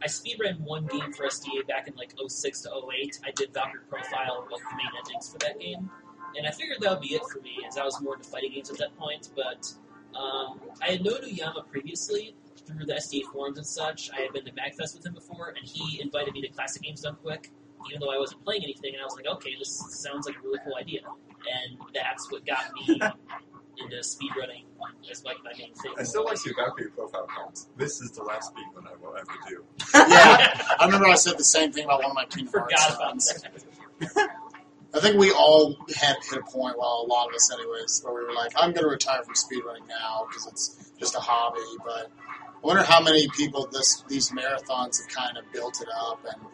speedran one game for SDA back in like 06 to 08. I did Valkyrie Profile, both the main endings for that game. And I figured that would be it for me, as I was more into fighting games at that point. But I had known Uyama previously through the SDA forums and such. I had been to MagFest with him before, and he invited me to Classic Games Done Quick, even though I wasn't playing anything. And I was like, okay, this sounds like a really cool idea. And that's what got me into speedrunning as like my main thing. I still like your Valkyrie Profile comments. This is the last speedrun I will ever do. Yeah, I remember I said the same thing about one of my Kingdom Hearts runs. I think we all had hit a point, well, a lot of us anyways, where we were like, I'm going to retire from speedrunning now because it's just a hobby. But I wonder how many people these marathons have kind of built it up and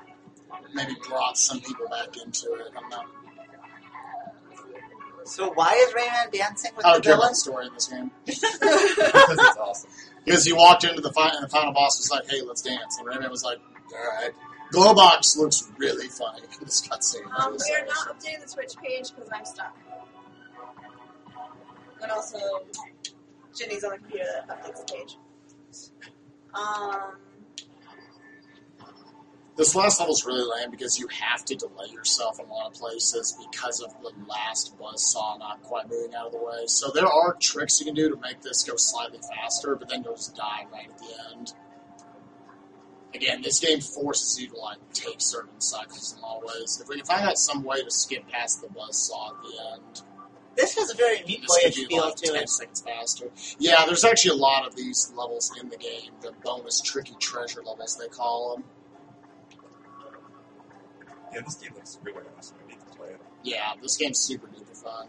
maybe brought some people back into it. I don't know. So why is Rayman dancing with I the don't care about villain? the story in this game. Because it's awesome. Because he walked into the fight and the final boss was like, hey, let's dance. And Rayman was like, alright. Glowbox looks really funny in this cutscene. We are not updating the Twitch page because I'm stuck. But also, Jenny's on the computer that updates the page. This last level's really lame because you have to delay yourself in a lot of places because of the last buzzsaw not quite moving out of the way. So there are tricks you can do to make this go slightly faster, but then you'll just die right at the end. Again, this game forces you to like take certain cycles in a lot of ways. If we can find out some way to skip past the buzzsaw at the end, This has a very neat this could voyage be feel like to 10 it. seconds faster. Yeah, there's actually a lot of these levels in the game, the bonus tricky treasure levels they call them. Yeah, this game looks really awesome. I need to play it. Yeah, this game's super duper fun.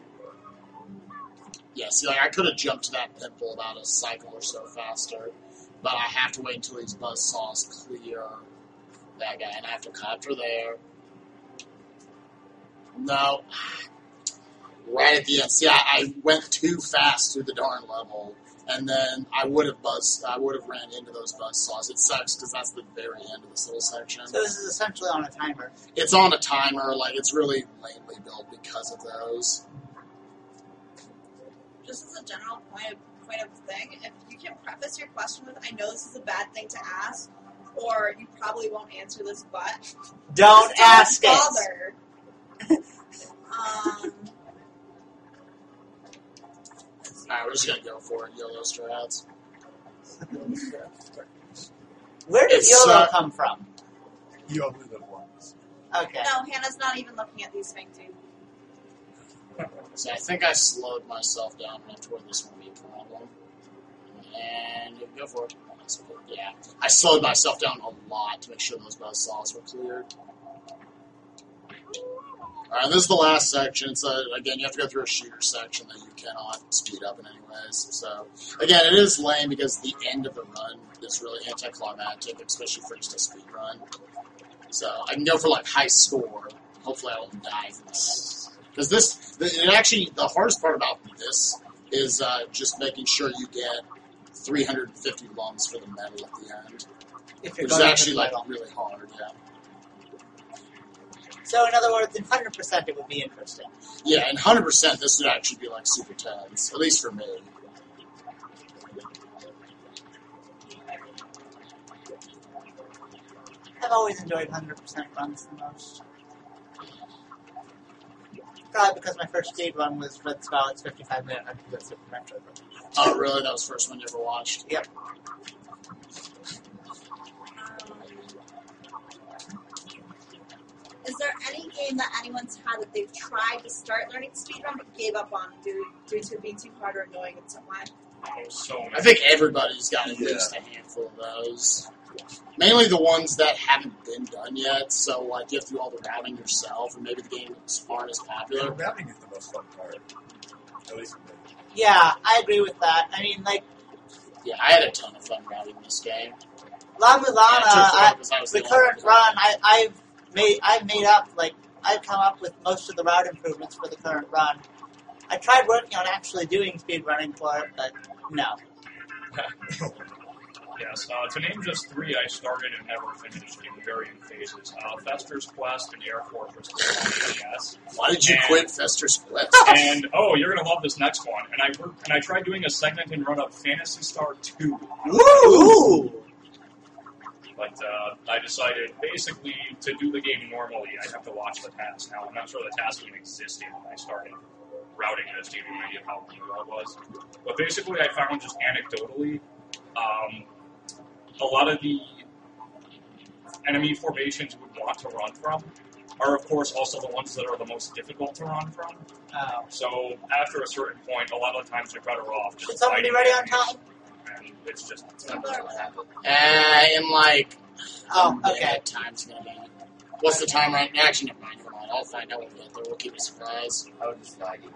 Yeah, see, like, I could have jumped to that pimple about a cycle or so faster, but I have to wait until these buzzsaws clear that guy, and I have to copter there. No. Right at the end. See, I went too fast through the darn level, and then I would have ran into those buzzsaws. It sucks, because that's the very end of this little section. So this is essentially on a timer. It's on a timer, like, it's really lamely built because of those. Just as a general point of thing, if you can preface your question with, I know this is a bad thing to ask, or you probably won't answer this, but... Don't ask it! Bother. Alright, we're just gonna go for it, YOLO strats. Where did It's, YOLO come from? You only live once. Okay. No, Hannah's not even looking at these things, dude. So I think I slowed myself down enough where this won't be a problem. And go for it. Yeah. I slowed myself down a lot to make sure those buzzsaws were cleared. Alright, this is the last section. So again, you have to go through a shooter section that you cannot speed up in any ways. So again, it is lame because the end of the run is really anticlimactic, especially for just a speed run. So I can go for like high score. Hopefully I won't die from this. Because the hardest part about this is just making sure you get 350 lumps for the medal at the end. Which is actually like really hard, yeah. So in other words, in 100% it would be interesting. Yeah, in 100% this would actually be like super tense, at least for me. I've always enjoyed 100% runs the most. Probably because my first speed run was Red Scarlet's 55-minute 100 Super Metro. Oh, really? That was the first one you ever watched? Yep. Is there any game that anyone's had that they've tried to start learning speedrun but gave up on due to being too hard or annoying in some way? Oh, so many. I think everybody's got at least a handful of those. Mainly the ones that haven't been done yet, so like you have to do all the routing yourself, and maybe the games aren't as popular. Routing is the most fun part. At least for me. Yeah, I agree with that. I mean, like, Yeah, I had a ton of fun routing this game. La Mulana, the current one. run, I've made up, like, I've come up with most of the route improvements for the current run. I tried working on actually doing speed running for it, but no. Yes, to name just three, I started and never finished in varying phases. Fester's Quest and Air Fortress on AES. Why did you quit Fester's Quest? And you're gonna love this next one. And I tried doing a segment and run of Phantasy Star 2. Woo! But I decided basically to do the game normally, I have to watch the task. Now I'm not sure the task even existed when I started routing this to give you an idea of how new that was. But basically, I found just anecdotally. A lot of the enemy formations you would want to run from are, of course, also the ones that are the most difficult to run from. Oh. So, after a certain point, a lot of the times you're better off just Should somebody be fighting ready on enemies, time? and it's just... In like... Oh, okay. Time's gonna be... What's the time right now? Actually, never mind. I'll find out when we get there. We'll keep it a surprise. I would just like it.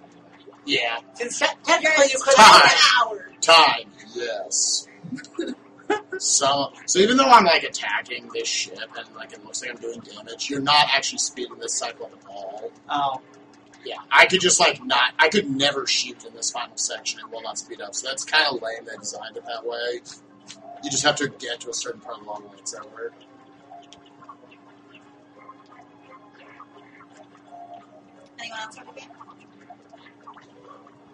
Yeah. Since technically you could Time. have an hour. Time. Yes. So even though I'm like attacking this ship and like it looks like I'm doing damage, you're not actually speeding this cycle up at all. Oh. Yeah, I could just like not. I could never shoot in this final section and will not speed up. So that's kind of lame. They designed it that way. You just have to get to a certain part of the level and it's over. Anyone else have a game?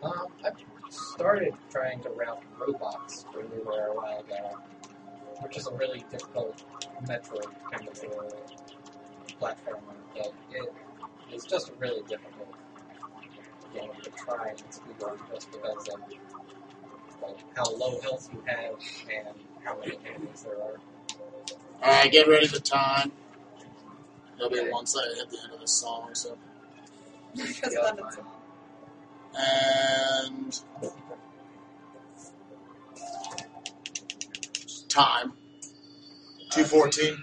I started trying to route robots earlier a while ago, which is a really difficult Metroid kind of platformer, but it is just a really difficult game to try and speedrun just because of like, how low health you have and how many enemies there are. Alright, get ready for time. It'll be once I hit the end of this song, so. Because Yeah, London's fine. And time. 2:14.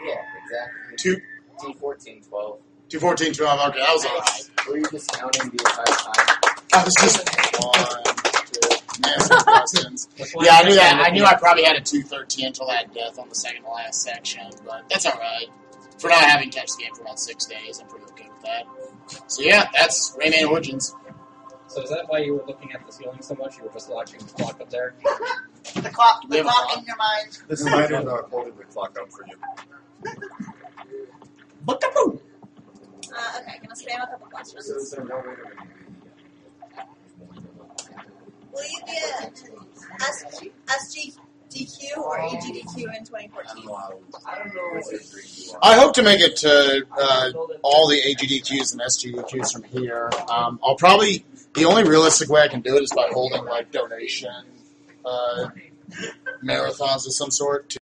Yeah, exactly. 2:14:12. 2:14:12. Okay, that was alright. Were you just counting the entire time? I was just 1, 2, answering questions. Yeah, I knew that. I knew I probably had a 2:13 until I had death on the second to last section, but that's alright. For not having touched the game for about 6 days, I'm pretty okay with that. So yeah, that's Rayman Origins. So is that why you were looking at the ceiling so much? You were just watching the clock up there? The clock We have a clock. in your mind. This reminder is not holding the clock up for you. Bookaboo! Okay, gonna spam a couple questions. Will you be a SGDQ or AGDQ in 2014? I don't know. I hope to make it to all the AGDQs and SGDQs from here. I'll probably... The only realistic way I can do it is by holding, like, donation marathons of some sort